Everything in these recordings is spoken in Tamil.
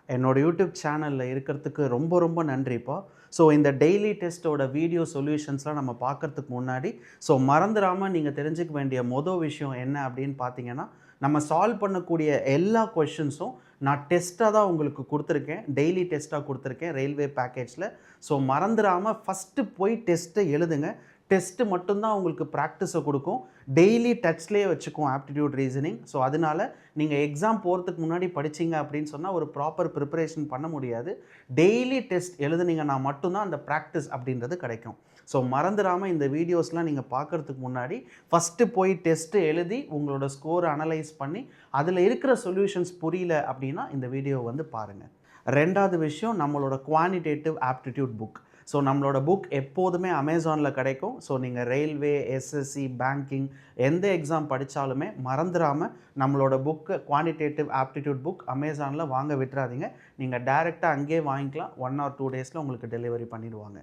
என்னோட யூடியூப் சேனலில் இருக்கிறதுக்கு ரொம்ப ரொம்ப நன்றிப்பா. ஸோ இந்த டெய்லி டெஸ்ட்டோட வீடியோ சொல்யூஷன்ஸ்லாம் நம்ம பார்க்கறதுக்கு முன்னாடி, ஸோ மறந்துடாமல் நீங்கள் தெரிஞ்சுக்க வேண்டிய விஷயம் என்ன அப்படின்னு பார்த்தீங்கன்னா, நம்ம சால்வ் பண்ணக்கூடிய எல்லா கொஷின்ஸும் நான் டெஸ்ட்டாக தான் உங்களுக்கு கொடுத்துருக்கேன். டெய்லி டெஸ்ட்டாக கொடுத்துருக்கேன் ரயில்வே பேக்கேஜில். ஸோ மறந்துடாமல் ஃபஸ்ட்டு போய் டெஸ்ட்டை எழுதுங்க. டெஸ்ட்டு மட்டும்தான் உங்களுக்கு ப்ராக்டிஸை கொடுக்கும். டெய்லி டச்லேயே வச்சுக்கும் ஆப்டிடியூட் ரீசனிங். ஸோ அதனால நீங்கள் எக்ஸாம் போகிறதுக்கு முன்னாடி படிச்சிங்க அப்படின்னு சொன்னால் ஒரு ப்ராப்பர் ப்ரிப்பரேஷன் பண்ண முடியாது. டெய்லி டெஸ்ட் எழுதுனீங்கன்னா மட்டும்தான் அந்த ப்ராக்டிஸ் அப்படின்றது கிடைக்கும். ஸோ மறந்துடாமல் இந்த வீடியோஸ்லாம் நீங்கள் பார்க்குறதுக்கு முன்னாடி ஃபஸ்ட்டு போய் டெஸ்ட்டு எழுதி உங்களோட ஸ்கோரை அனலைஸ் பண்ணி அதில் இருக்கிற சொல்யூஷன்ஸ் புரியல அப்படின்னா இந்த வீடியோ வந்து பாருங்கள். ரெண்டாவது விஷயம் நம்மளோட குவான்டிடேட்டிவ் ஆப்டிடியூட் புக். ஸோ நம்மளோட புக் எப்போதுமே அமேசானில் கிடைக்கும். ஸோ நீங்கள் ரயில்வே, எஸ்எஸ்சி, பேங்கிங் எந்த எக்ஸாம் படித்தாலுமே மறந்துடாமல் நம்மளோட புக்கு குவான்டிடேட்டிவ் ஆப்டிடியூட் புக் அமேசானில் வாங்க விட்டுறாதீங்க. நீங்கள் டைரெக்டாக அங்கேயே வாங்கிக்கலாம். 1 or 2 டேஸில் உங்களுக்கு டெலிவரி பண்ணிடுவாங்க.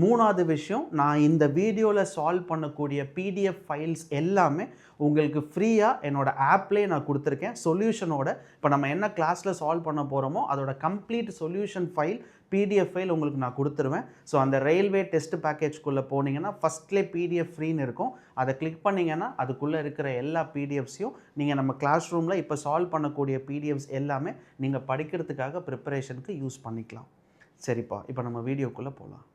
மூணாவது விஷயம், நான் இந்த வீடியோவில் சால்வ் பண்ணக்கூடிய பிடிஎஃப் ஃபைல்ஸ் எல்லாமே உங்களுக்கு ஃப்ரீயாக என்னோடய ஆப்லேயே நான் கொடுத்துருக்கேன் சொல்யூஷனோட. இப்போ நம்ம என்ன கிளாஸில் சால்வ் பண்ண போகிறோமோ அதோட complete solution file PDF file உங்களுக்கு நான் கொடுத்துருவேன். ஸோ அந்த ரயில்வே டெஸ்ட் பேக்கேஜ்குள்ளே போனீங்கன்னா ஃபஸ்ட்லேயே பிடிஎஃப் ஃப்ரீன்னு இருக்கும். அதை கிளிக் பண்ணிங்கன்னா அதுக்குள்ளே இருக்கிற எல்லா பிடிஎஃப்ஸையும் நீங்கள் நம்ம கிளாஸ் ரூமில் இப்போ சால்வ் பண்ணக்கூடிய பிடிஎஃப்ஸ் எல்லாமே நீங்கள் படிக்கிறதுக்காக ப்ரிப்பரேஷனுக்கு யூஸ் பண்ணிக்கலாம். சரிப்பா, இப்போ நம்ம வீடியோக்குள்ளே போகலாம்.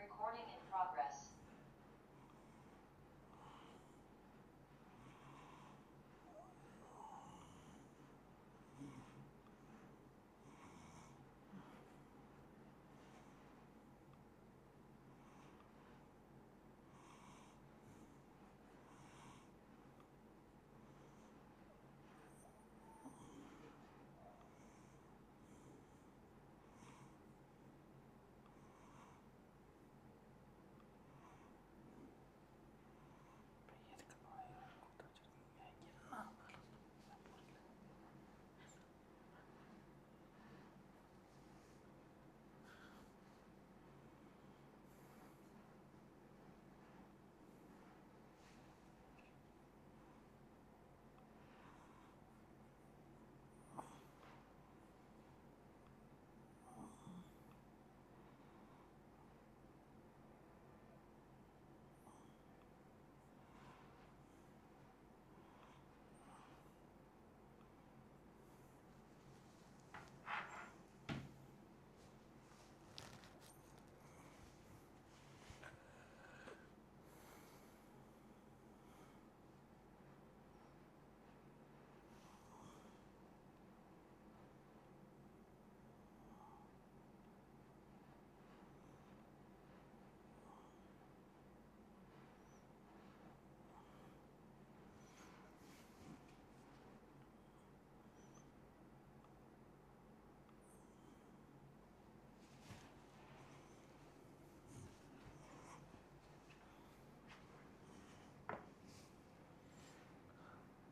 Recording in progress.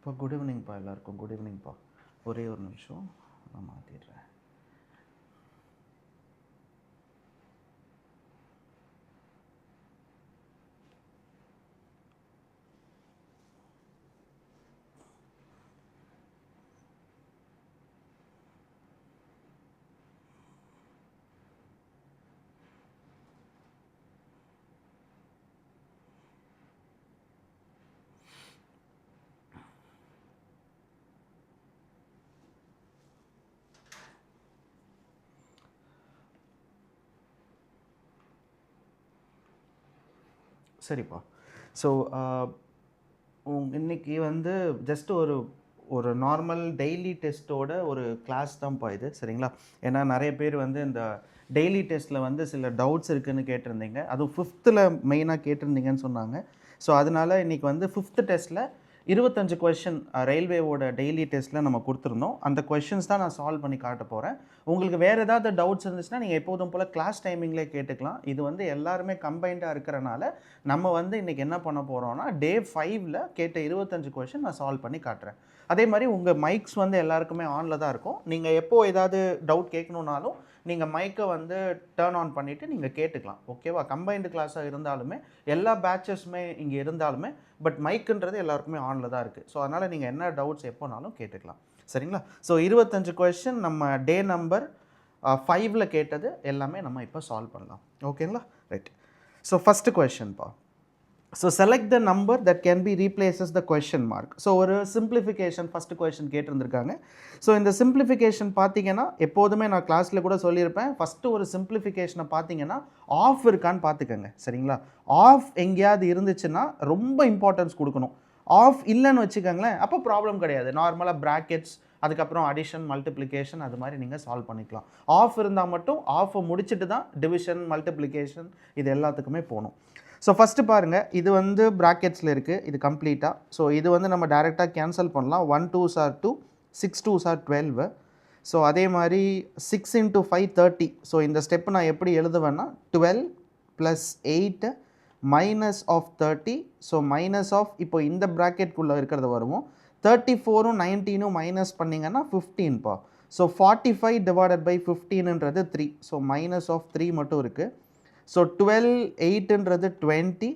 இப்போ குட் ஈவினிங்ப்பா எல்லாருக்கும். குட் ஈவினிங்ப்பா. ஒரே ஒரு நிமிஷம் நான் மாற்றிடுறேன். சரிப்பா. ஸோ இன்னைக்கு வந்து ஜஸ்ட் ஒரு ஒரு நார்மல் டெய்லி டெஸ்ட்டோட ஒரு கிளாஸ் தான்ப்பா இது. சரிங்களா? ஏன்னா நிறைய பேர் வந்து இந்த டெய்லி டெஸ்ட்டில் வந்து சில டவுட்ஸ் இருக்குதுன்னு கேட்டிருந்தீங்க. அதுவும் 5th மெயினாக கேட்டிருந்தீங்கன்னு சொன்னாங்க. ஸோ அதனால் இன்றைக்கி வந்து 5th டெஸ்ட்டில் 25 கொஷின் ரயில்வேவோட டெய்லி டெஸ்ட்டில் நம்ம கொடுத்துருந்தோம். அந்த கொஷின்ஸ் தான் நான் சால்வ் பண்ணி காட்ட போகிறேன். உங்களுக்கு வேறு ஏதாவது டவுட்ஸ் இருந்துச்சுன்னா நீங்கள் எப்போதும் போல் கிளாஸ் டைமிங்லேயே கேட்டுக்கலாம். இது வந்து எல்லாருமே கம்பைண்டாக இருக்கிறனால நம்ம வந்து இன்றைக்கி என்ன பண்ண போகிறோம்னா டே 5ல் கேட்ட 25 கொஷின் நான் சால்வ் பண்ணி காட்டுறேன். அதே மாதிரி உங்கள் மைக்ஸ் வந்து எல்லாருக்குமே ஆனில் தான் இருக்கும். நீங்கள் எப்போது ஏதாவது டவுட் கேட்கணுன்னாலும் நீங்கள் மைக்கை வந்து டர்ன் ஆன் பண்ணிவிட்டு நீங்கள் கேட்டுக்கலாம். ஓகேவா? கம்பைன்டு கிளாஸாக இருந்தாலுமே எல்லா பேட்சஸுமே இங்கே இருந்தாலுமே பட் மைக்குன்றது எல்லாருக்குமே ஆனில் தான் இருக்குது. ஸோ அதனால் நீங்கள் என்ன டவுட்ஸ் எப்போனாலும் கேட்டுக்கலாம். சரிங்களா? ஸோ 25 கொஷின் நம்ம டே நம்பர் 5ல் கேட்டது எல்லாமே நம்ம இப்போ சால்வ் பண்ணலாம். ஓகேங்களா? ரைட். ஸோ ஃபஸ்ட்டு கொஷின்ப்பா. So select the number that can be replaces the question mark. So ஒரு சிம்பிளிஃபிகேஷன் ஃபஸ்ட்டு கொஷின் கேட்டிருந்திருக்காங்க. ஸோ இந்த சிம்பிளிஃபிகேஷன் பார்த்தீங்கன்னா எப்போதுமே நான் கிளாஸில் கூட சொல்லியிருப்பேன், ஃபஸ்ட்டு ஒரு சிம்பிளிஃபிகேஷனை பார்த்தீங்கன்னா ஆஃப் இருக்கான்னு பார்த்துக்கங்க. சரிங்களா? ஆஃப் எங்கேயாவது இருந்துச்சுன்னா ரொம்ப இம்பார்ட்டன்ஸ் கொடுக்கணும். ஆஃப் இல்லைன்னு வச்சுக்கோங்களேன், அப்போ ப்ராப்ளம் கிடையாது. நார்மலாக ப்ராக்கெட்ஸ், அதுக்கப்புறம் அடிஷன், மல்டிப்ளிகேஷன் அது மாதிரி நீங்கள் சால்வ் பண்ணிக்கலாம். ஆஃப் இருந்தால் மட்டும் ஆஃபை முடிச்சுட்டு தான் டிவிஷன், மல்டிப்ளிகேஷன் இது எல்லாத்துக்குமே போகணும். ஸோ ஃபஸ்ட்டு பாருங்கள், இது வந்து ப்ராக்கெட்ஸில் இருக்குது, இது கம்ப்ளீட்டாக. ஸோ இது வந்து நம்ம டைரெக்டாக கேன்சல் பண்ணலாம். 1 2s are 2, 6 2s are 12. So அதே மாதிரி 6 × 5 30. ஸோ இந்த ஸ்டெப்பு நான் எப்படி எழுதுவேன்னா 12 + 8 minus of 30. So minus of இப்போ இந்த ப்ராக்கெட்குள்ளே இருக்கிறது வருவோம். 34ம் 19ம் மைனஸ் பண்ணிங்கன்னா 15பா. ஸோ 45 / 15ன்றது 3. ஸோ மைனஸ் ஆஃப் 3 மட்டும் இருக்குது. ஸோ 12 8ன்றது 20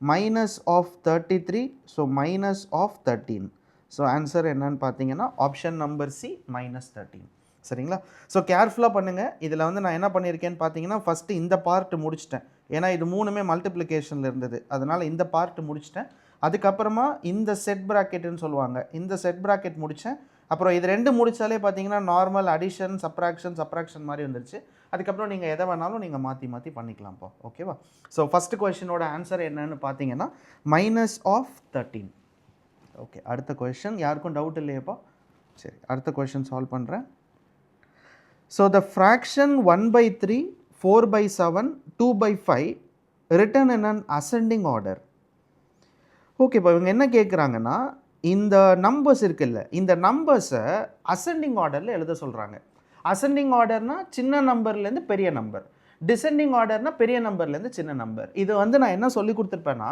minus of 33. So minus of 13. So answer என்னன்னு பார்த்தீங்கன்னா ஆப்ஷன் நம்பர் சி -13. சரிங்களா? ஸோ கேர்ஃபுல்லாக பண்ணுங்கள். இதில் வந்து நான் என்ன பண்ணியிருக்கேன்னு பார்த்தீங்கன்னா ஃபஸ்ட்டு இந்த பார்ட்டு முடிச்சிட்டேன். ஏன்னா இது 3மே மல்டிப்ளிகேஷனில் இருந்தது, அதனால் இந்த பார்ட்டு முடிச்சிட்டேன். அதுக்கப்புறமா இந்த செட் ப்ராக்கெட்டுன்னு சொல்லுவாங்க, இந்த செட் ப்ராக்கெட் முடித்தேன். அப்புறம் இது 2 முடித்தாலே பார்த்தீங்கன்னா நார்மல் அடிஷன், சப்ராக்ஷன் மாதிரி வந்துருச்சு. அதுக்கப்புறம் நீங்கள் எதை வேணாலும் நீங்கள் மாற்றி மாற்றி பண்ணிக்கலாம்ப்பா. ஓகேவா? ஸோ ஃபஸ்ட்டு கொஷினோட ஆன்சர் என்னன்னு பார்த்தீங்கன்னா -13. ஓகே, அடுத்த கொஷின் யாருக்கும் டவுட் இல்லையப்பா? சரி, அடுத்த கொஷின் சால்வ் பண்ணுறேன். So the fraction 1/3, 4/7, 2/5 written in an ascending order. Okay, இப்போ இவங்க என்ன கேட்குறாங்கன்னா இந்த நம்பர்ஸ் இருக்குல்ல, இந்த நம்பர்ஸை அசெண்டிங் ஆர்டரில் எழுத சொல்கிறாங்க. அசெண்டிங் ஆர்டர்னா சின்ன நம்பர்லேருந்து பெரிய நம்பர், டிசெண்டிங் ஆர்டர்னா பெரிய நம்பர்லேருந்து சின்ன நம்பர். இது வந்து நான் என்ன சொல்லி கொடுத்துருப்பேன்னா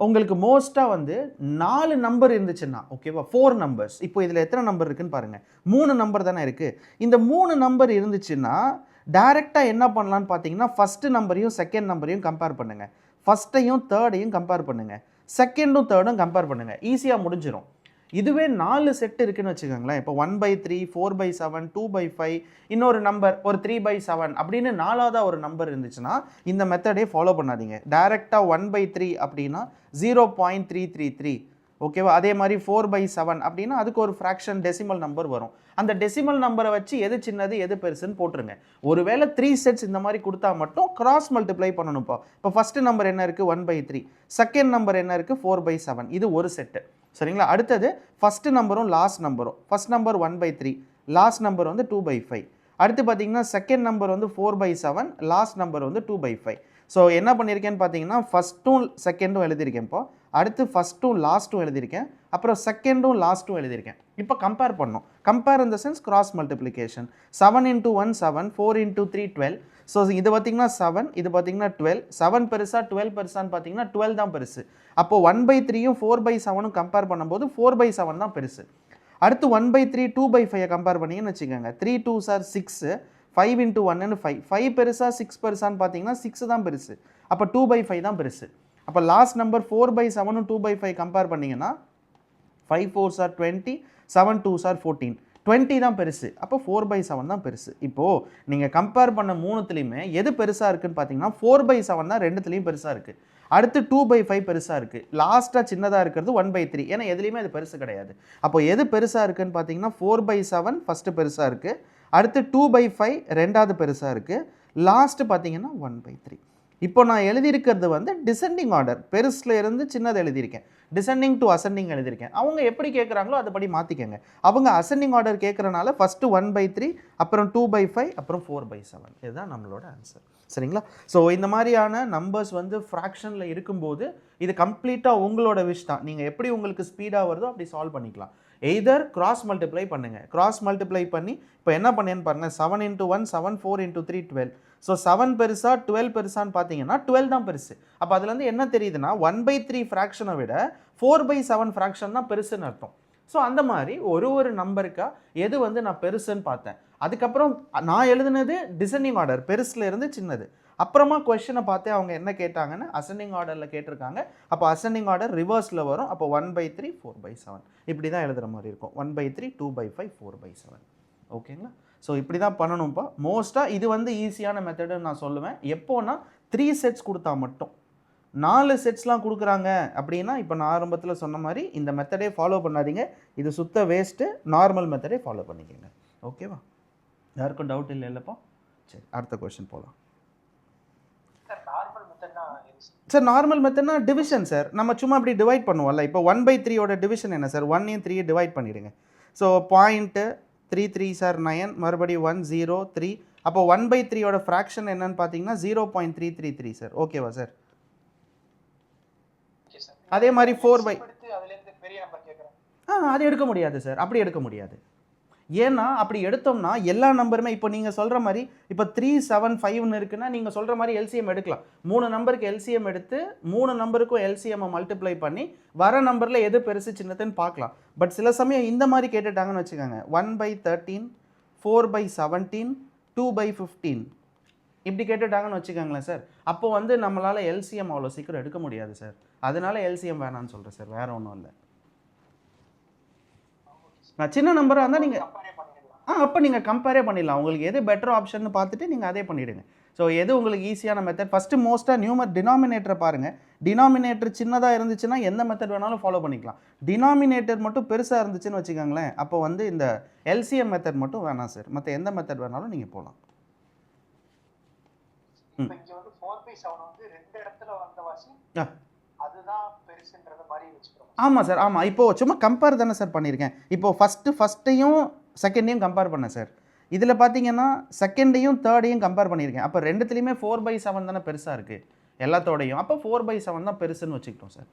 உங்களுக்கு மோஸ்ட்டாக வந்து 4 நம்பர் இருந்துச்சுன்னா ஓகேவா, 4 நம்பர்ஸ். இப்போ இதில் எத்தனை நம்பர் இருக்குன்னு பாருங்கள், 3 நம்பர் தானே இருக்குது. இந்த 3 நம்பர் இருந்துச்சுன்னா டைரெக்டாக என்ன பண்ணலான்னு பார்த்தீங்கன்னா ஃபஸ்ட்டு நம்பரையும் செகண்ட் நம்பரையும் கம்பேர் பண்ணுங்கள், ஃபஸ்ட்டையும் தேர்டையும் கம்பேர் பண்ணுங்கள், செகண்டும் தேர்டும் கம்பேர் பண்ணுங்கள், ஈஸியாக முடிஞ்சிடும். இதுவே 4 செட் இருக்குன்னு வச்சுக்கோங்களேன். இப்போ 1/3, 4/7, 2/5, இன்னொரு நம்பர் ஒரு 3/7 அப்படின்னு 4ஆவதாக ஒரு நம்பர் இருந்துச்சுன்னா இந்த மெத்தடே ஃபாலோ பண்ணாதீங்க. டைரெக்டாக 1/3 அப்படின்னா 0.333. ஓகேவா? அதே மாதிரி 4/7 அப்படின்னா அதுக்கு ஒரு ஃப்ராக்ஷன் டெசிமல் நம்பர் வரும். அந்த டெசிமல் நம்பரை வச்சு எது சின்னது எது பெருசுன்னு போட்டுருங்க. ஒருவேளை 3 செட்ஸ் இந்த மாதிரி கொடுத்தா மட்டும் கிராஸ் மல்டிப்ளை பண்ணணும்ப்பா. இப்போ ஃபஸ்ட்டு நம்பர் என்ன இருக்குது 1/3, செகண்ட் நம்பர் என்ன இருக்குது 4/7, இது ஒரு செட்டு. சரிங்களா? அடுத்தது ஃபஸ்ட்டு நம்பரும் லாஸ்ட் நம்பரும். ஃபஸ்ட் நம்பர் 1/3, லாஸ்ட் நம்பர் வந்து 2/5. அடுத்து பார்த்தீங்கன்னா செகண்ட் நம்பர் வந்து 4/7, லாஸ்ட் நம்பர் வந்து 2/5. ஸோ என்ன பண்ணியிருக்கேன்னு பார்த்தீங்கன்னா ஃபஸ்ட்டும் செகண்டும் எழுதியிருக்கேன்ப்பா, அடுத்து ஃபஸ்ட்டும் லாஸ்ட்டும் எழுதியிருக்கேன், அப்புறம் செகண்டும் லாஸ்ட்டும் எழுதியிருக்கேன். இப்போ கம்பேர் பண்ணணும். Compare in the sense cross multiplication. 7 × 1 7, 4 × 3 12. So இது பார்த்தீங்கன்னா 7, இது பார்த்தீங்கன்னா 12. 7 பெருசா 12 பெருசான்னு பார்த்தீங்கன்னா 12 தான் பெருசு. அப்போது 1/3யும் 4/7ம் கம்பேர் பண்ணும்போது 4/7 தான் பெருசு. அடுத்து 1/3 2/5 கம்பேர் பண்ணிங்கன்னு வச்சுக்கோங்க. 3 2s are 6, 5 × 1 5. 5 பெருசா 6 பெருசான்னு பார்த்தீங்கன்னா 6 தான் பெருசு. அப்போ 2/5 தான் பெருசு. அப்போ லாஸ்ட் நம்பர் 4/7ம் 2/5 கம்பேர் பண்ணிங்கன்னா 5 4s are 20, 7 2s are 14. 20 தான் பெருசு. அப்போ 4/7 தான் பெருசு. இப்போது நீங்கள் கம்பேர் பண்ண 3த்துலேயுமே எது பெருசாக இருக்குதுன்னு பார்த்தீங்கன்னா 4/7 தான் 2த்துலேயும் பெருசாக இருக்குது. அடுத்து 2/5 பெருசாக இருக்குது. லாஸ்ட்டாக சின்னதாக இருக்கிறது 1/3. ஏன்னா எதுலேயுமே அது பெருசு கிடையாது. அப்போ எது பெருசாக இருக்குதுன்னு பார்த்தீங்கன்னா 4/7 ஃபஸ்ட்டு பெருசாக இருக்குது, அடுத்து 2/5 ரெண்டாவது பெருசாக இருக்குது, லாஸ்ட்டு பார்த்தீங்கன்னா 1/3. இப்போ நான் எழுதியிருக்கிறது வந்து டிசெண்டிங் ஆர்டர், பெருசில் இருந்து சின்னது எழுதியிருக்கேன், டிசெண்டிங் டு அசெண்டிங் எழுதியிருக்கேன். அவங்க எப்படி கேட்குறாங்களோ அதுபடி மாற்றிக்கங்க. அவங்க அசெண்டிங் ஆர்டர் கேட்குறனால ஃபஸ்ட்டு 1/3, அப்புறம் 2/5, அப்புறம் 4/7. இதுதான் நம்மளோட ஆன்சர். சரிங்களா? ஸோ இந்த மாதிரியான நம்பர்ஸ் வந்து ஃப்ராக்ஷனில் இருக்கும்போது இது கம்ப்ளீட்டாக உங்களோட விஷ் தான். நீங்கள் எப்படி உங்களுக்கு ஸ்பீடாக வருதோ அப்படி சால்வ் பண்ணிக்கலாம். எய்தர் கிராஸ் மல்டிப்ளை பண்ணுங்கள். கிராஸ் மல்டிப்ளை பண்ணி இப்போ என்ன பண்ணேன்னு பாருங்கள். 7 × 1 7, 4 × 3 12. ஸோ 7 பெருசா 12 பெருசான்னு பார்த்தீங்கன்னா 12 தான் பெருசு. அப்போ அதுலேருந்து என்ன தெரியுதுன்னா 1/3 ஃப்ராக்ஷனை விட 4/7 ஃப்ராக்ஷன் தான் பெருசுன்னு அர்த்தம். ஸோ அந்த மாதிரி ஒரு நம்பருக்கா எது வந்து நான் பெருசுன்னு பார்த்தேன். அதுக்கப்புறம் நான் எழுதுனது டிசெண்டிங் ஆர்டர், பெருசுல இருந்து சின்னது. அப்புறமா கொஸ்டினை பார்த்து அவங்க என்ன கேட்டாங்கன்னு அசெண்டிங் ஆர்டரில் கேட்டிருக்காங்க. அப்போ அசெண்டிங் ஆர்டர் ரிவர்ஸில் வரும். அப்போ 1/3 4/7 இப்படி தான் எழுதுகிற மாதிரி இருக்கும். 1/3 2/5 4/7. ஓகேங்களா? ஸோ இப்படி தான் பண்ணணும்ப்பா. மோஸ்ட்டாக இது வந்து ஈஸியான மெத்தடுன்னு நான் சொல்லுவேன். எப்போனா 3 செட்ஸ் கொடுத்தா மட்டும். 4 செட்ஸ்லாம் கொடுக்குறாங்க அப்படின்னா இப்போ நான் ஆரம்பத்தில் சொன்ன மாதிரி இந்த மெத்தடே ஃபாலோ பண்ணாதீங்க. இது சுத்த வேஸ்ட்டு. நார்மல் மெத்தடே ஃபாலோ பண்ணிக்கோங்க. ஓகேவா? யாருக்கும் டவுட் இல்லை இல்லைப்பா? சரி, அடுத்த கொஸ்டின் போகலாம். சார் நார்மல் மெத்தட்னா டிவிஷன் சார். நம்ம சும்மா அப்படி டிவைட் பண்ணுவோம்ல. இப்போ 1/3 டிவிஷன் என்ன சார்? 1 × 3 டிவைட் பண்ணிவிடுங்க. ஸோ பாயிண்ட்டு 3 3 சார் 9, மறுபடியும் 1 0 3. அப்போ 1/3 ஃப்ராக்ஷன் என்னன்னு பார்த்தீங்கன்னா 0.333 சார். ஓகேவா சார்? அதே மாதிரி 4 அது எடுக்க முடியாது சார். அப்படி எடுக்க முடியாது. ஏன்னா அப்படி எடுத்தோம்னா எல்லா நம்பருமே இப்போ நீங்கள் சொல்கிற மாதிரி இப்போ 3 7 5ன்னு இருக்குன்னா நீங்கள் சொல்கிற மாதிரி எல்சிஎம் எடுக்கலாம். 3 நம்பருக்கு எல்சிஎம் எடுத்து 3 நம்பருக்கும் எல்சிஎம்மை மல்டிப்ளை பண்ணி வர நம்பரில் எது பெருசு சின்னதுன்னு பார்க்கலாம். பட் சில சமயம் இந்த மாதிரி கேட்டுட்டாங்கன்னு வச்சுக்கோங்க. 1/13 4/17 2/15 இப்படி கேட்டுட்டாங்கன்னு வச்சுக்கோங்களேன் சார். அப்போ வந்து நம்மளால் எல்சிஎம் அவ்வளோ சீக்கிரம் எடுக்க முடியாது சார். அதனால எல்சிஎம் வேணான்னு சொல்கிறேன் சார். வேறு ஒன்றும் இல்லை. நான் சின்ன நம்பராக இருந்தால் நீங்கள் அப்போ நீங்கள் கம்பேரே பண்ணிடலாம். உங்களுக்கு எது பெட்டர் ஆப்ஷன் பார்த்துட்டு நீங்கள் அதே பண்ணிவிடுங்க. ஸோ எது உங்களுக்கு ஈஸியான மெத்தட் ஃபஸ்ட்டு மோஸ்ட்டாக டினாமினேட்டரை பாருங்கள். டினாமினேட்டர் சின்னதாக இருந்துச்சுன்னா எந்த மெத்தட் வேணாலும் ஃபாலோ பண்ணிக்கலாம். டினாமினேட்டர் மட்டும் பெருசாக இருந்துச்சுன்னு வச்சுக்கோங்களேன். அப்போ வந்து இந்த எல்சிஎம் மெத்தட் மட்டும் வேணாம் சார். மற்ற எந்த மெத்தட் வேணாலும் நீங்கள் போகலாம். ஆமாம் சார். ஆமாம். இப்போது சும்மா கம்பேர் தானே சார் பண்ணியிருக்கேன். இப்போது ஃபஸ்ட்டையும் செகண்டையும் கம்பேர் பண்ணேன் சார். இதில் பார்த்தீங்கன்னா செகண்டையும் தேர்டையும் கம்பேர் பண்ணியிருக்கேன். அப்போ ரெண்டுத்துலேயுமே 4/7 தானே பெருசாக இருக்குது எல்லாத்தோடையும். அப்போ 4/7 தான் பெருசுன்னு வச்சுக்கிட்டோம் சார்.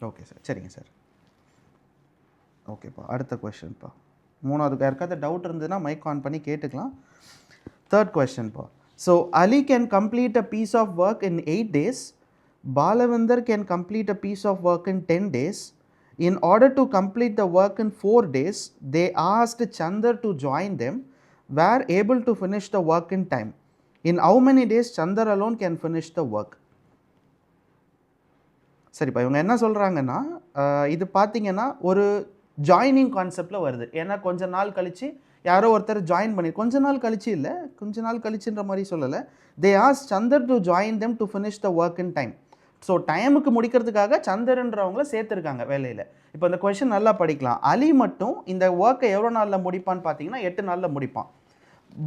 Okay sir. சரிங்க சார். ஓகேப்பா. அடுத்த கொஸ்டின்ப்பா. மூணாவது யாருக்காவது டவுட் இருந்ததுன்னா மைக் ஆன் பண்ணி கேட்டுக்கலாம். தேர்ட் கொஸ்டின்ப்பா. So Ali can complete a piece of work in 8 days. Balavinder can complete a piece of work in 10 days. In order to complete the work in 4 days, they asked Chandar to join them, were able to finish the work in time. In how many days Chandar alone can finish the work? சரிப்பா. இவங்க என்ன சொல்கிறாங்கன்னா இது பார்த்தீங்கன்னா ஒரு ஜாயினிங் கான்செப்டில் வருது. ஏன்னா கொஞ்ச நாள் கழித்து யாரோ ஒருத்தர் ஜாயின் பண்ணி கொஞ்ச நாள் கழிச்சு இல்லை, கொஞ்ச நாள் கழிச்சுன்ற மாதிரி சொல்லலை. They ask Chandar to join them to finish the work in time. So டைமுக்கு முடிக்கிறதுக்காக சந்தர்ன்றவங்கள சேர்த்துருக்காங்க வேலையில். இப்போ இந்த கொஷின் நல்லா படிக்கலாம். அலி மட்டும் இந்த ஒர்க்கை எவ்வளோ நாளில் முடிப்பான்னு பார்த்தீங்கன்னா 8 நாளில் முடிப்பான்.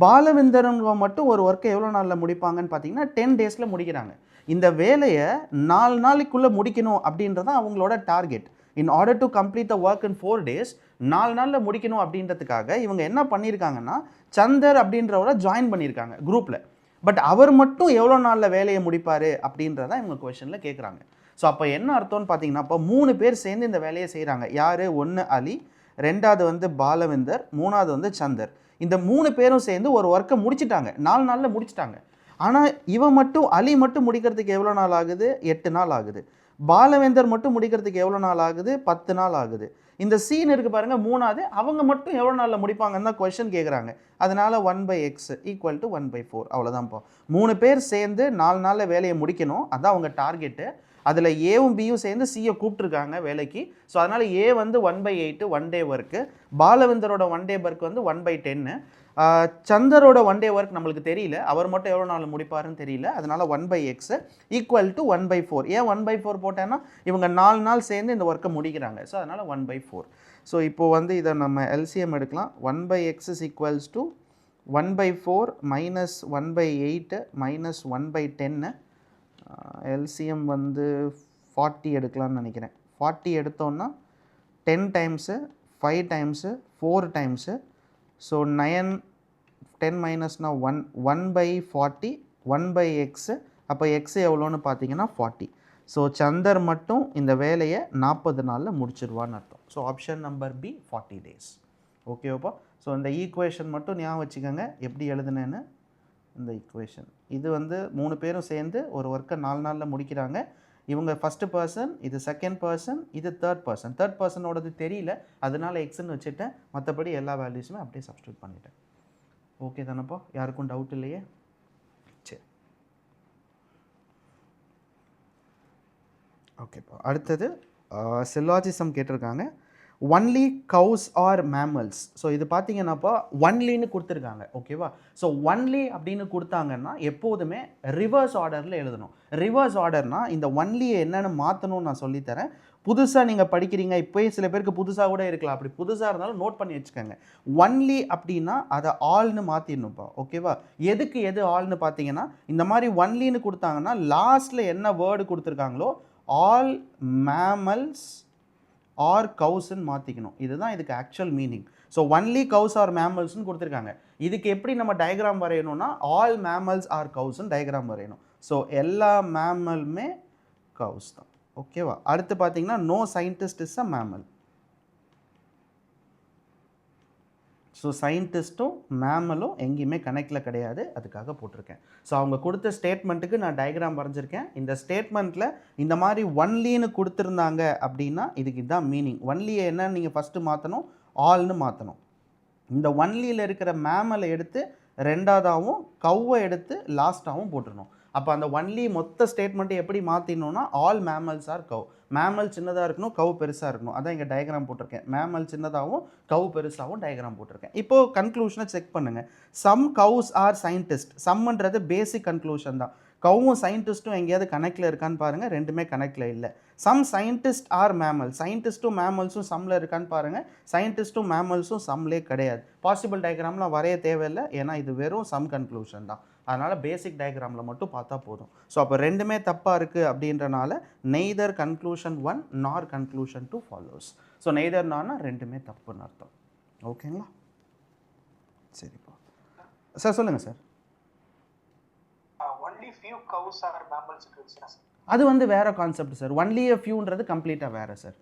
பாலவிந்தரங்க மட்டும் ஒரு ஒர்க்கை எவ்வளோ நாளில் முடிப்பாங்கன்னு பார்த்தீங்கன்னா 10 டேஸில் முடிக்கிறாங்க. இந்த வேலையை 4 நாளைக்குள்ளே முடிக்கணும் அப்படின்றது அவங்களோட target. In order to complete the work in 4 days 4 நாளில் முடிக்கணும் அப்படின்றதுக்காக இவங்க என்ன பண்ணியிருக்காங்கன்னா சந்தர் அப்படின்றவரை ஜாயின் பண்ணியிருக்காங்க குரூப்பில். பட் அவர் மட்டும் எவ்வளோ நாளில் வேலையை முடிப்பார் அப்படின்றதான் இவங்க கொஷனில் கேட்குறாங்க. ஸோ அப்போ என்ன அர்த்தம்னு பார்த்தீங்கன்னா இப்போ 3 பேர் சேர்ந்து இந்த வேலையை செய்கிறாங்க. யார்? 1 அலி, 2வது வந்து பாலவிந்தர், 3வது வந்து சந்தர். இந்த 3 பேரும் சேர்ந்து ஒரு ஒர்க்கை முடிச்சிட்டாங்க. 4 நாளில் முடிச்சிட்டாங்க. ஆனால் இவன் மட்டும் அலி மட்டும் முடிக்கிறதுக்கு எவ்வளோ நாள் ஆகுது? 8 நாள் ஆகுது. பாலவேந்தர் மட்டும் முடிக்கிறதுக்கு எவ்வளோ நாள் ஆகுது? 10 நாள் ஆகுது. இந்த சீன் இருக்குது பாருங்கள் 3வது, அவங்க மட்டும் எவ்வளோ நாளில் முடிப்பாங்கன்னு தான் கொஷன் கேட்குறாங்க. அதனால் 1/x = 1/4 அவ்வளோதான்ப்பா. 3 பேர் சேர்ந்து 4 நாளில் வேலையை முடிக்கணும். அதுதான் அவங்க டார்கெட்டு. அதில் ஏவும் பியும் சேர்ந்து சியை கூப்பிட்ருக்காங்க வேலைக்கு. ஸோ அதனால் ஏ வந்து 1/8 1 டே ஒர்க்கு, பாலவேந்தரோட 1 டே ஒர்க் வந்து 1/10. சந்தரோட 1 டே ஒர்க் நம்மளுக்கு தெரியல, அவர் மட்டும் எவ்வளோ நாள் முடிப்பாருன்னு தெரியல. அதனால் 1/x = 1/4. ஏன் 1/4 போட்டேன்னா இவங்க 4 நாள் சேர்ந்து இந்த ஒர்க்கை முடிக்கிறாங்க. ஸோ அதனால் 1/4. ஸோ இப்போது வந்து இதை நம்ம எல்சிஎம் எடுக்கலாம். 1/x = 1/4 - 1/8 - 1/10. எல்சிஎம் வந்து 40 எடுக்கலாம்னு நினைக்கிறேன். 40 எடுத்தோன்னா 10 times 5 times 4 times. So 9 10 மைனஸ்னா 1, 1/40, 1/x. அப்போ எக்ஸ் எவ்வளோன்னு பார்த்தீங்கன்னா 40. ஸோ சந்தர் மட்டும் இந்த வேலையை 40 நாளில் முடிச்சிருவான்னு அர்த்தம். So option number B 40 days. ஓகேவாப்பா? ஸோ இந்த ஈக்குவேஷன் மட்டும் ஞாபகம் வச்சுக்கோங்க எப்படி எழுதுனேன்னு. இந்த ஈக்குவேஷன் இது வந்து 3 பேரும் சேர்ந்து ஒரு ஒர்க்கை 4 நாளில் முடிக்கிறாங்க. இவங்க ஃபஸ்ட்டு பர்சன், இது செகண்ட் பர்சன், இது தேர்ட் பர்சன். தேர்ட் பர்சனோடது தெரியல, அதனால எக்ஸ்ன்னு வச்சுட்டேன். மற்றபடி எல்லா வேல்யூஸுமே அப்படியே சப்ஸ்டியூட் பண்ணிட்டேன். ஓகே தானப்பா? யாருக்கும் டவுட் இல்லையே? சரி, ஓகேப்பா. அடுத்தது சில்லாஜிசம் கேட்டிருக்காங்க. Only cows are mammals. So இது பார்த்தீங்கன்னாப்பா ஒன்லின்னு கொடுத்துருக்காங்க. ஓகேவா? ஸோ ஒன்லி அப்படின்னு கொடுத்தாங்கன்னா எப்போதுமே ரிவர்ஸ் ஆர்டரில் எழுதணும். ரிவர்ஸ் ஆர்டர்னால் இந்த ஒன்லியை என்னென்னு மாற்றணும்னு நான் சொல்லித்தரேன். புதுசாக நீங்கள் படிக்கிறீங்க, இப்போயே சில பேருக்கு புதுசாக கூட இருக்கலாம். அப்படி புதுசாக இருந்தாலும் நோட் பண்ணி வச்சுக்கோங்க. ஒன்லி அப்படின்னா அதை ஆல்னு மாற்றிடணும்ப்பா. ஓகேவா? எதுக்கு எது ஆல்னு பார்த்தீங்கன்னா இந்த மாதிரி ஒன்லின்னு கொடுத்தாங்கன்னா லாஸ்ட்டில் என்ன வேர்டு கொடுத்துருக்காங்களோ ஆல் மேமல்ஸ் ஆர் கவுஸ்ன்னு மாற்றிக்கணும். இதுதான் இதுக்கு actual meaning. So only cows are மேமல்ஸ்னு கொடுத்துருக்காங்க. இதுக்கு எப்படி நம்ம டயக்ராம் வரையணும்னா ஆல் மேமல்ஸ் ஆர் கவுஸ்ன்னு டயக்ராம் வரையணும். ஸோ எல்லா மேமலுமே கவுஸ் தான். ஓகேவா? அடுத்து பார்த்தீங்கன்னா no scientist is a mammal. So சயின்டிஸ்ட்டும் மேமலும் எங்கேயுமே கனெக்டில் கிடையாது, அதுக்காக போட்டிருக்கேன். ஸோ அவங்க கொடுத்த ஸ்டேட்மெண்ட்டுக்கு நான் டயக்ராம் வரைஞ்சிருக்கேன். இந்த ஸ்டேட்மெண்ட்டில் இந்த மாதிரி ஒன்லின்னு கொடுத்துருந்தாங்க அப்படின்னா இதுக்கு இதுதான் மீனிங். ஒன்லியை என்னன்னு நீங்கள் ஃபஸ்ட்டு மாற்றணும், ஆல்னு மாற்றணும். இந்த ஒன்லியில் இருக்கிற மேமலை எடுத்து ரெண்டாவதாகவும் கவ்வை எடுத்து லாஸ்ட்டாகவும் போட்டுடணும். அப்போ அந்த ஒன்லி மொத்த ஸ்டேட்மெண்ட்டை எப்படி மாற்றிடணும்னா ஆல் மேமல்ஸ் ஆர் கவ். மேமல் சின்னதாக இருக்கணும், கவ் பெருசாக இருக்கணும். அதான் இங்கே டயக்ராம் போட்டிருக்கேன். மேமல் சின்னதாகவும் கவ் பெருசாகவும் டயக்ராம் போட்டிருக்கேன். இப்போது கன்க்ளூஷனை செக் பண்ணுங்கள். Some cows are scientist. சம்ன்றது பேசிக் கன்க்ளூஷன் தான். கவ்வும் சயின்டிஸ்ட்டும் எங்கேயாவது கனெக்டில் இருக்கான்னு பாருங்கள், ரெண்டுமே கனெக்டில் இல்லை. Some scientist are mammal. சயின்டிஸ்ட்டும் மேமல்ஸும் சம்மில் இருக்கான்னு பாருங்கள், சயின்டிஸ்ட்டும் மேமல்ஸும் சம்லே கிடையாது. பாசிபிள் டயக்ராம்லாம் வரைய தேவையில்லை, ஏன்னா இது வெறும் சம் கன்க்ளூஷன் தான். அதனால் பேசிக் டயக்ராமில் மட்டும் பார்த்தா போதும். ஸோ அப்போ ரெண்டுமே தப்பாக இருக்குது அப்படின்றனால நெய்தர் கன்க்ளூஷன் 1 நார் கன்க்ளூஷன் 2 ஃபாலோஸ். ஸோ நெய்தர் நார்னா ரெண்டுமே தப்புன்னு அர்த்தம். ஓகேங்களா? சரிப்பா சார், சொல்லுங்கள் சார். அது வந்து வேற கான்செப்ட் சார். ஒன்லி a fewன்றது கம்ப்ளீட்டாக வேறு சார்.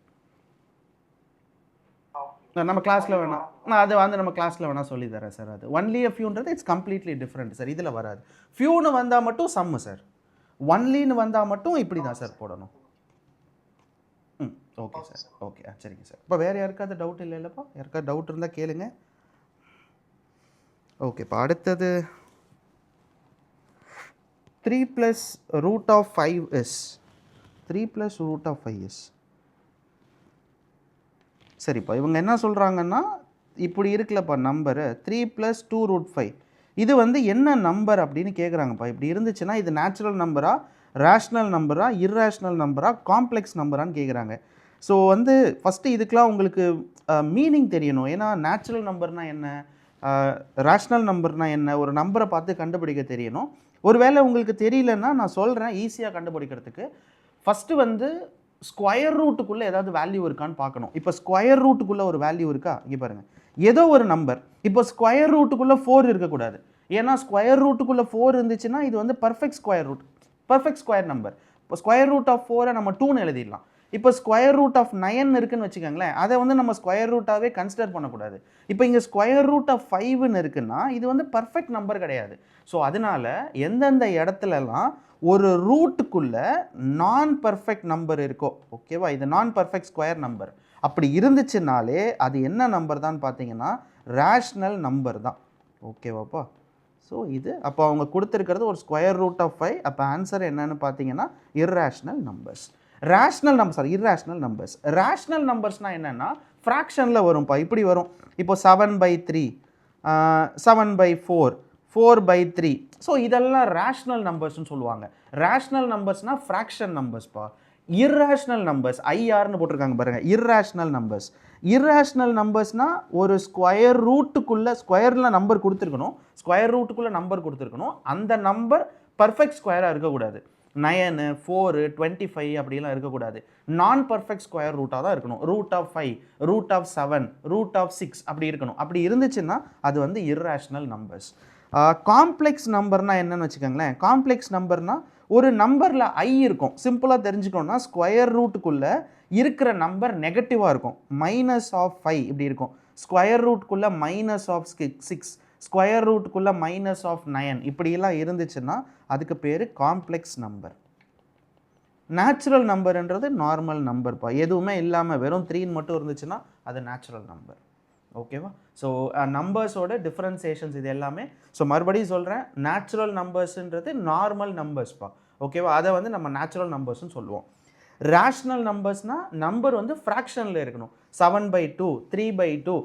நம்ம கிளாஸில் வேணாம், நான் அது வந்து நம்ம கிளாஸில் வேணால் சொல்லி தரேன் சார். அது ஒன்லி a fewன்றது இட்ஸ் கம்ப்ளீட்லி டிஃப்ரெண்ட் சார். இதில் வராது. ஃபியூன்னு வந்தால் மட்டும் சம்மு சார், ஒன்லின்னு வந்தால் மட்டும் இப்படி தான் சார் போடணும். ஓகே சார், ஓகே சரிங்க சார். இப்போ வேறு யாருக்காவது டவுட் இல்லைல்லப்பா? யாருக்காவது டவுட் இருந்தால் கேளுங்க. ஓகேப்பா. அடுத்தது 3 + √5 is 3 + √5 is. சரிப்பா, இவங்க என்ன சொல்கிறாங்கன்னா இப்படி இருக்குல்லப்பா நம்பரு 3 + 2√5. இது வந்து என்ன நம்பர் அப்படின்னு கேட்குறாங்கப்பா. இப்படி இருந்துச்சுன்னா இது நேச்சுரல் நம்பரா, ரேஷ்னல் நம்பரா, இர்ரேஷ்னல் நம்பரா, காம்ப்ளெக்ஸ் நம்பரான்னு கேட்குறாங்க. ஸோ வந்து ஃபஸ்ட்டு இதுக்கெலாம் உங்களுக்கு மீனிங் தெரியணும். ஏன்னா நேச்சுரல் நம்பர்னால் என்ன, ரேஷ்னல் நம்பர்னால் என்ன, ஒரு நம்பரை பார்த்து கண்டுபிடிக்க தெரியணும். ஒருவேளை உங்களுக்கு தெரியலன்னா நான் சொல்கிறேன் ஈஸியாக கண்டுபிடிக்கிறதுக்கு. ஃபஸ்ட்டு வந்து ஸ்கொயர் ரூட்டுக்குள்ளே ஏதாவது வேல்யூ இருக்கான்னு பார்க்கணும். இப்போ ஸ்கொயர் ரூட்டுக்குள்ளே ஒரு வேல்யூ இருக்கா, இங்கே பாருங்கள், ஏதோ ஒரு நம்பர். இப்போ ஸ்கொயர் ரூட்டுக்குள்ளே 4 இருக்கக்கூடாது. ஏன்னா ஸ்கொயர் ரூட்டுக்குள்ளே 4 இருந்துச்சுன்னா இது வந்து perfect square root, perfect square number. இப்போ ஸ்கொயர் ரூட் ஆஃப் 4 நம்ம 2ன்னு எழுதிடலாம். இப்போ ஸ்கொயர் ரூட் ஆஃப் 9 இருக்குன்னு வச்சுக்கோங்களேன், அதை வந்து நம்ம ஸ்கொயர் ரூட்டாகவே கன்சிடர் பண்ணக்கூடாது. இப்போ இங்கே ஸ்கொயர் ரூட் ஆஃப் 5ன்னு இருக்குன்னா இது வந்து பர்ஃபெக்ட் நம்பர் கிடையாது. ஸோ அதனால் எந்தெந்த இடத்துலலாம் ஒரு ரூட்டுக்குள்ளே நான் பர்ஃபெக்ட் நம்பர் இருக்கோ, ஓகேவா, இது நான் பர்ஃபெக்ட் ஸ்கொயர் நம்பர் அப்படி இருந்துச்சுனாலே அது என்ன நம்பர் தான் பார்த்தீங்கன்னா ரேஷ்னல் நம்பர் தான். ஓகேவாப்பா? ஸோ இது அப்போ அவங்க கொடுத்துருக்கிறது ஒரு ஸ்கொயர் ரூட் ஆஃப் 5. அப்போ ஆன்சர் என்னன்னு பார்த்தீங்கன்னா irrational numbers. Rational number sorry irrational numbers. Rational நம்பர்ஸ்னால் என்னென்னா ஃப்ராக்ஷனில் வரும்ப்பா. இப்படி வரும். இப்போ 7/3, 7/4, 4/3. ஸோ இதெல்லாம் ரேஷ்னல் நம்பர்ஸ்னு சொல்லுவாங்க. ரேஷ்னல் நம்பர்ஸ்னால் ஃப்ராக்ஷன் நம்பர்ஸ்ப்பா. இர்ரேஷ்னல் நம்பர்ஸ் ஐஆர்னு போட்டிருக்காங்க பாருங்கள், இர்ரேஷ்னல் நம்பர்ஸ். இர்ரேஷ்னல் நம்பர்ஸ்னால் ஒரு ஸ்கொயர் ரூட்டுக்குள்ளே, ஸ்கொயரில் நம்பர் கொடுத்துருக்கணும், ஸ்கொயர் ரூட்டுக்குள்ளே நம்பர் கொடுத்துருக்கணும், அந்த நம்பர் பர்ஃபெக்ட் ஸ்கொயராக இருக்கக்கூடாது. 9, 4, 25 அப்படிலாம் இருக்கக்கூடாது. நான் பர்ஃபெக்ட் ஸ்கொயர் ரூட்டாக தான் இருக்கணும். Root of 5, root of 7, root of 6 அப்படி இருக்கணும். அப்படி இருந்துச்சுன்னா அது வந்து இர்ரேஷ்னல் நம்பர்ஸ். காம்ப்ளெக்ஸ் நம்பர்னால் என்னன்னு வச்சுக்கோங்களேன். காம்ப்ளெக்ஸ் நம்பர்னால் ஒரு நம்பரில் ஐ இருக்கும். சிம்பிளாக தெரிஞ்சுக்கணுன்னா ஸ்கொயர் ரூட்டுக்குள்ளே இருக்கிற நம்பர் நெகட்டிவாக இருக்கும். -5 இப்படி இருக்கும். ஸ்கொயர் ரூட்டுக்குள்ளே -6, ஸ்கொயர் ரூட்டுக்குள்ளே -9 இப்படியெல்லாம் இருந்துச்சுன்னா அதுக்கு பேர் காம்ப்ளெக்ஸ் நம்பர். நேச்சுரல் நம்பர்ன்றது நார்மல் நம்பர்ப்பா. எதுவுமே இல்லாமல் வெறும் 3 மட்டும் இருந்துச்சுன்னா அது நேச்சுரல் நம்பர். ஓகேவா? ஸோ நம்பர்ஸோட டிஃப்ரென்சியேஷன்ஸ் இது எல்லாமே. ஸோ மறுபடியும் சொல்கிறேன், நேச்சுரல் நம்பர்ஸுன்றது நார்மல் நம்பர்ஸ்ப்பா. ஓகேவா? அதை வந்து நம்ம நேச்சுரல் நம்பர்ஸ்னு சொல்லுவோம். ரேஷ்னல் நம்பர்ஸ்னால் நம்பர் வந்து ஃப்ராக்ஷனில் இருக்கணும். 7/2, 3/2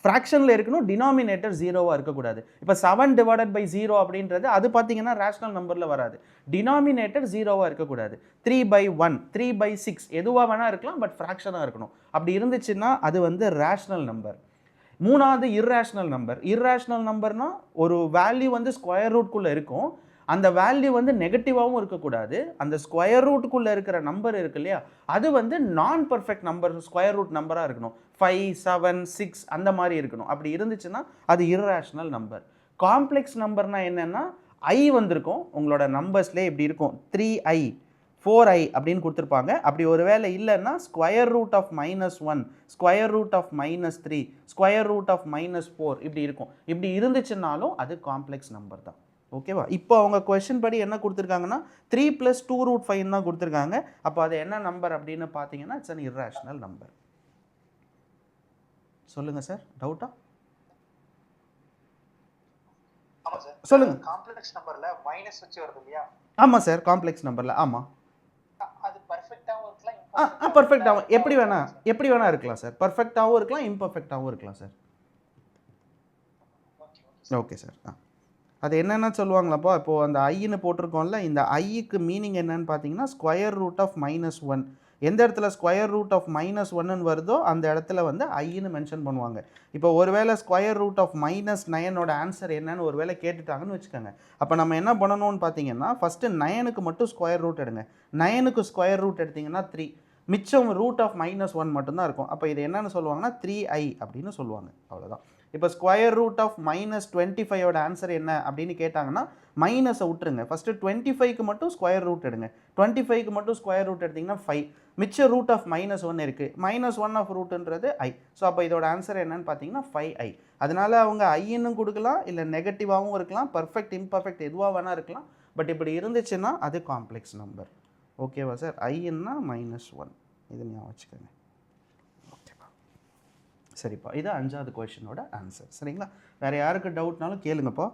ஃப்ராக்ஷனில் இருக்கணும். டினாமினேட்டர் 0வாக இருக்கக்கூடாது. இப்போ 7/0 அப்படின்றது அது பார்த்தீங்கன்னா ரேஷ்னல் நம்பரில் வராது. டினாமினேட்டர் 0வாக இருக்கக்கூடாது. 3/1, 3/6 எதுவாக வேணால் இருக்கலாம், பட் ஃப்ராக்ஷனாக இருக்கணும். அப்படி இருந்துச்சுன்னா அது வந்து ரேஷ்னல் நம்பர். மூணாவது இர்ரேஷ்னல் நம்பர். இர்ரேஷ்னல் நம்பர்னால் ஒரு வேல்யூ வந்து ஸ்கொயர் ரூட்குள்ளே இருக்கும். அந்த வேல்யூ வந்து நெகட்டிவாகவும் இருக்கக்கூடாது. அந்த ஸ்கொயர் ரூட்டுக்குள்ளே இருக்கிற நம்பர் இருக்கு இல்லையா, அது வந்து நான் பர்ஃபெக்ட் நம்பர், ஸ்கொயர் ரூட் நம்பராக இருக்கணும். 5, 7, 6 அந்த மாதிரி இருக்கணும். அப்படி இருந்துச்சுன்னா அது இர்ரேஷ்னல் நம்பர். காம்ப்ளெக்ஸ் நம்பர்னால் என்னென்னா ஐ வந்திருக்கும். உங்களோட நம்பர்ஸ்லேயே இப்படி இருக்கும். 3i, 4i அப்படின்னு கொடுத்துருப்பாங்க. அப்படி ஒரு வேளை இல்லைன்னா square root of -1, square root of -3, square root of -4 இப்படி இருக்கும். இப்படி இருந்துச்சுன்னாலும் அது காம்ப்ளெக்ஸ் நம்பர் தான். ஓகேவா? இப்போ அவங்க கொஸ்டின் படி என்ன கொடுத்துருக்காங்கன்னா 3 + 2√5 தான் கொடுத்துருக்காங்க. அப்போ அது என்ன நம்பர் அப்படின்னு பார்த்தீங்கன்னா இட்ஸ் அன் இர்ரேஷ்னல் நம்பர். சொல்லுங்கள் சார், டவுட்டா? சொல்லுங்க. காம்ப்ளெக்ஸ் நம்பர்ல மைனஸ் வச்சு வருது இல்லையா? ஆமாம் சார், காம்ப்ளெக்ஸ் நம்பரில். ஆமாம், அது பர்ஃபெக்ட்டாகவும் இருக்கலாம், பர்ஃபெக்டாகவும் எப்படி வேணா இருக்கலாம் சார். பர்ஃபெக்டாகவும் இருக்கலாம், இம்பர்ஃபெக்டாகவும் இருக்கலாம் சார். Okay sir. அது என்னென்ன சொல்லுவாங்களாப்பா, இப்போது அந்த ஐன்னு போட்டிருக்கோம்ல, இந்த ஐக்கு மீனிங் என்னன்னு பார்த்தீங்கன்னா ஸ்கொயர் ரூட் ஆஃப் -1. எந்த இடத்துல ஸ்கொயர் ரூட் ஆஃப் -1 வருதோ அந்த இடத்துல வந்து ஐன்னு மென்ஷன் பண்ணுவாங்க. இப்போ ஒருவேளை ஸ்கொயர் ரூட் ஆஃப் -9ஓட ஆன்சர் என்னன்னு ஒரு வேளை கேட்டுட்டாங்கன்னு வச்சுக்கோங்க. அப்போ நம்ம என்ன பண்ணணும்னு பார்த்தீங்கன்னா ஃபஸ்ட்டு 9க்கு மட்டும் ஸ்கொயர் ரூட் எடுங்க. 9க்கு ஸ்கொயர் ரூட் எடுத்திங்கன்னா 3, மிச்சம் ரூட் ஆஃப் -1 மட்டும்தான் இருக்கும். அப்போ இது என்னன்னு சொல்லுவாங்கன்னா 3i அப்படின்னு சொல்லுவாங்க. அவ்வளோதான். இப்போ ஸ்கொயர் ரூட் ஆஃப் -25ஓட ஆன்சர் என்ன அப்படின்னு கேட்டாங்கன்னா மைனஸை விட்டுருங்க. ஃபஸ்ட்டு 25க்கு மட்டும் ஸ்கொயர் ரூட் எடுங்க. 25க்கு மட்டும் ஸ்கொயர் ரூட் எடுத்திங்கன்னா 5, மிச்ச ரூட் ஆஃப் -1 இருக்குது. -1 ஆஃப் ரூட்டுன்றது i. ஸோ அப்போ இதோட ஆன்சர் என்னன்னு பார்த்தீங்கன்னா 5i. அதனால் அவங்க ஐன்னு கொடுக்கலாம், இல்லை நெகட்டிவாகவும் இருக்கலாம், பர்ஃபெக்ட் இம்பர்ஃபெக்ட் எதுவாக வேணால் இருக்கலாம். பட் இப்படி இருந்துச்சுன்னா அது காம்ப்ளெக்ஸ் நம்பர். ஓகேவா சார்? ஐன்னா -1 இது ஞாபகம் வச்சுக்கோங்க. சரிப்பா, இது 5வது கொஸ்டினோட ஆன்சர். சரிங்களா? வேறு யாருக்கு டவுட்னாலும் கேளுங்கப்பா.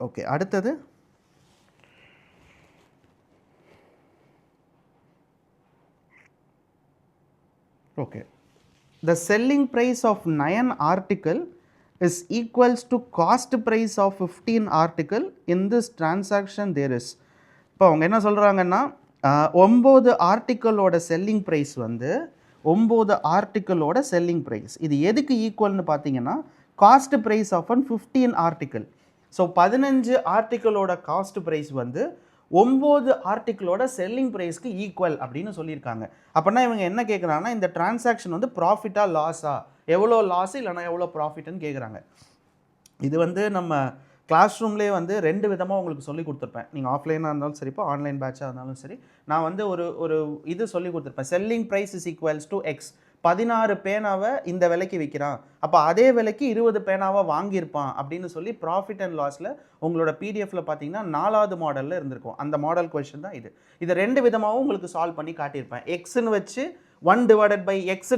ஓகே, அடுத்தது okay, the selling price of 9 article is equals to cost price of 15 article. In this transaction there is, இப்போ அவங்க என்ன சொல்கிறாங்கன்னா 9 ஆர்டிக்கலோட செல்லிங் ப்ரைஸ் வந்து 9 ஆர்டிக்கலோட செல்லிங் ப்ரைஸ் இது எதுக்கு ஈக்குவல்னு பார்த்தீங்கன்னா cost price of 15 article. So 15 ஆர்டிக்கலோட காஸ்ட் ப்ரைஸ் வந்து 9 ஆர்டிக்கலோட செல்லிங் ப்ரைஸ்க்கு ஈக்குவல் அப்படின்னு சொல்லியிருக்காங்க. அப்படின்னா இவங்க என்ன கேட்குறாங்கன்னா இந்த டிரான்சாக்ஷன் வந்து ப்ராஃபிட்டா லாஸா, எவ்வளோ லாஸ் இல்லைனா எவ்வளோ ப்ராஃபிட்னு கேட்குறாங்க. இது வந்து நம்ம கிளாஸ் ரூம்லேயே வந்து 2 விதமாக உங்களுக்கு சொல்லி கொடுத்துருப்பேன். நீங்கள் ஆஃப்லைனாக இருந்தாலும் சரி, இப்போ ஆன்லைன் பேட்சாக இருந்தாலும் சரி, நான் வந்து ஒரு இது சொல்லி கொடுத்துருப்பேன். Selling price is equals to x. 16 பேனாவை இந்த விலைக்கு விற்கிறான், அப்போ அதே விலைக்கு 20 பேனாவை வாங்கியிருப்பான் அப்படின்னு சொல்லி ப்ராஃபிட் அண்ட் லாஸில் உங்களோட பிடிஎஃப்பில் பார்த்தீங்கன்னா 4வது மாடலில் இருந்திருக்கும். அந்த மாடல் கொஸ்டின் தான் இது. இதை 2 விதமாகவும் உங்களுக்கு சால்வ் பண்ணி காட்டியிருப்பேன். எக்ஸ்ன்னு வச்சு 1/x/,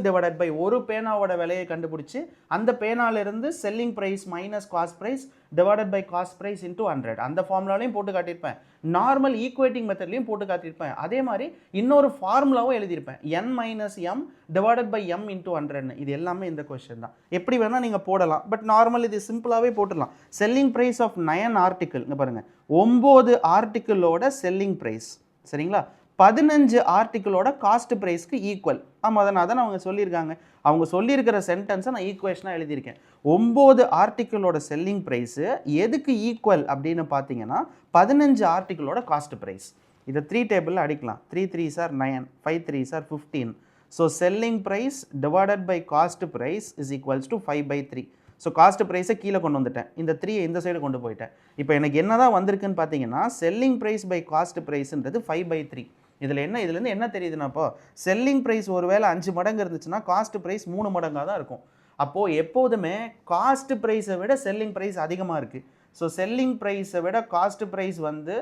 ஒரு பேனாவோட விலையை கண்டுபிடிச்சி அந்த பேனாலிருந்து selling price minus cost price divided by cost price into 100 அந்த ஃபார்முலாலையும் போட்டு காட்டியிருப்பேன். நார்மல் ஈக்குவேட்டிங் மெத்தட்லையும் போட்டு காட்டியிருப்பேன். அதே மாதிரி இன்னொரு ஃபார்முலாவும் எழுதியிருப்பேன், n - m divided by m into 100. இது எல்லாமே இந்த கொஸ்டின் தான். எப்படி வேணால் நீங்கள் போடலாம், பட் நார்மல் இது சிம்பிளாகவே போட்டுடலாம். செல்லிங் ப்ரைஸ் ஆஃப் 9 ஆர்டிக்கிள், இங்கே பாருங்கள் 9 ஆர்டிக்கிளோட செல்லிங் ப்ரைஸ், சரிங்களா, 15 ஆர்டிக்கிளோட காஸ்ட் ப்ரைஸ்க்கு ஈக்குவல். ஆமாம், அதனால் தான் அவங்க சொல்லியிருக்காங்க. அவங்க சொல்லியிருக்கிற சென்டென்ஸை நான் ஈக்குவேஷனாக எழுதியிருக்கேன். 9 ஆர்டிக்கிளோட செல்லிங் ப்ரைஸு எதுக்கு ஈக்குவல் அப்படின்னு பார்த்தீங்கன்னா 15 ஆர்டிக்கிளோட காஸ்ட் ப்ரைஸ். இதை 3 டேபிளில் அடிக்கலாம். 3 3s are 9, 5 3s are 15. So selling price divided by cost price is equals to 5/3. So cost ப்ரைஸை கீழே கொண்டு வந்துட்டேன், இந்த 3 இந்த சைடு கொண்டு போயிட்டேன். இப்போ எனக்கு என்ன தான் வந்திருக்குன்னு பார்த்தீங்கன்னா செல்லிங் ப்ரைஸ் பை காஸ்ட் ப்ரைஸ்ன்றது 5/3. இதுலேருந்து என்ன தெரியுதுனாப்போ செல்லிங் ப்ரைஸ் ஒருவேளை 5 மடங்கு இருந்துச்சுன்னா காஸ்ட் ப்ரைஸ் 3 மடங்காக தான் இருக்கும். அப்போது எப்போதுமே காஸ்ட் ப்ரைஸை விட செல்லிங் ப்ரைஸ் அதிகமாக இருக்குது. ஸோ செல்லிங் ப்ரைஸை விட காஸ்ட் ப்ரைஸ் வந்து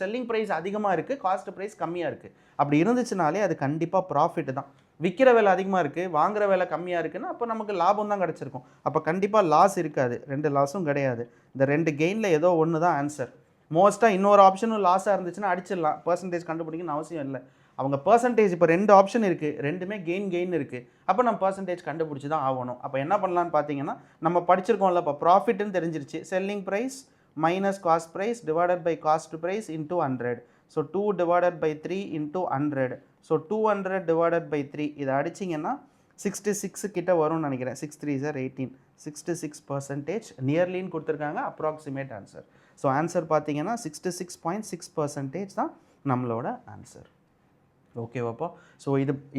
செல்லிங் ப்ரைஸ் அதிகமாக இருக்குது, காஸ்ட் ப்ரைஸ் கம்மியாக இருக்குது. அப்படி இருந்துச்சுனாலே அது கண்டிப்பாக ப்ராஃபிட் தான். விற்கிற விலை அதிகமாக இருக்குது, வாங்குற விலை கம்மியாக இருக்குன்னா அப்போ நமக்கு லாபம் தான் கிடச்சிருக்கும். அப்போ கண்டிப்பாக லாஸ் இருக்காது, 2 லாஸும் கிடையாது. இந்த 2 கெயினில் ஏதோ ஒன்று தான் ஆன்சர். மோஸ்ட்டாக இன்னொரு ஆப்ஷனும் லாஸாக இருந்துச்சுன்னா அடிச்சிடலாம், பர்சன்டேஜ் கண்டுபிடிக்கணும்னு அவசியம் இல்லை. அவங்க பர்சன்டேஜ் இப்போ 2 ஆப்ஷன் இருக்குது, ரெண்டுமே கெயின் இருக்குது. அப்போ நம்ம பர்சன்டேஜ் கண்டுபிடிச்சி தான் ஆகணும். அப்போ என்ன பண்ணலான்னு பார்த்தீங்கன்னா நம்ம படிச்சிருக்கோம்ல, இப்போ ப்ராஃபிட்னு தெரிஞ்சிருச்சு. Selling price minus cost price divided by cost price into 100. So 2 divided by 3 into 100. So 200 divided by 3 இதை அடிச்சிங்கன்னா 66 கிட்ட வரும்னு நினைக்கிறேன். 6 3 is 18. 66% நியர்லின்னு கொடுத்துருக்காங்க, அப்ராக்சிமேட் ஆன்சர். ஸோ ஆன்சர் பார்த்தீங்கன்னா 66.6% தான் நம்மளோட ஆன்சர். ஓகேவாப்பா? ஸோ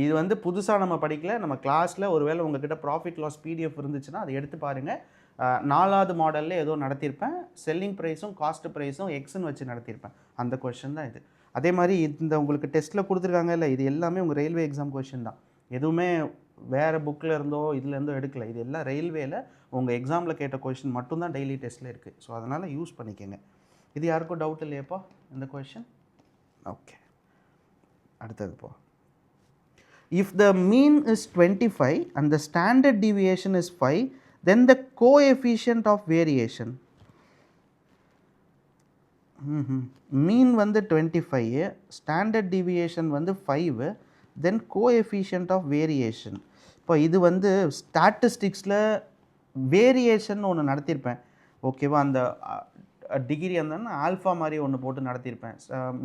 இது வந்து புதுசாக நம்ம படிக்கல, நம்ம கிளாஸில் ஒருவேளை உங்ககிட்ட ப்ராஃபிட் லாஸ் PDF இருந்துச்சுன்னா அதை எடுத்து பாருங்கள். 4வது மாடலில் ஏதோ நடத்தியிருப்பேன், செல்லிங் ப்ரைஸும் காஸ்ட் ப்ரைஸும் எக்ஸ்ன்னு வச்சு நடத்தியிருப்பேன். அந்த கொஷின் தான் இது. அதே மாதிரி இந்த உங்களுக்கு டெஸ்ட்டில் கொடுத்துருக்காங்க இல்லை, இது எல்லாமே உங்கள் ரயில்வே எக்ஸாம் கொஷின் தான். எதுவுமே வேறு புக்கில் இருந்தோ இதுலேருந்தோ எடுக்கல. இது எல்லாம் ரயில்வேயில் உங்கள் எக்ஸாமில் கேட்ட கொஷின் மட்டும்தான் டெய்லி டெஸ்ட்டில் இருக்குது. ஸோ அதனால் யூஸ் பண்ணிக்கோங்க. இது யாருக்கும் டவுட் இல்லையாப்பா இந்த கொஷின்? ஓகே, அடுத்தது போ. If the mean is 25 and the standard deviation is 5, then the coefficient of variation, மீன் வந்து 25, ஸ்டாண்டர்ட் டிவியேஷன் வந்து 5, then coefficient of variation. இப்போ இது வந்து ஸ்டாட்டிஸ்டிக்ஸில் வேரியேஷன் ஒன்று நடத்தியிருப்பேன். ஓகேவா? அந்த டிகிரி அந்த ஆல்ஃபா மாதிரி ஒன்று போட்டு நடத்தியிருப்பேன்,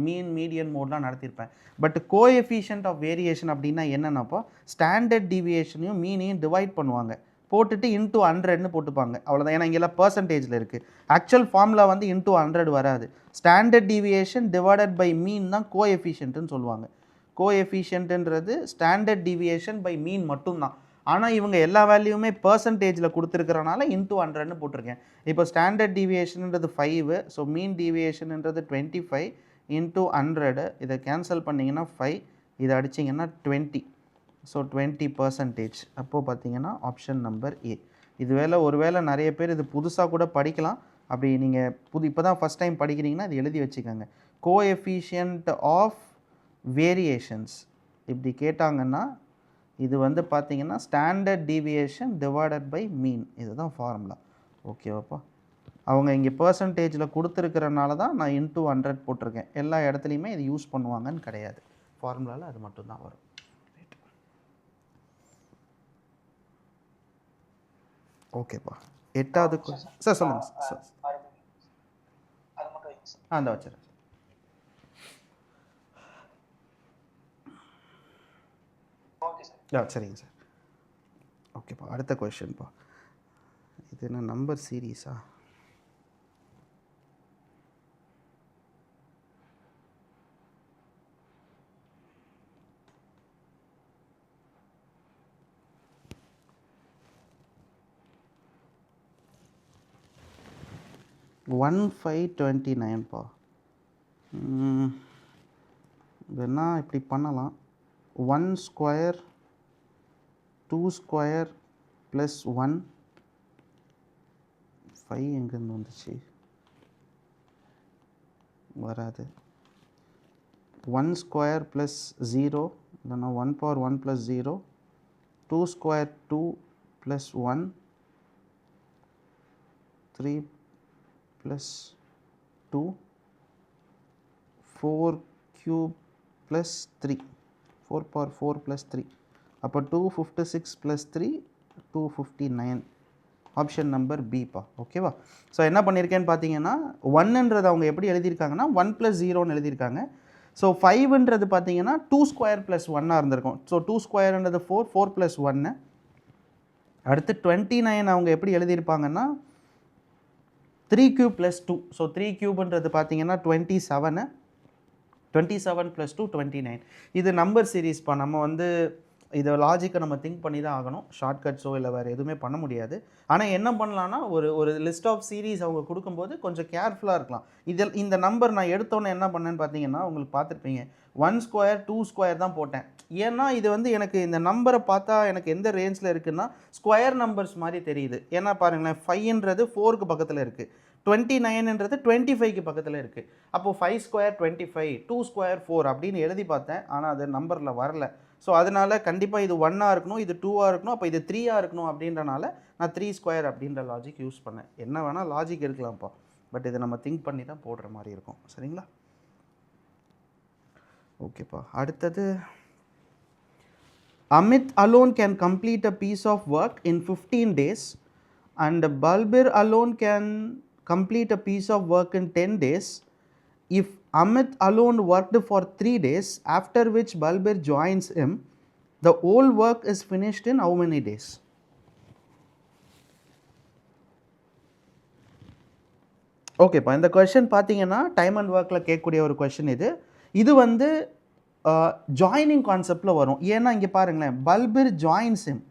மீன் மீடியன் மோட்லாம் நடத்தியிருப்பேன். பட் கோஎஃபிஷியன்ட் ஆஃப் வேரியேஷன் அப்படின்னா என்னென்னப்போ ஸ்டாண்டர்ட் டிவியேஷனையும் மீனையும் டிவைட் பண்ணுவாங்க, போட்டுட்டு இன்டூ 100ன்னு போட்டுப்பாங்க, அவ்வளோதான். ஏன்னா இங்கெல்லாம் பர்சன்டேஜில் இருக்குது. ஆக்சுவல் ஃபார்முலா வந்து இன்டூ 100 வராது. ஸ்டாண்டர்ட் டிவியேஷன் டிவைடட் பை மீன் தான் கோஎஃபிஷியன்ட்டுன்னு சொல்லுவாங்க. கோஎஃபிஷியன்ட்டுன்றது ஸ்டாண்டர்ட் டிவியேஷன் பை மீன் மட்டும்தான். ஆனால் இவங்க எல்லா வேல்யூமே பர்சன்டேஜில் கொடுத்துருக்கிறனால இன்டூ 100ன்னு போட்டிருக்கேன். இப்போ ஸ்டாண்டர்ட் டிவியேஷன்ன்றது 5, ஸோ மீன் டிவியேஷன்ன்றது 25 இன்டூ 100. இதை கேன்சல் பண்ணிங்கன்னா 5, இதை அடிச்சிங்கன்னா 20. ஸோ 20%. அப்போது பார்த்தீங்கன்னா ஆப்ஷன் நம்பர் ஏ. ஒருவேளை நிறைய பேர் இது புதுசாக கூட படிக்கலாம். அப்படி நீங்கள் இப்போ தான் ஃபஸ்ட் டைம் படிக்கிறீங்கன்னா இது எழுதி வச்சுக்கோங்க. கோஎஃபிஷியன்ட் ஆஃப் வேரியேஷன்ஸ் இப்படி கேட்டாங்கன்னா இது வந்து பார்த்தீங்கன்னா ஸ்டாண்டர்ட் டிவியேஷன் டிவைடட் பை மீன், இதுதான் ஃபார்முலா. ஓகேவாப்பா? அவங்க இங்கே பர்சன்டேஜில் கொடுத்துருக்கிறனால தான் நான் இன்டூ 100 போட்டிருக்கேன். எல்லா இடத்துலையுமே இது யூஸ் பண்ணுவாங்கன்னு கிடையாது, ஃபார்முலாவில் அது மட்டும்தான் வரும். ஓகேப்பா, 8வது சார் சொல்லுங்கள் சார். அந்த வச்சுருங்க. சரிங்க சார். ஓகேப்பா, அடுத்த கொஷின்ப்பா. இது என்ன நம்பர் சீரீஸா? ஒன் 529பா. இதுனா இப்படி பண்ணலாம். 1 ஸ்கொயர் 2 ஸ்கொயர் ப்ளஸ் 1, 5 எங்கேருந்து வந்துச்சு? வராது. 1 ஸ்கொயர் ப்ளஸ் 0, இல்லைனா 1 power 1 plus 0, 2 square 2 plus 1, 3 plus 2, 4 cube plus 3, 4 power 4 plus 3. அப்போ 256 ப்ளஸ் 3 259. Option number பிப்பா. ஓகேவா? ஸோ என்ன பண்ணியிருக்கேன்னு பார்த்தீங்கன்னா 1ன்றது அவங்க எப்படி எழுதியிருக்காங்கன்னா 1 + 0ன்னு எழுதியிருக்காங்க. ஸோ 5ன்றது பார்த்தீங்கன்னா 2 ஸ்கொயர் ப்ளஸ் 1ஆக இருந்திருக்கும். ஸோ 2 ஸ்கொயர்ன்றது 4, 4 + 1. அடுத்து 29 அவங்க எப்படி எழுதியிருப்பாங்கன்னா 3 க்யூப் ப்ளஸ் 2. ஸோ 3 க்யூப்ன்றது பார்த்தீங்கன்னா 27, 27 + 2 29. இது நம்பர் சீரீஸ்ப்பா. நம்ம வந்து இதை லாஜிக்கை நம்ம திங்க் பண்ணி தான் ஆகணும். ஷார்ட்கட்ஸோ இல்லை வேறு எதுவுமே பண்ண முடியாது. ஆனால் என்ன பண்ணலான்னா ஒரு லிஸ்ட் ஆஃப் சீரீஸ் அவங்க கொடுக்கும்போது கொஞ்சம் கேர்ஃபுல்லாக இருக்கலாம். இந்த நம்பர் நான் எடுத்தோன்னே என்ன பண்ணேன்னு பார்த்தீங்கன்னா உங்களுக்கு பார்த்துருப்பீங்க 1 ஸ்கொயர் 2 ஸ்கொயர் தான் போட்டேன். ஏன்னா இது வந்து எனக்கு இந்த நம்பரை பார்த்தா எனக்கு எந்த ரேஞ்சில் இருக்குன்னா ஸ்கொயர் நம்பர்ஸ் மாதிரி தெரியுது. ஏன்னா பாருங்களேன் 5ன்றது 4க்கு பக்கத்தில் இருக்குது, 29ன்றது 25க்கு பக்கத்தில் இருக்குது. அப்போது 5 ஸ்கொயர் 25, 2 ஸ்கொயர் 4 அப்படின்னு எழுதி பார்த்தேன். ஆனால் அது நம்பரில் வரல. ஸோ அதனால் கண்டிப்பாக இது 1ஆக இருக்கணும், இது 2ஆக இருக்கணும், அப்போ இது 3ஆக இருக்கணும். அப்படின்றனால நான் 3 ஸ்கொயர் அப்படின்ற லாஜிக் யூஸ் பண்ணேன். என்ன வேணால் லாஜிக் இருக்கலாம்ப்பா, பட் இதை நம்ம திங்க் பண்ணி தான் போடுற மாதிரி இருக்கும். சரிங்களா? ஓகேப்பா. அடுத்தது, Amit alone can complete a piece of work in 15 days and Balbir alone can complete a piece of work in 10 days. If Amit alone worked for 3 days, after which Balbir joins him, the whole work is finished in how many days? ஓகேப்பா. இந்த கொஷின் பார்த்தீங்கன்னா டைம் அண்ட் ஒர்க்கில் கேட்கக்கூடிய ஒரு கொஷின் இது வந்து ஜாயினிங் கான்செப்டில் வரும். ஏன்னா இங்கே பாருங்களேன், பல்பிர் ஜாயின்ஸ் ஹிம்.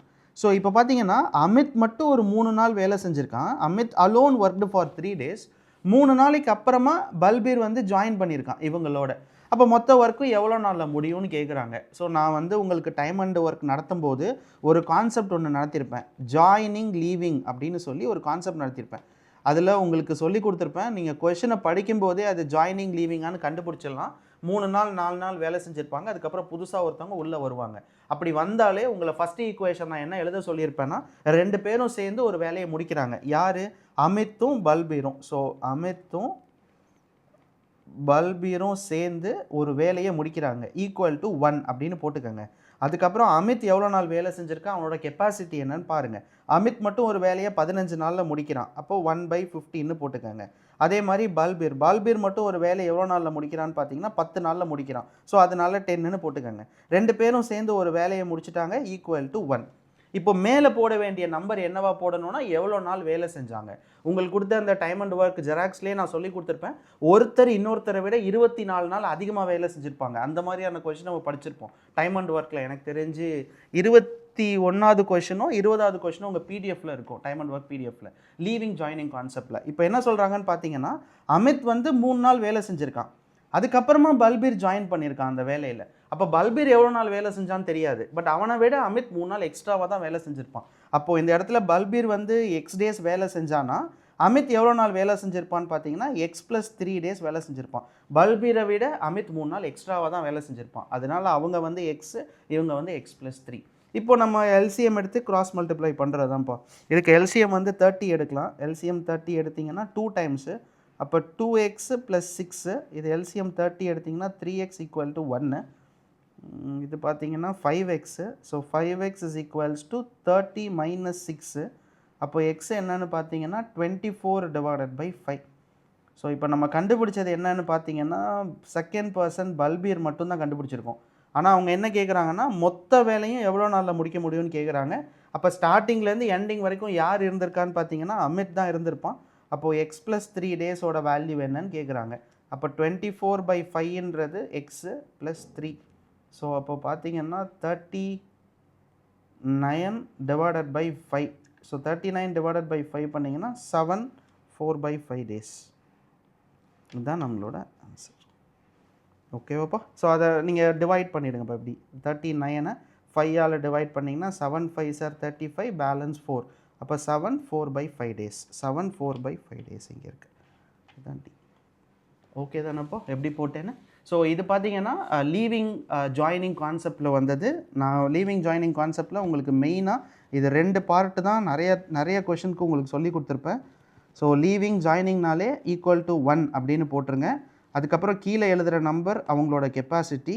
ஸோ இப்போ பார்த்தீங்கன்னா அமித் மட்டும் ஒரு 3 நாள் வேலை செஞ்சுருக்கான். Amit alone worked for 3 days. 3 நாளைக்கு அப்புறமா பல்பீர் வந்து ஜாயின் பண்ணியிருக்கான் இவங்களோட. அப்போ மொத்த ஒர்க்கும் எவ்வளோ நாளில் முடியும்னு கேட்குறாங்க. ஸோ நான் வந்து உங்களுக்கு டைம் அண்ட் ஒர்க் நடத்தும் போது ஒரு கான்செப்ட் ஒன்று நடத்தியிருப்பேன், ஜாயினிங் லீவிங் அப்படின்னு சொல்லி ஒரு கான்செப்ட் நடத்தியிருப்பேன். அதில் உங்களுக்கு சொல்லி கொடுத்துருப்பேன். நீங்கள் கொஷினை படிக்கும்போதே அது ஜாயினிங் லீவிங்கான்னு கண்டுபிடிச்சிடலாம். 3 நாள் 4 நாள் வேலை செஞ்சுருப்பாங்க, அதுக்கப்புறம் புதுசாக ஒருத்தவங்க உள்ளே வருவாங்க. அப்படி வந்தாலே உங்களை ஃபஸ்ட்டு ஈக்குவேஷன் நான் என்ன எழுத சொல்லியிருப்பேன்னா 2 பேரும் சேர்ந்து ஒரு வேலையை முடிக்கிறாங்க. யார்? அமித்தும் பல்பீரும். ஸோ அமித்தும் பல்பீரும் சேர்ந்து ஒரு வேலையை முடிக்கிறாங்க, ஈக்குவல் டு 1 அப்படின்னு போட்டுக்கோங்க. அதுக்கப்புறம் அமித் எவ்வளோ நாள் வேலை செஞ்சுருக்கான், அவனோட கெப்பாசிட்டி என்னன்னு பாருங்கள். அமித் மட்டும் ஒரு வேலையை 15 நாளில் முடிக்கிறான், அப்போது 1/15 போட்டுக்கோங்க. அதே மாதிரி பல்பீர் மட்டும் ஒரு வேலை எவ்வளோ நாளில் முடிக்கிறான்னு பார்த்தீங்கன்னா 10 நாளில் முடிக்கிறான். ஸோ அதனால 10ன்னு போட்டுக்கோங்க. 2 பேரும் சேர்ந்து ஒரு வேலையை முடிச்சுட்டாங்க, ஈக்குவல் டு 1. இப்போ மேலே போட வேண்டிய நம்பர் என்னவா போடணும்னா எவ்வளோ நாள் வேலை செஞ்சாங்க. உங்களுக்கு கொடுத்த அந்த டைம் அண்ட் ஒர்க் ஜெராக்ஸ்லேயே நான் சொல்லி கொடுத்துருப்பேன். ஒருத்தர் இன்னொருத்தரை விட 24 நாள் அதிகமாக வேலை செஞ்சுருப்பாங்க. அந்த மாதிரியான கொஷின் நம்ம படிச்சிருப்போம் டைம் அண்ட் ஒர்க்கில். எனக்கு தெரிஞ்சு 21வது கொஷினோ 20வது கொஷினோ உங்கள் பிடிஎஃப்ல இருக்கும், டைம் அண்ட் ஒர்க் பிடிஎஃப்ல, லீவிங் ஜாயினிங் கான்செப்டில். இப்போ என்ன சொல்கிறாங்கன்னு பார்த்தீங்கன்னா அமித் வந்து 3 நாள் வேலை செஞ்சுருக்கான், அதுக்கப்புறமா பல்பீர் ஜாயின் பண்ணியிருக்கான் அந்த வேலையில். அப்போ பல்பீர் எவ்வளோ நாள் வேலை செஞ்சான்னு தெரியாது, பட் அவனை விட அமித் 3 நாள் எக்ஸ்ட்ராவாக தான் வேலை செஞ்சுருப்பான். அப்போது இந்த இடத்துல பல்பீர் வந்து X days வேலை செஞ்சானா அமித் எவ்வளோ நாள் வேலை செஞ்சுருப்பான்னு பார்த்தீங்கன்னா X+3 days வேலை செஞ்சுருப்பான். பல்பீரை விட அமித் 3 நாள் எக்ஸ்ட்ராவாக தான் வேலை செஞ்சுருப்பான். அதனால் அவங்க வந்து X, இவங்க வந்து X+3. இப்போ நம்ம எல்சிஎம் எடுத்து கிராஸ் மல்டிப்ளை பண்ணுறது தான்ப்பா. இதுக்கு எல்சிஎம் வந்து 30 எடுக்கலாம். எல்சிஎம் 30 எடுத்திங்கன்னா 2 டைம்ஸு, அப்போ 2x + 6. இது எல்சிஎம் 30 எடுத்திங்கன்னா 3x = 1. இது பார்த்தீங்கன்னா 5x. So 5x = 30 - 6. அப்போ x என்னன்னு பார்த்தீங்கன்னா 24/5. ஸோ இப்போ நம்ம கண்டுபிடிச்சது என்னன்னு பார்த்தீங்கன்னா செகண்ட் பர்சன் பல்பீர் மட்டும்தான் கண்டுபிடிச்சிருக்கோம். ஆனால் அவங்க என்ன கேட்குறாங்கன்னா மொத்த வேலையும் எவ்வளோ நாளில் முடிக்க முடியும்னு கேட்குறாங்க. அப்போ ஸ்டார்டிங்லேருந்து எண்டிங் வரைக்கும் யார் இருந்திருக்கான்னு பார்த்தீங்கன்னா அமித் தான் இருந்திருப்பான். அப்போது X+3 days-ஓட வேல்யூ என்னன்னு கேட்குறாங்க. அப்போ 24/5ன்றது x + 3. ஸோ அப்போ பார்த்தீங்கன்னா 39/5. ஸோ 39/5 பண்ணிங்கன்னா 7 4/5 days. இதுதான் நம்மளோட ஆன்சர். ஓகேவாப்பா? ஸோ அதை நீங்கள் டிவைட் பண்ணிவிடுங்கப்பா. இப்படி 39 5ஆல் டிவைட் பண்ணிங்கன்னா 7 5s are 35, பேலன்ஸ் 4. அப்போ 7 4/5 days. 7 4/5 days இங்கே இருக்குது. இதுதான் டி. ஓகே தானப்பா? எப்படி போட்டேன்னு. ஸோ இது பார்த்தீங்கன்னா லீவிங் ஜாயினிங் கான்செப்டில் வந்தது. நான் லீவிங் ஜாயினிங் கான்செப்டில் உங்களுக்கு மெயினாக இது 2 பார்ட்டு தான் நிறைய கொஷனுக்கு உங்களுக்கு சொல்லி கொடுத்துருப்பேன். ஸோ லீவிங் ஜாயினிங்னாலே ஈக்குவல் டு 1 அப்படின்னு போட்டுருங்க. அதுக்கப்புறம் கீழே எழுதுகிற நம்பர் அவங்களோட கெப்பாசிட்டி,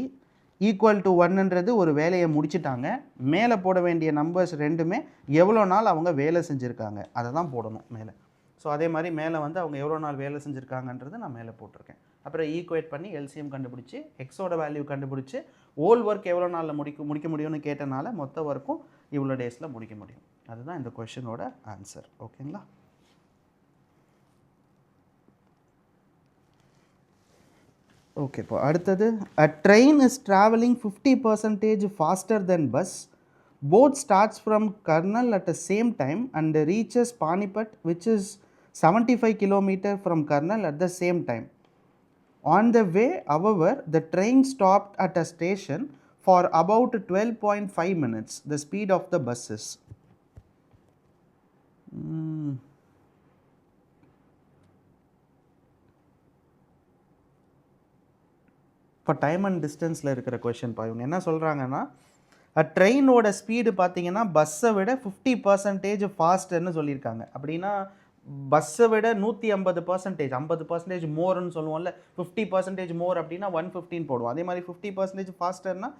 ஈக்குவல் டு 1ன்றது ஒரு வேலையை முடிச்சிட்டாங்க. மேலே போட வேண்டிய நம்பர்ஸ் ரெண்டுமே எவ்வளோ நாள் அவங்க வேலை செஞ்சுருக்காங்க அதை தான் போடணும் மேலே. ஸோ அதே மாதிரி மேலே வந்து அவங்க எவ்வளோ நாள் வேலை செஞ்சுருக்காங்கன்றது நான் மேலே போட்டிருக்கேன். அப்புறம் ஈக்குவேட் பண்ணி எல்சிஎம் கண்டுபிடிச்சி எக்ஸோட வேல்யூ கண்டுபிடிச்சி ஹோல் ஒர்க் எவ்வளோ நாளில் முடிக்க முடியும்னு கேட்டனால மொத்த ஒர்க்கும் இவ்வளோ டேஸில் முடிக்க முடியும். அதுதான் இந்த கொஷினோட ஆன்சர். ஓகேங்களா? ஓகே, இப்போ அடுத்தது a train is traveling 50% faster than bus. Both starts from Karnal at the same time and reaches Panipat, which is 75 km from Karnal at the same time. On the way, however, the train stopped at a station for about 12.5 minutes, the speed of the buses. இப்போ டைம் அண்ட் டிஸ்டன்ஸில் இருக்கிற கொஷின்ப்பா. இவங்க என்ன சொல்கிறாங்கன்னா, ட்ரெயினோட ஸ்பீடு பார்த்தீங்கன்னா பஸ்ஸை விட 50% ஃபாஸ்டர்னு சொல்லியிருக்காங்க. அப்படின்னா பஸ்ஸை விட 150%, 50% மோர்னு சொல்லுவோம்ல, 50% மோர் அப்படின்னா 115 போடுவோம். அதே மாதிரி 50% ஃபாஸ்டர்னா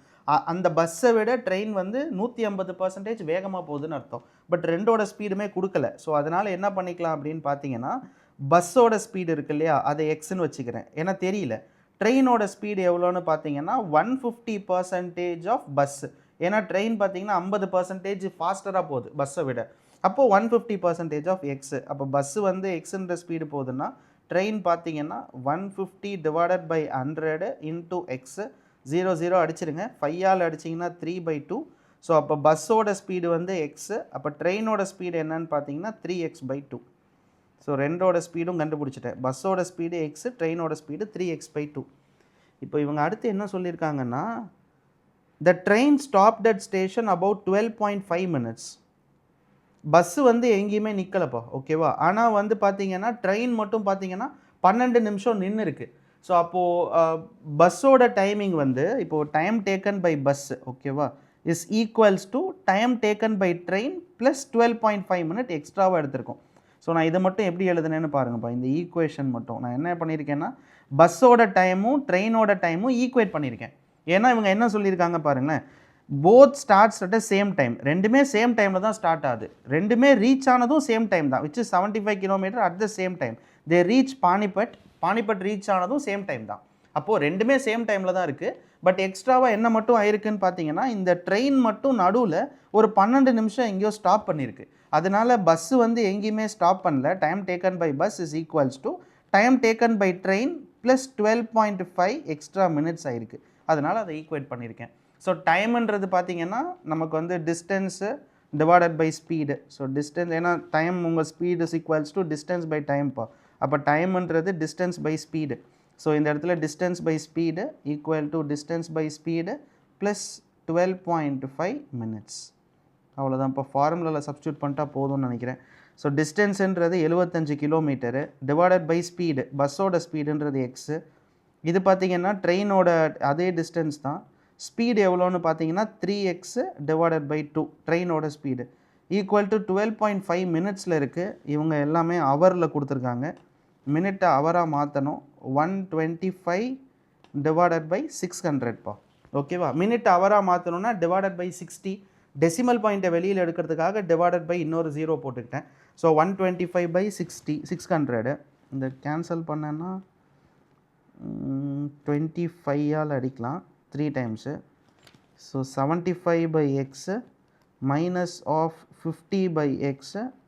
அந்த பஸ்ஸை விட ட்ரெயின் வந்து 150% வேகமாக போகுதுன்னு அர்த்தம். பட் ரெண்டோட ஸ்பீடுமே கொடுக்கல. ஸோ அதனால் என்ன பண்ணிக்கலாம் அப்படின்னு பார்த்தீங்கன்னா, பஸ்ஸோட ஸ்பீடு இருக்கு இல்லையா, அதை எக்ஸ்ன்னு வச்சுக்கிறேன், ஏன்னா தெரியல. ட்ரெயினோட ஸ்பீடு எவ்வளோன்னு பார்த்தீங்கன்னா 150% ஆஃப் பஸ். ஏன்னா ட்ரெயின் பார்த்தீங்கன்னா 50% ஃபாஸ்டராக போகுது பஸ்ஸை விட. அப்போது 150% ஆஃப் எக்ஸு. அப்போ பஸ்ஸு வந்து எக்ஸுன்ற ஸ்பீடு போகுதுன்னா ட்ரெயின் பார்த்தீங்கன்னா 150 டிவைடட் பை 100 இன்டூ எக்ஸு. 0 அடிச்சிருங்க, 5ஆல் அடிச்சிங்கன்னா 3/2. ஸோ அப்போ பஸ்ஸோட ஸ்பீடு வந்து எக்ஸு. அப்போ ட்ரெயினோட ஸ்பீடு என்னன்னு பார்த்தீங்கன்னா 3x/2. ஸோ ரெண்டோட ஸ்பீடும் கண்டுபிடிச்சிட்டேன். பஸ்ஸோட ஸ்பீடு எக்ஸு, ட்ரெயினோட ஸ்பீடு 3x/2. இப்போ இவங்க அடுத்து என்ன சொல்லியிருக்காங்கன்னா, த train stopped at station about 12.5 minutes. Bus வந்து எங்கேயுமே நிற்கலப்பா, ஓகேவா. ஆனால் வந்து பார்த்தீங்கன்னா ட்ரெயின் மட்டும் பார்த்தீங்கன்னா 12 நிமிஷம் நின்று இருக்குது. ஸோ அப்போது பஸ்ஸோட டைமிங் வந்து இப்போது டைம் டேக்கன் பை பஸ், ஓகேவா, is equals to time taken by train plus 12.5 minutes எக்ஸ்ட்ராவாக எடுத்திருக்கோம். ஸோ நான் இதை மட்டும் எப்படி எழுதுனேன்னு பாருங்கப்பா. இந்த ஈக்குவேஷன் மட்டும் நான் என்ன பண்ணியிருக்கேன்னா, பஸ்ஸோட டைமும் ட்ரெயினோட டைமும் ஈக்குவேட் பண்ணியிருக்கேன். ஏன்னா இவங்க என்ன சொல்லியிருக்காங்க பாருங்களேன், both starts at same time. ரெண்டுமே சேம் டைமில் தான் ஸ்டார்ட் ஆகுது. ரெண்டுமே ரீச் ஆனதும் சேம் டைம் தான், which is 75 km at the same time. They reach Panipat. Panipat reach ஆனதும் சேம் டைம் தான். அப்போது ரெண்டுமே சேம் டைமில் தான் இருக்குது. பட் எக்ஸ்ட்ராவாக என்ன மட்டும் ஆயிருக்குன்னு பார்த்தீங்கன்னா, இந்த ட்ரெயின் மட்டும் நடுவில் ஒரு 12 நிமிஷம் எங்கேயோ ஸ்டாப் பண்ணியிருக்கு. அதனால பஸ்ஸு வந்து எங்கேயுமே ஸ்டாப் பண்ணல. Time taken by bus is equals to time taken by train plus 12.5 extra minutes ஆயிருக்கு. அதனால் அதை ஈக்குவேட் பண்ணியிருக்கேன். ஸோ டைம்ன்றது பார்த்தீங்கன்னா நமக்கு வந்து distance divided by speed. So distance, ஏன்னா டைம் உங்கள் speed is equals to distance by டைம்ப்பா. அப்போ டைம்ன்றது டிஸ்டன்ஸ் பை ஸ்பீடு. ஸோ இந்த இடத்துல distance by speed equal to distance by speed plus 12.5 minutes. அவ்வளோதான். இப்போ ஃபார்முலாவில் சப்ஸ்டியூட் பண்ணிட்டா போதும்னு நினைக்கிறேன். ஸோ டிஸ்டன்ஸுன்றது 75 km டிவைடட் பை ஸ்பீடு, பஸ்ஸோட ஸ்பீடுன்றது எக்ஸு. இது பார்த்திங்கன்னா ட்ரெயினோட அதே டிஸ்டன்ஸ் தான். ஸ்பீடு எவ்வளோன்னு பார்த்தீங்கன்னா 3x டிவைடட் பை 2 ட்ரெயினோட ஸ்பீடு ஈக்குவல் டு 12.5 minutesல இருக்குது. இவங்க எல்லாமே ஹவரில் கொடுத்துருக்காங்க. மினிட்டை ஹவராக மாற்றணும். 125 டிவைடட் பை 600பா, ஓகேவா. மினிட் ஹவராக மாற்றணுன்னா டிவைடட் பை 60. டெசிமல் பாயிண்ட்டை வெளியில் எடுக்கிறதுக்காக டிவைடட் பை இன்னொரு 0 போட்டுக்கிட்டேன். ஸோ 125/60 600. இந்த கேன்சல் பண்ணேன்னா 25ஆல் அடிக்கலாம் 3 times. So 75/x minus of 50/x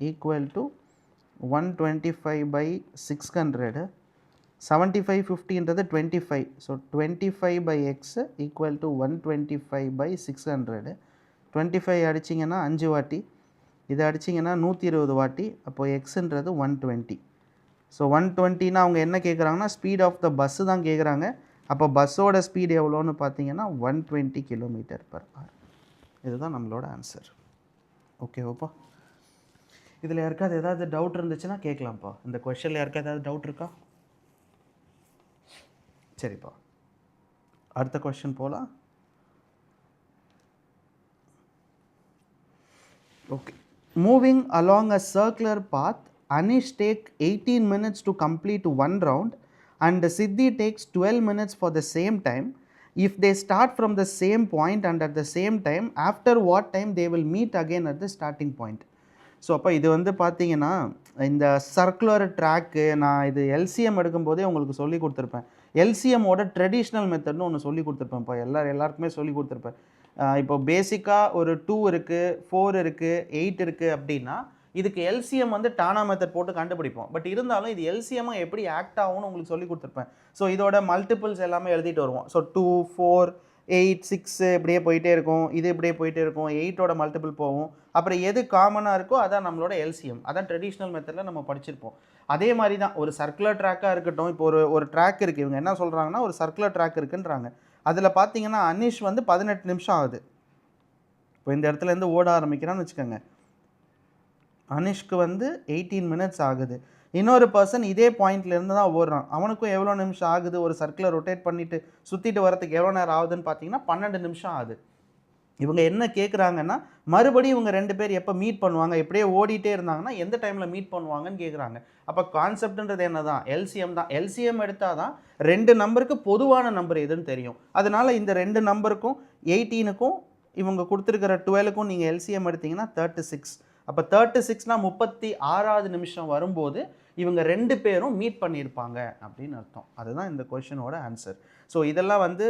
equal to 125/600. 75 50ன்றது 25. So 25/x equal to 125/600. 25 அடிச்சிங்கன்னா 5 வாட்டி, இதை அடிச்சிங்கன்னா 120 வாட்டி. அப்போது எக்ஸுன்றது 120. ஸோ 120னா அவங்க என்ன கேட்குறாங்கன்னா ஸ்பீட் ஆஃப் த பஸ்ஸு தான் கேட்குறாங்க. அப்போ பஸ்ஸோட ஸ்பீடு எவ்வளோன்னு பார்த்தீங்கன்னா 120 km/h. இதுதான் நம்மளோட ஆன்சர். ஓகேவாப்பா. இதில் யாருக்காவது ஏதாவது டவுட் இருந்துச்சுன்னா கேட்கலாம்ப்பா. இந்த கொஷனில் யாருக்காவது ஏதாவது டவுட் இருக்கா? சரிப்பா, அடுத்த கொஷின் போகலாம். Okay. Moving along a circular path, Anish take 18 minutes to complete one round and Siddhi takes 12 minutes for the same time. If they start from the same point and at the same time, after what time they will meet again at the starting point? So அப்போ இது வந்து பார்த்தீங்கன்னா இந்த சர்க்குலர் ட்ராக்கு நான் இது எல்சிஎம் எடுக்கும்போதே உங்களுக்கு சொல்லி கொடுத்துருப்பேன். எல்சிஎம்மோட ட்ரெடிஷ்னல் மெத்தட்னு ஒன்று சொல்லி கொடுத்துருப்பேன். இப்போ எல்லாருக்குமே சொல்லி கொடுத்துருப்பேன். இப்போ பேசிக்காக ஒரு 2 இருக்குது, 4 இருக்குது, 8 இருக்குது அப்படின்னா இதுக்கு எல்சிஎம் வந்து டானா மெத்தட் போட்டு கண்டுபிடிப்போம். பட் இருந்தாலும் இது எல்சிஎம்மாக எப்படி ஆக்ட் ஆகும்னு உங்களுக்கு சொல்லி கொடுத்துருப்பேன். ஸோ இதோட மல்டிபிள்ஸ் எல்லாமே எழுதிட்டு வருவோம். ஸோ 2, 4, 8, 6 இப்படியே போயிட்டே இருக்கும். இது இப்படியே போயிட்டே இருக்கும். 8ஓட மல்டிபிள் போகும். அப்புறம் எது காமனாக இருக்கோ அதான் நம்மளோட எல்சிஎம். அதான் ட்ரெடிஷ்னல் மெத்தடில் நம்ம படிச்சிருப்போம். அதே மாதிரி தான் ஒரு சர்க்குலர் ட்ராக்காக இருக்கட்டும். இப்போ ஒரு ட்ராக் இருக்குது. இவங்க என்ன சொல்கிறாங்கன்னா ஒரு சர்க்குலர் ட்ராக் இருக்குன்றாங்க. அதில் பார்த்தீங்கன்னா அனிஷ் வந்து 18 நிமிஷம் ஆகுது. இப்போ இந்த இடத்துலேருந்து ஓட ஆரம்பிக்கிறான்னு வச்சுக்கோங்க. அனிஷ்க்கு வந்து 18 மினிட்ஸ் ஆகுது. இன்னொரு பர்சன் இதே பாயிண்ட்லேருந்து தான் ஓடுறான். அவனுக்கும் எவ்வளோ நிமிஷம் ஆகுது? ஒரு சர்க்கிளை ரொட்டேட் பண்ணிவிட்டு சுற்றிட்டு வரதுக்கு எவ்வளோ நேரம் ஆகுதுன்னு பார்த்தீங்கன்னா 12 நிமிஷம் ஆகுது. இவங்க என்ன கேட்குறாங்கன்னா மறுபடியும் இவங்க 2 பேர் எப்போ மீட் பண்ணுவாங்க? இப்படியே ஓடிட்டே இருந்தாங்கன்னா எந்த டைமில் மீட் பண்ணுவாங்கன்னு கேட்குறாங்க. அப்போ கான்செப்ட்ன்றது என்ன தான்? எல்சிஎம் தான். எல்சிஎம் எடுத்தால் தான் 2 நம்பருக்கு பொதுவான நம்பர் எதுன்னு தெரியும். அதனால் இந்த 2 நம்பருக்கும் 18க்கும் இவங்க கொடுத்துருக்கிற 12க்கும் நீங்கள் எல்சிஎம் எடுத்திங்கன்னா 36. அப்போ 36னா 36வது நிமிஷம் வரும்போது இவங்க 2 பேரும் மீட் பண்ணியிருப்பாங்க அப்படின்னு அர்த்தம். அதுதான் இந்த கொஷினோட ஆன்சர். ஸோ இதெல்லாம் வந்து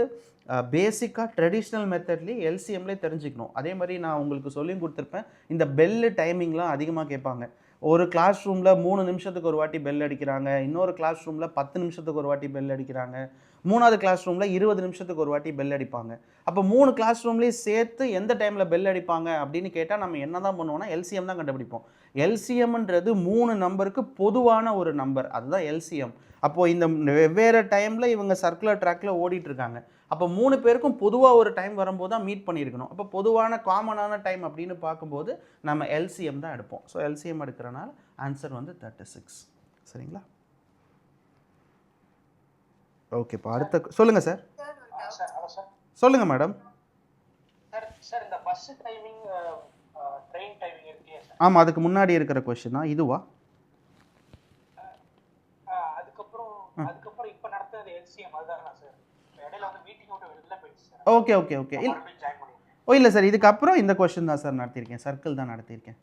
பேசிக்காக ட்ரெடிஷ்னல் மெத்தட்லேயே எல்சிஎம்லேயே தெரிஞ்சுக்கணும். அதே மாதிரி நான் உங்களுக்கு சொல்லியும் கொடுத்துருப்பேன். இந்த பெல்லு டைமிங்லாம் அதிகமாக கேட்பாங்க. ஒரு கிளாஸ் ரூமில் 3 நிமிஷத்துக்கு ஒரு வாட்டி பெல் அடிக்கிறாங்க. இன்னொரு கிளாஸ் ரூமில் 10 நிமிஷத்துக்கு ஒரு வாட்டி பெல் அடிக்கிறாங்க. 3வது கிளாஸ் ரூமில் 20 நிமிஷத்துக்கு ஒரு வாட்டி பெல் அடிப்பாங்க. அப்போ 3 கிளாஸ் ரூம்லேயும் சேர்த்து எந்த டைமில் பெல் அடிப்பாங்க அப்படின்னு கேட்டால் நம்ம என்ன தான் பண்ணுவோம்னா எல்சிஎம் தான் கண்டுபிடிப்போம். எல்சிஎம்ன்றது 3 நம்பருக்கு பொதுவான ஒரு நம்பர். அதுதான் எல்சிஎம். அப்போது இந்த வெவ்வேறு டைமில் இவங்க சர்க்குலர் ட்ராக்கில் ஓடிட்டுருக்காங்க. அப்போ 3 பேருக்கும் பொதுவாக ஒரு டைம் வரும்போது தான் மீட் பண்ணியிருக்கணும். அப்போ பொதுவான காமனான டைம் அப்படின்னு பார்க்கும்போது நம்ம எல்சிஎம் தான் எடுப்போம். ஸோ எல்சிஎம் எடுக்கிறனால ஆன்சர் வந்து 36. சரிங்களா? ஓகேப்பா. அடுத்த சொல்லுங்கள் சார். சொல்லுங்கள் மேடம். சார் இந்த பஸ் டைமிங் ட்ரெயின் டைமிங் இருக்கே சார். ஆமாம், அதுக்கு முன்னாடி இருக்கிற கொஸ்டினா இதுவா? அதுக்கப்புறம் இப்போ நடத்துறது எல்சிஎம் அதுதானா சார்? இடையில வந்து மீட்டிங் விட்டு வெளில போயிடுச்சு சார். ஓகே. ஓ இல்லை சார், இதுக்கப்புறம் இந்த கொஸ்டின் தான் சார் நடத்தியிருக்கேன். சர்க்கிள் தான் நடத்தியிருக்கேன்.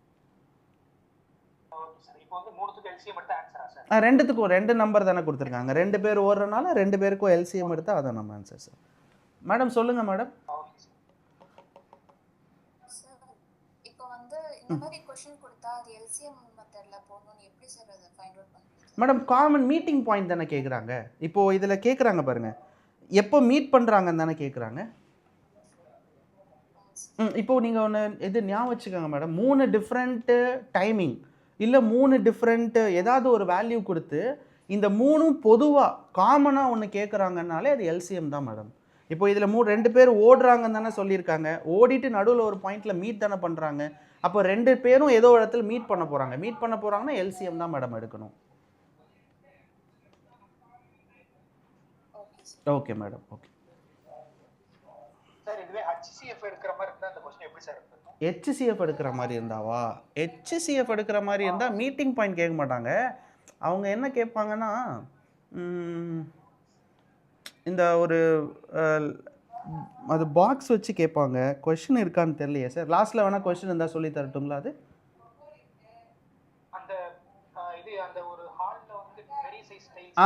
Okay sir. இப்போ வந்து 3த்துக்கு எல்சிஎம் எடுத்து ஆன்சரா சார்? 2த்துக்கும் 2 நம்பர் தானே கொடுத்துருக்காங்க. 2 பேர் ஓடுறனால 2 பேருக்கும் எல்சிஎம் எடுத்தால் அதான் நம்ம ஆன்சர் சார். மேடம் சொல்லுங்கள் மேடம். இப்போ வந்து இந்த மாதிரி क्वेश्चन கொடுத்தா அது எல்சிஎம் மெத்தட்ல போடணும். எப்படி சார் அதை ஃபைண்ட் அவுட் பண்றது? மேடம் காமன் மீட்டிங் பாயிண்ட் தானே கேட்குறாங்க. இப்போது இதில் கேட்குறாங்க பாருங்கள், எப்போ மீட் பண்ணுறாங்கன்னு தானே கேட்குறாங்க. இப்போது நீங்கள் ஒன்று இது ஞாபகம் வச்சுக்கோங்க மேடம். 3 டிஃப்ரெண்ட்டு டைமிங் இல்லை 3 டிஃப்ரெண்ட்டு ஏதாவது ஒரு வேல்யூ கொடுத்து இந்த 3ம் பொதுவாக காமனாக ஒன்று கேட்குறாங்கனாலே அது எல்சிஎம் தான் மேடம். இப்போ இதில் 2 பேர் ஓடுறாங்கன்னு தானே சொல்லியிருக்காங்க. ஓடிட்டு நடுவில் ஒரு பாயிண்டில் மீட் தானே பண்ணுறாங்க. அப்போ 2 பேரும் ஏதோ இடத்துல மீட் பண்ண போகிறாங்க. மீட் பண்ண போகிறாங்கன்னா எல்சிஎம் தான் மேடம் எடுக்கணும். Okay madam. Okay sir. இதுவே HCF எடுக்கிற மாதிரி இருந்தா அந்த क्वेश्चन எப்படி சார் இருக்கும்? HCF எடுக்கிற மாதிரி இருந்தாவா? HCF எடுக்கிற மாதிரி இருந்தால் மீட்டிங் பாயிண்ட் கேட்க மாட்டாங்க. அவங்க என்ன கேட்பாங்கன்னா இந்த ஒரு அது பாக்ஸ் வச்சு கேட்பாங்க. கொஸ்டின் இருக்கான்னு தெரியலையே சார். லாஸ்ட்டில் வேணால் கொஸ்டின் இருந்தால் சொல்லி தரட்டுங்களா? அது அந்த இது அந்த ஒரு ஹால்ல வந்து பெரிய சைஸ் டைல்ஸ்.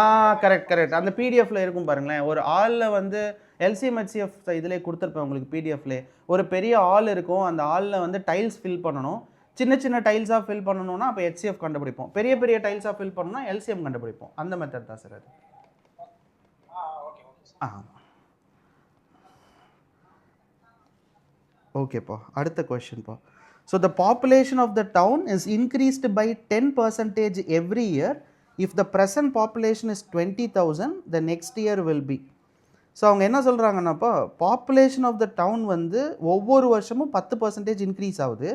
கரெக்ட். அந்த பிடிஎஃப்ல இருக்கும் பாருங்களேன். ஒரு ஹாலில் வந்து எல்சிஎம் HCF இதிலே கொடுத்துருப்பேன் உங்களுக்கு பிடிஎஃப்லே. ஒரு பெரிய ஹால் இருக்கும். அந்த ஹாலில் வந்து டைல்ஸ் ஃபில் பண்ணணும். சின்ன டைல்ஸாக ஃபில் பண்ணணும்னா அப்போ HCF கண்டுபிடிப்போம். பெரிய டைல்ஸாக ஃபில் பண்ணணும்னா எல்சிஎம் கண்டுபிடிப்போம். அந்த மெத்தட் தான் சார் அது. ஓகேப்பா. அடுத்த கொஸ்டின்ப்பா. So the population of the town is increased by 10% every year. If the present population is 20,000 the next year will be. So அவங்க என்ன சொல்கிறாங்கன்னாப்பா, பாப்புலேஷன் ஆஃப் த டவுன் வந்து ஒவ்வொரு வருஷமும் 10% இன்க்ரீஸ் ஆகுது.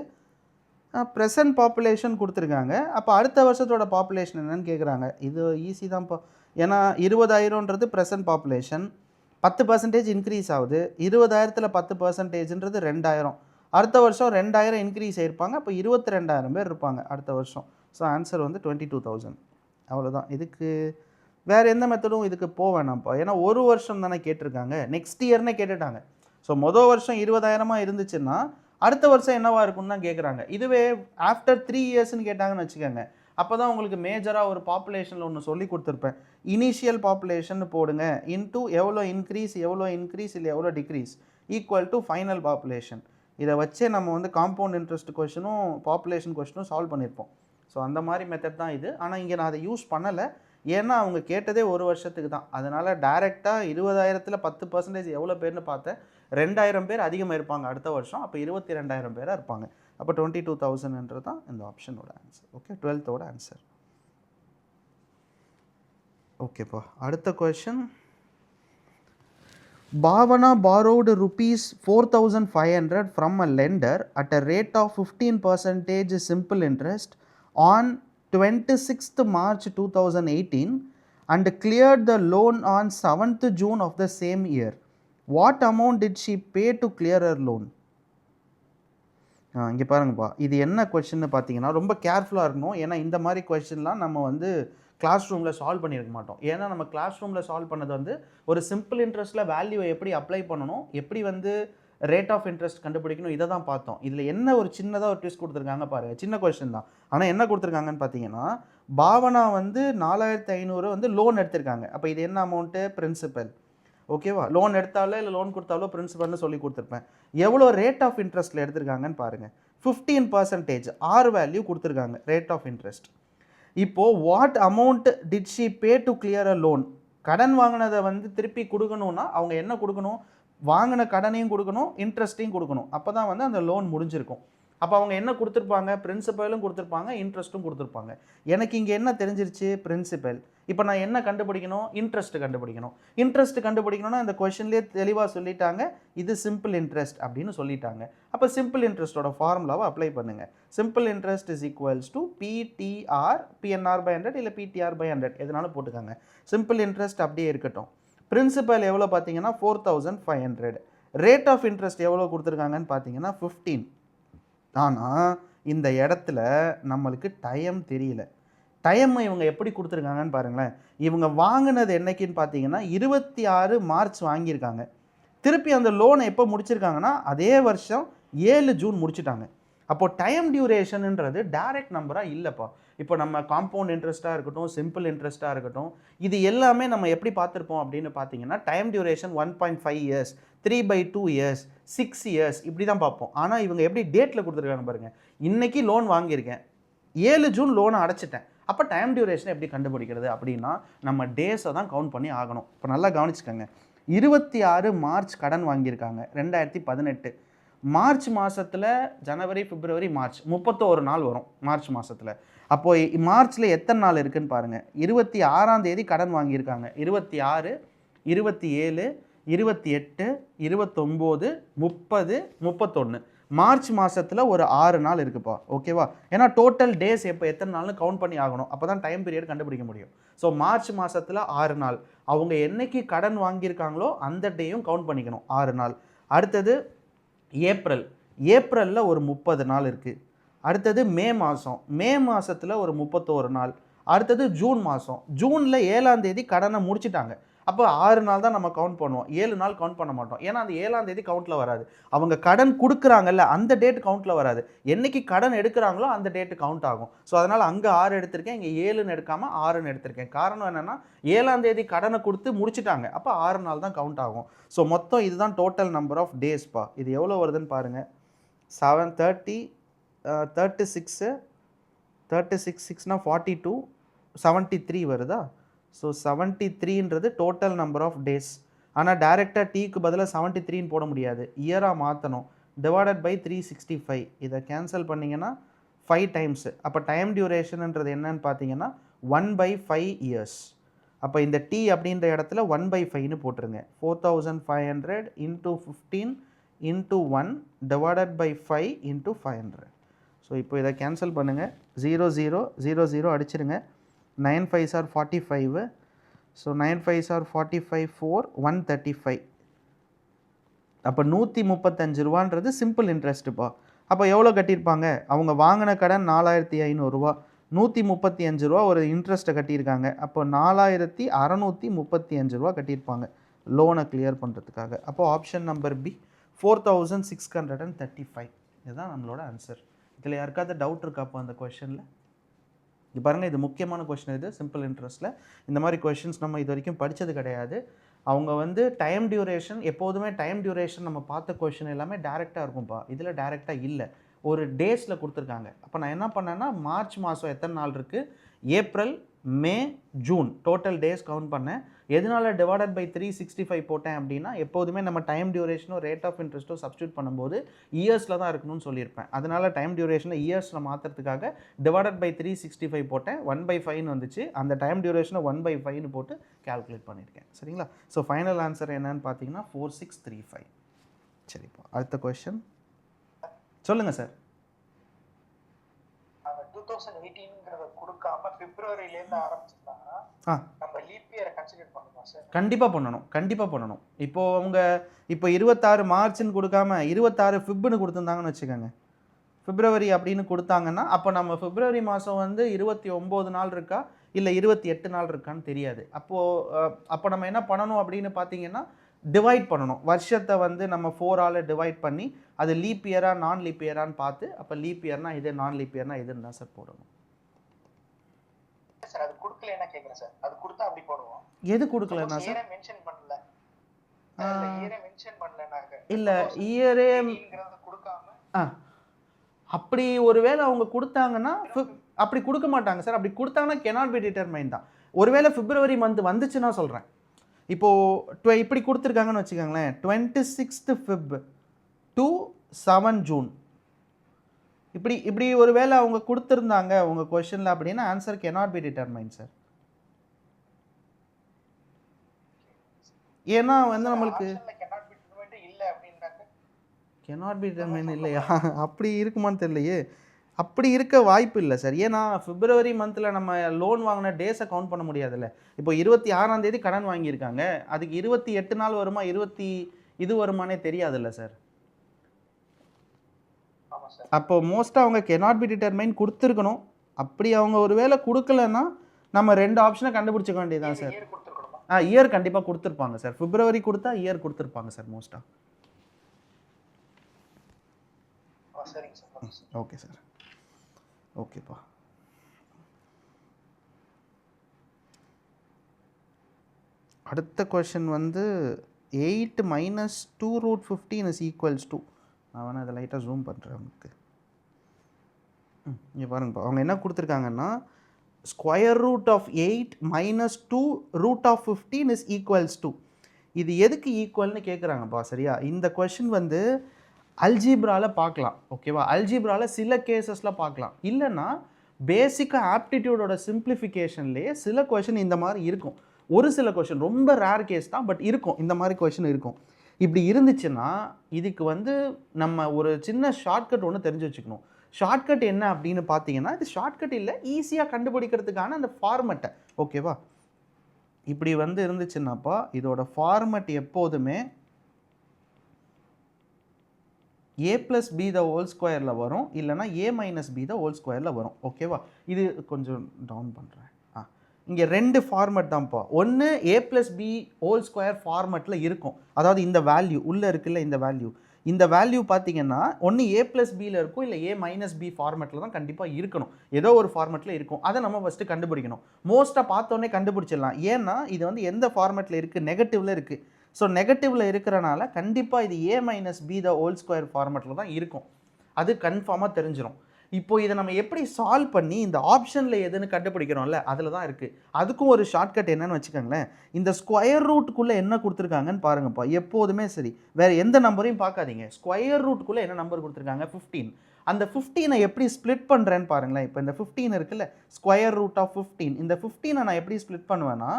ப்ரெசன்ட் பாப்புலேஷன் கொடுத்துருக்காங்க. அப்போ அடுத்த வருஷத்தோட பாப்புலேஷன் என்னன்னு கேட்குறாங்க. இது ஈஸி தான்ப்பா. ஏன்னா 20,000ன்றது ப்ரெசன்ட் பாப்புலேஷன், 10% இன்க்ரீஸ் ஆகுது. 20,000ல் 10%ன்றது 2,000. அடுத்த வருஷம் 2,000 இன்க்ரீஸ் ஆகிருப்பாங்க. அப்போ 22,000 பேர் இருப்பாங்க அடுத்த வருஷம். ஸோ ஆன்சர் வந்து 22,000. அவ்வளோதான். இதுக்கு வேறு எந்த மெத்தடும் இதுக்கு போக வேணாம்ப்பா. ஏன்னா ஒரு வருஷம் தானே கேட்டிருக்காங்க. நெக்ஸ்ட் இயர்னே கேட்டுட்டாங்க. ஸோ மொதல் வருஷம் 20,000 இருந்துச்சுன்னா அடுத்த வருஷம் என்னவா இருக்குன்னு தான் கேட்குறாங்க. இதுவே ஆஃப்டர் 3 இயர்ஸ்ன்னு கேட்டாங்கன்னு வச்சுக்கோங்க. அப்போ தான் உங்களுக்கு மேஜராக ஒரு பாப்புலேஷனில் ஒன்று சொல்லி கொடுத்துருப்பேன். இனிஷியல் பாப்புலேஷன் போடுங்க இன்டூ எவ்வளோ இன்க்ரீஸ் இல்லை எவ்வளோ decrease equal to final population. இதை வச்சே நம்ம வந்து காம்பவுண்ட் இன்ட்ரெஸ்ட் கொஷனும் பாப்புலேஷன் கொஷனும் சால்வ் பண்ணியிருப்போம். ஸோ அந்த மாதிரி மெத்தட் தான் இது. ஆனால் இங்கே நான் அதை யூஸ் பண்ணலை, ஏன்னா அவங்க கேட்டதே ஒரு வருஷத்துக்கு தான். அதனால் டைரெக்டாக 20,000ல் 10% எவ்வளோ பேர்னு பார்த்தேன். 2,000 பேர் அதிகமாக இருப்பாங்க அடுத்த வருஷம். அப்போ 22,000 பேராக இருப்பாங்க. அப்போ 22,000 தான் இந்த ஆப்ஷனோட ஆன்சர். Okay, 12th answer. ஓகேப்பா, அடுத்த question. Bhavana borrowed rupees 4,500 from a lender at a rate of 15% simple interest on 26th March 2018 and cleared the loan on 7th June of the same year. What amount did she pay to clear her loan? இங்கே பாருங்கப்பா, இது என்ன கொஷின்னு பார்த்தீங்கன்னா ரொம்ப கேர்ஃபுல்லாக இருக்கணும். ஏன்னா இந்த மாதிரி கொஷின்லாம் நம்ம வந்து கிளாஸ் ரூமில் சால்வ் பண்ணியிருக்க மாட்டோம். ஏன்னா நம்ம கிளாஸ் ரூமில் சால்வ் பண்ணது வந்து ஒரு சிம்பிள் இன்ட்ரெஸ்ட்டில் வேல்யூவை எப்படி அப்ளை பண்ணணும், எப்படி வந்து ரேட் ஆஃப் இன்ட்ரெஸ்ட் கண்டுபிடிக்கணும், இதை தான் பார்த்தோம். இதில் என்ன ஒரு சின்னதாக ஒரு ட்விஸ்ட் கொடுத்துருக்காங்க பாருங்கள். சின்ன கொஷின் தான், ஆனால் என்ன கொடுத்துருக்காங்கன்னு பார்த்தீங்கன்னா, பாவனா வந்து 4,500 வந்து லோன் எடுத்திருக்காங்க. அப்போ இது என்ன அமௌண்ட்டு? பிரின்சிபல். ஓகேவா? லோன் எடுத்தாலோ இல்லை லோன் கொடுத்தாலோ பிரின்சிபல்னு சொல்லி கொடுத்துருப்பேன். எவ்வளோ ரேட் ஆஃப் இன்ட்ரெஸ்ட்டில் எடுத்திருக்காங்கன்னு பாருங்கள். 15% ஆர் வேல்யூ கொடுத்துருக்காங்க ரேட் ஆஃப் இன்ட்ரெஸ்ட். இப்போது what amount did she pay to clear a loan? கடன் வாங்கினதை வந்து திருப்பி கொடுக்கணுன்னா அவங்க என்ன கொடுக்கணும்? வாங்கின கடனையும் கொடுக்கணும், இன்ட்ரெஸ்ட்டையும் கொடுக்கணும். அப்போ தான் வந்து அந்த லோன் முடிஞ்சிருக்கும். அப்போ அவங்க என்ன கொடுத்துருப்பாங்க? பிரின்சிபலும் கொடுத்துருப்பாங்க, இன்ட்ரெஸ்ட்டும் கொடுத்துருப்பாங்க. எனக்கு இங்கே என்ன தெரிஞ்சிருச்சு? பிரின்சிபல். இப்போ நான் என்ன கண்டுபிடிக்கணும்? இன்ட்ரெஸ்ட் கண்டுபிடிக்கணும். இன்ட்ரெஸ்ட் கண்டுபிடிக்கணும்னா இந்த கொஷின்லேயே தெளிவாக சொல்லிட்டாங்க, இது சிம்பிள் இன்ட்ரெஸ்ட் அப்படின்னு சொல்லிட்டாங்க. அப்போ சிம்பிள் இன்ட்ரெஸ்ட்டோட ஃபார்முலாவை அப்ளை பண்ணுங்கள். Simple interest is equals to PTR, PNR by 100 இல்லை பிடிஆர் பை 100 எதனாலும் போட்டுக்காங்க. சிம்பிள் இன்ட்ரெஸ்ட் அப்படியே இருக்கட்டும். பிரின்சிபல் எவ்வளோ பார்த்தீங்கன்னா 4,500. ரேட் ஆஃப் இன்ட்ரெஸ்ட் எவ்வளோ கொடுத்துருக்காங்கன்னு பார்த்தீங்கன்னா 15. ஆனால் இந்த இடத்துல நம்மளுக்கு டைம் தெரியல. டைம் இவங்க எப்படி கொடுத்துருக்காங்கன்னு பாருங்களேன். இவங்க வாங்கினது என்னைக்குன்னு பார்த்தீங்கன்னா 26 மார்ச் வாங்கியிருக்காங்க. திருப்பி அந்த லோனை எப்போ முடிச்சிருக்காங்கன்னா அதே வருஷம் 7 ஜூன் முடிச்சிட்டாங்க. அப்போது டைம் டியூரேஷனுன்றது டைரக்ட் நம்பராக இல்லைப்பா. இப்போ நம்ம காம்பவுண்ட் இன்ட்ரெஸ்ட்டாக இருக்கட்டும், சிம்பிள் இன்ட்ரெஸ்ட்டாக இருக்கட்டும், இது எல்லாமே நம்ம எப்படி பார்த்துருப்போம் அப்படின்னு பார்த்தீங்கன்னா time duration 1.5 years, 3/2 years, 6 years இப்படி தான் பார்ப்போம். ஆனால் இவங்க எப்படி டேட்டில் கொடுத்துருக்காங்க பாருங்கள். இன்றைக்கி லோன் வாங்கியிருக்கேன், 7 ஜூன் லோனை அடைச்சிட்டேன். அப்போ டைம் டியூரேஷனை எப்படி கண்டுபிடிக்கிறது அப்படின்னா நம்ம டேஸை தான் கவுண்ட் பண்ணி ஆகணும். இப்போ நல்லா கவனிச்சுக்கோங்க. 26 மார்ச் கடன் வாங்கியிருக்காங்க 2018. மார்ச் மாதத்தில் ஜனவரி, பிப்ரவரி, மார்ச் 31 நாள் வரும் மார்ச் மாதத்தில். அப்போது மார்ச்சில் எத்தனை நாள் இருக்குதுன்னு பாருங்கள். 26ஆம் தேதி கடன் வாங்கியிருக்காங்க. 26, 27, 28, 29, 30, 31 மார்ச் மாதத்தில் ஒரு 6 நாள் இருக்குப்பா. ஓகேவா? ஏன்னா டோட்டல் டேஸ் எப்போ எத்தனை நாள்னு கவுண்ட் பண்ணி ஆகணும். அப்போ தான் டைம் பீரியட் கண்டுபிடிக்க முடியும். ஸோ மார்ச் மாதத்தில் 6 நாள். அவங்க என்னைக்கு கடன் வாங்கியிருக்காங்களோ அந்த டேயும் கவுண்ட் பண்ணிக்கணும், 6 நாள். அடுத்தது ஏப்ரல். ஏப்ரலில் ஒரு 30 நாள் இருக்குது. அடுத்தது மே மாதம். மே மாதத்தில் ஒரு 31 நாள். அடுத்தது ஜூன் மாதம். ஜூனில் 7ஆம் தேதி கடனை முடிச்சிட்டாங்க. அப்போ 6 நாள் தான் நம்ம கவுண்ட் பண்ணுவோம், 7 நாள் கவுண்ட் பண்ண மாட்டோம். ஏன்னா அந்த 7ஆம் தேதி கவுண்ட்டில் வராது. அவங்க கடன் கொடுக்குறாங்கல்ல அந்த டேட் கவுண்ட்டில் வராது. என்னைக்கு கடன் எடுக்கிறாங்களோ அந்த டேட்டு கவுண்ட் ஆகும். ஸோ அதனால் அங்கே 6 எடுத்திருக்கேன், இங்கே 7ன்னு எடுக்காமல் 6ன்னு எடுத்திருக்கேன். காரணம் என்னென்னா 7ஆம் தேதி கடனை கொடுத்து முடிச்சிட்டாங்க. அப்போ 6 நாள் தான் கவுண்ட் ஆகும். ஸோ மொத்தம் இதுதான் டோட்டல் நம்பர் ஆஃப் டேஸ்ப்பா. இது எவ்வளோ வருதுன்னு பாருங்கள். 730, 36, 6னா 42, 73 வருதா? ஸோ 73ன்றது டோட்டல் நம்பர் ஆஃப் டேஸ். ஆனால் டைரெக்டாக டீக்கு பதிலாக 73ன்னு போட முடியாது, இயராக மாற்றணும். Divided by 365. இதை கேன்சல் பண்ணிங்கன்னா 5 டைம்ஸு. அப்போ டைம் டியூரேஷன்ன்றது என்னன்னு பார்த்தீங்கன்னா 1/5 இயர்ஸ். அப்போ இந்த டி அப்படின்ற இடத்துல 1/5ன்னு போட்டுருங்க. 4,500 × 15 × 1 டிவைடட் பை 5 × 500. ஸோ இப்போ இதை கேன்சல் பண்ணுங்கள். 0 0 0 0 அடிச்சிருங்க. 9 5s are 45. So 9 5s are 45, 4, 135. அப்போ 135 ரூபான்றது சிம்பிள் இன்ட்ரெஸ்ட்டுப்பா. அப்போ எவ்வளோ கட்டியிருப்பாங்க? அவங்க வாங்கின கடன் 4,500 ரூபா, 135 ரூபா ஒரு இன்ட்ரெஸ்ட்டை கட்டியிருக்காங்க. அப்போ 4,635 ரூபா கட்டியிருப்பாங்க லோனை கிளியர் பண்ணுறதுக்காக. அப்போ ஆப்ஷன் நம்பர் பி 4,635. இதுதான் நம்மளோட ஆன்சர். இதில் யாருக்காவது டவுட் இருக்கா அப்போ அந்த கொஷனில்? இது பாருங்கள், இது முக்கியமான கொஷின். இது சிம்பிள் இன்ட்ரெஸ்ட்டில் இந்த மாதிரி கொஷின்ஸ் நம்ம இது வரைக்கும் படித்தது கிடையாது. அவங்க வந்து டைம் டியூரேஷன் எப்போதுமே டைம் டியூரேஷன் நம்ம பார்த்த கொஷின் எல்லாமே டேரெக்டாக இருக்கும்ப்பா. இதில் டேரெக்டாக இல்லை, ஒரு டேஸில் கொடுத்துருக்காங்க. அப்போ நான் என்ன பண்ணேன்னா மார்ச் மாதம் எத்தனை நாள் இருக்குது, ஏப்ரல், மே, ஜூன் டோட்டல் டேஸ் கவுண்ட் பண்ணேன். எதனால டிவைடட் பை 365 போட்டேன் அப்படின்னா, எப்போதுமே நம்ம டைம் டியூரேஷனோ ரேட் ஆஃப் இன்ட்ரெஸ்ட்டோ சப்ஸ்டியூட் பண்ணும்போது இயர்ஸில் தான் இருக்கணும்னு சொல்லியிருப்பேன். அதனால் டைம் டியூரேஷனை இயர்ஸில் மாற்றுறதுக்காக டிவைடட் பை 365 போட்டேன். 1/5 வந்துச்சு. அந்த டைம் டியூரேஷனை 1/5 போட்டு கால்குலேட் பண்ணியிருக்கேன். சரிங்களா? ஸோ ஃபைனல் ஆன்சர் என்னன்னு பார்த்தீங்கன்னா 4635. சரிப்பா, அடுத்த கொஸ்டின் சொல்லுங்கள் சார். 2018ங்கிறத கொடுக்காம பிப்ரவரியிலேருந்து ஆரம்பிச்சிருந்தாங்கன்னா நம்ம லீப் இயரை கன்சிடர் பண்ணுமா சார்? கண்டிப்பாக பண்ணணும். இப்போ 26 மார்ச்னு கொடுக்காம 26 ஃபிப்னு கொடுத்துருந்தாங்கன்னு வச்சுக்கோங்க. பிப்ரவரி அப்படின்னு கொடுத்தாங்கன்னா அப்போ நம்ம பிப்ரவரி மாதம் வந்து 29 நாள் இருக்கா இல்லை 28 நாள் இருக்கான்னு தெரியாது. அப்போ நம்ம என்ன பண்ணணும் அப்படின்னு பார்த்தீங்கன்னா டிவைட் பண்ணணும். வருஷத்தை வந்து நம்ம 4ஆல் டிவைட் பண்ணி அது லீப் இயரா நான் லீப் இயரான்னு பார்த்து, அப்போ லீப் இயர்னா இது, நான் லீப் இயர்னா இதுன்னு தான் சார் போடணும். சார் அது கொடுக்கல என்ன கேக்குறேன் சார், அது கொடுத்தா அப்படி போடுவோம். எது கொடுக்கலன்னா சார், இயரே மென்ஷன் பண்ணல, இயரே மென்ஷன் பண்ணலனாக்க இல்ல இயரே கொடுக்காம அப்படி ஒருவேளை அவங்க கொடுத்தாங்கன்னா அப்படி கொடுக்க மாட்டாங்க சார். அப்படி கொடுத்தாங்கன்னா cannot be determined தான். ஒருவேளை பிப்ரவரி மந்த் வந்துச்சுன்னா சொல்கிறேன். இப்போது இப்படி கொடுத்துருக்காங்கன்னு வச்சுக்கோங்களேன், 26th Feb to 7 June இப்படி ஒருவேளை அவங்க கொடுத்துருந்தாங்க உங்கள் கொஷனில் அப்படின்னா answer cannot be determined sir. ஏன்னா வந்து நம்மளுக்கு cannot be determined இல்லையா, அப்படி இருக்குமான்னு தெரியலையே. அப்படி இருக்க வாய்ப்பு இல்லை சார். ஏன்னா பிப்ரவரி மந்தில் நம்ம லோன் வாங்கின டேஸை கவுண்ட் பண்ண முடியாதுல்ல. இப்போ 26ஆம் தேதி கடன் வாங்கியிருக்காங்க, அதுக்கு 28 நாள் வருமா, இது வருமானே தெரியாதுல்ல சார். அப்போ மோஸ்ட்டாக அவங்க cannot be determined கொடுத்துருக்கணும். அப்படி அவங்க ஒரு வேளை கொடுக்கலன்னா நம்ம 2 ஆப்ஷனை கண்டுபிடிச்சிக்க வேண்டியதுதான் சார். இயர் கண்டிப்பாக கொடுத்துருப்பாங்க சார். பிப்ரவரி கொடுத்தா இயர் கொடுத்துருப்பாங்க சார் மோஸ்ட்டாக. ஓகே சார், ஓகேப்பா. அடுத்த கொஷின் வந்து 8 - 2√15 = 2. நான் வேணால் அதை லைட்டாக ஜூம் பண்ணுறேன் உங்களுக்கு. இங்கே பாருங்கப்பா, அவங்க என்ன கொடுத்துருக்காங்கன்னா √8 - 2√15 = 2. இது எதுக்கு ஈக்குவல்னு கேட்குறாங்கப்பா. சரியா? இந்த கொஷின் வந்து அல்ஜீப்ராவில் பார்க்கலாம். ஓகேவா? அல்ஜீப்ராவில் சில கேசஸில் பார்க்கலாம். இல்லைன்னா பேசிக்காக ஆப்டிடியூடோட சிம்பிளிஃபிகேஷன்லேயே சில கொஷின் இந்த மாதிரி இருக்கும். ஒரு சில கொஷின் ரொம்ப ரேர் கேஸ் தான், பட் இருக்கும், இந்த மாதிரி கொஷின் இருக்கும். இப்படி இருந்துச்சுன்னா இதுக்கு வந்து நம்ம ஒரு சின்ன ஷார்ட்கட் ஒன்று தெரிஞ்சு வச்சுக்கணும். ஷார்ட்கட் என்ன அப்படின்னு பார்த்தீங்கன்னா, இது ஷார்ட்கட் இல்லை, ஈஸியாக கண்டுபிடிக்கிறதுக்கான அந்த ஃபார்மெட்டை. ஓகேவா? இப்படி வந்து இருந்துச்சுன்னாப்பா இதோட ஃபார்மெட் எப்போதுமே a + b the whole squareல வரும், இல்லைனா a - b the whole squareல வரும். ஓகேவா? இது கொஞ்சம் டவுன் பண்ணுறேன். இங்கே 2 ஃபார்மெட் தான்ப்பா. ஒன்று a + b whole square ஃபார்மெட்டில் இருக்கும். அதாவது இந்த வேல்யூ உள்ளே இருக்குல்ல, இந்த வேல்யூ பார்த்தீங்கன்னா ஒன்று a + bயில் இருக்கும், இல்லை a - b ஃபார்மெட்டில் தான் கண்டிப்பாக இருக்கணும். ஏதோ ஒரு ஃபார்மெட்டில் இருக்கும். அதை நம்ம ஃபஸ்ட்டு கண்டுபிடிக்கணும். மோஸ்ட்டாக பார்த்தோன்னே கண்டுபிடிச்சிடலாம். ஏன்னா இது வந்து எந்த ஃபார்மெட்டில் இருக்குது, நெகட்டிவில் இருக்குது. ஸோ நெகட்டிவில் இருக்கிறனால கண்டிப்பாக இது a - b the whole square ஃபார்மெட்டில் தான் இருக்கும். அது கன்ஃபார்மாக தெரிஞ்சிடும். இப்போது இதை நம்ம எப்படி சால்வ் பண்ணி இந்த ஆப்ஷனில் எதுன்னு கண்டுபிடிக்கிறோம்ல, அதில் தான் இருக்குது. அதுக்கும் ஒரு ஷார்ட்கட் என்னன்னு வச்சுக்கோங்களேன். இந்த ஸ்கொயர் ரூட்டுக்குள்ளே என்ன கொடுத்துருக்காங்கன்னு பாருங்கப்பா. எப்போதுமே சரி, வேறு எந்த நம்பரையும் பார்க்காதீங்க. ஸ்கொயர் ரூட்டுக்குள்ளே என்ன நம்பர் கொடுத்துருக்காங்க, 15. அந்த 15ஐ எப்படி ஸ்ப்ளிட் பண்ணுறேன்னு பாருங்களேன். இப்போ இந்த 15 இருக்குல்ல, √15. இந்த 15ஐ நான் எப்படி ஸ்ப்ளிட் பண்ணுவேன்னா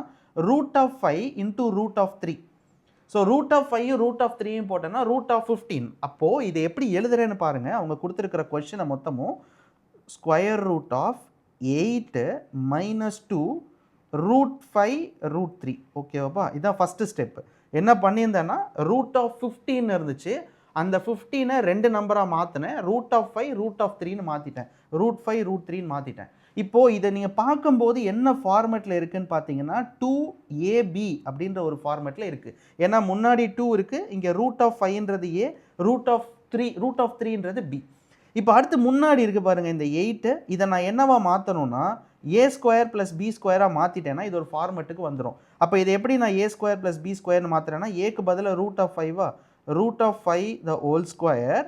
√5 × √3. ஸோ √5 √3 போட்டேன்னா √15. அப்போது இதை எப்படி எழுதுறேன்னு பாருங்கள். அவங்க கொடுத்துருக்கிற கொஷினை மொத்தமும் √8 - 2 √5 √3. ஓகேவாப்பா? இதுதான் ஃபஸ்ட்டு ஸ்டெப்பு. என்ன பண்ணியிருந்தேன்னா √15 இருந்துச்சு, அந்த 15ஐ 2 நம்பராக மாற்றினேன். √5 √3ன்னு மாற்றிட்டேன், √5 √3ன்னு மாற்றிட்டேன். இப்போது இதை நீங்கள் பார்க்கும்போது என்ன ஃபார்மெட்டில் இருக்குதுன்னு பார்த்தீங்கன்னா 2ab அப்படின்ற ஒரு ஃபார்மெட்டில் இருக்குது. ஏன்னா முன்னாடி 2 இருக்குது, இங்கே √5ன்றது a, √3ன்றது b. இப்போ அடுத்து முன்னாடி இருக்குது பாருங்கள் இந்த 8. இதை நான் என்னவா மாற்றணும்னா ஏ ஸ்கொயர் ப்ளஸ் பி ஸ்கொயராக மாற்றிட்டேன்னா இது ஒரு ஃபார்மெட்டுக்கு வந்துடும். அப்போ இது எப்படி நான் ஏ ஸ்கொயர் ப்ளஸ் பி ஸ்கொயர்னு மாற்றுறேன்னா ஏக்கு பதிலாக root of 5 root of 5 the whole square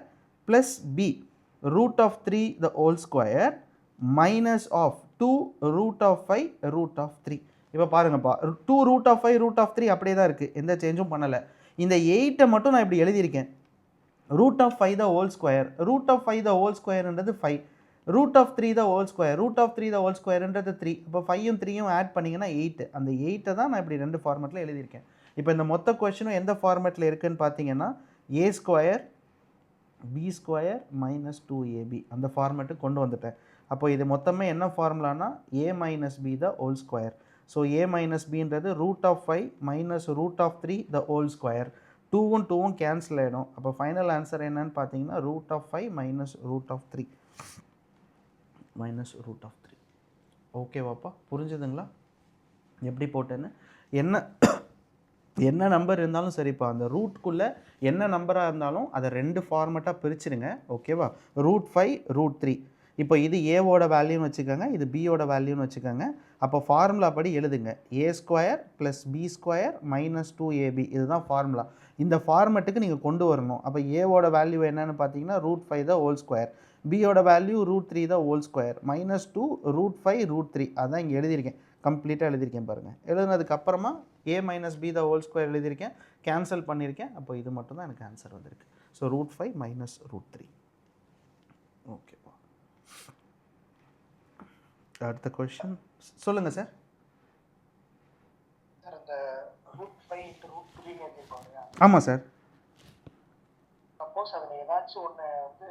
plus B root of 3 the whole square minus of 2 root of 5 root of 3. இப்போ பாருங்கப்பா 2 ரூட் ஆஃப் 5 ரூட் ஆஃப் 3 அப்படியே தான் இருக்குது, எந்த சேஞ்சும் பண்ணலை. இந்த 8 மட்டும் நான் இப்படி எழுதியிருக்கேன். Root of 5 the whole square, root of 5 the whole ஸ்கொயர்ன்றது 5, root of 3 the whole square, root of 3 the whole ஸ்கொயர்ன்றது 3. இப்போ 5ம் 3யும் ஆட் பண்ணிங்கன்னா 8. அந்த 8 தான் நான் இப்படி 2 ஃபார்மெட்டில் எழுதியிருக்கேன். இப்போ இந்த மொத்த கொஸ்டினும் எந்த ஃபார்மெட்டில் இருக்குதுன்னு பார்த்தீங்கன்னா A square B square minus 2ab அந்த ஃபார்மெட்டுக்கு கொண்டு வந்துட்டேன். அப்போ இது மொத்தமே என்ன ஃபார்முலானா A minus B the whole square. So A minus பின்றது root of 5 minus root of 3 the whole square. 2ம் 2ம் கேன்சல் ஆகிடும். அப்போ ஃபைனல் ஆன்சர் என்னன்னு பார்த்தீங்கன்னா root of 5 minus root of 3 minus root of 3. ஓகேவாப்பா, புரிஞ்சுதுங்களா எப்படி போட்டேன்னு? என்ன நம்பர் இருந்தாலும் சரிப்பா, அந்த ரூட்குள்ளே என்ன நம்பராக இருந்தாலும் அதை 2 ஃபார்மெட்டாக பிரிச்சுடுங்க. ஓகேவா? Root 5 root 3. இப்போ இது ஏவோட வேல்யூன்னு வச்சுக்கோங்க, இது பியோட வேல்யூன்னு வச்சுக்கோங்க. அப்போ ஃபார்முலா படி எழுதுங்க, A square plus B square minus 2ab இதுதான் ஃபார்முலா. இந்த ஃபார்மெட்டுக்கு நீங்கள் கொண்டு வரணும். அப்போ ஏவோட வேல்யூ என்னன்னு பார்த்தீங்கன்னா ரூட் 5 த ஹோல் ஸ்கொயர், பியோட value root 3 the whole square minus 2 root 5 root 3. அதான் இங்கே எழுதியிருக்கேன், கம்ப்ளீட்டாக எழுதியிருக்கேன் பாருங்கள். எழுதுனதுக்கப்புறமா A minus B the whole square எழுதியிருக்கேன், கேன்சல் பண்ணியிருக்கேன். அப்போ இது மட்டும் தான் எனக்கு ஆன்சர் வந்திருக்கு. So root 5 minus root 3. ஓகேப்பா, அடுத்த கொஸ்டின் சொல்லுங்கள் சார். சார் அந்த ரூட் 5 இன்ட்டு ரூட் 3 எழுதிருப்பாங்க. ஆமாம் சார். சப்போஸ் அதில் ஏதாச்சும் ஒன்று வந்து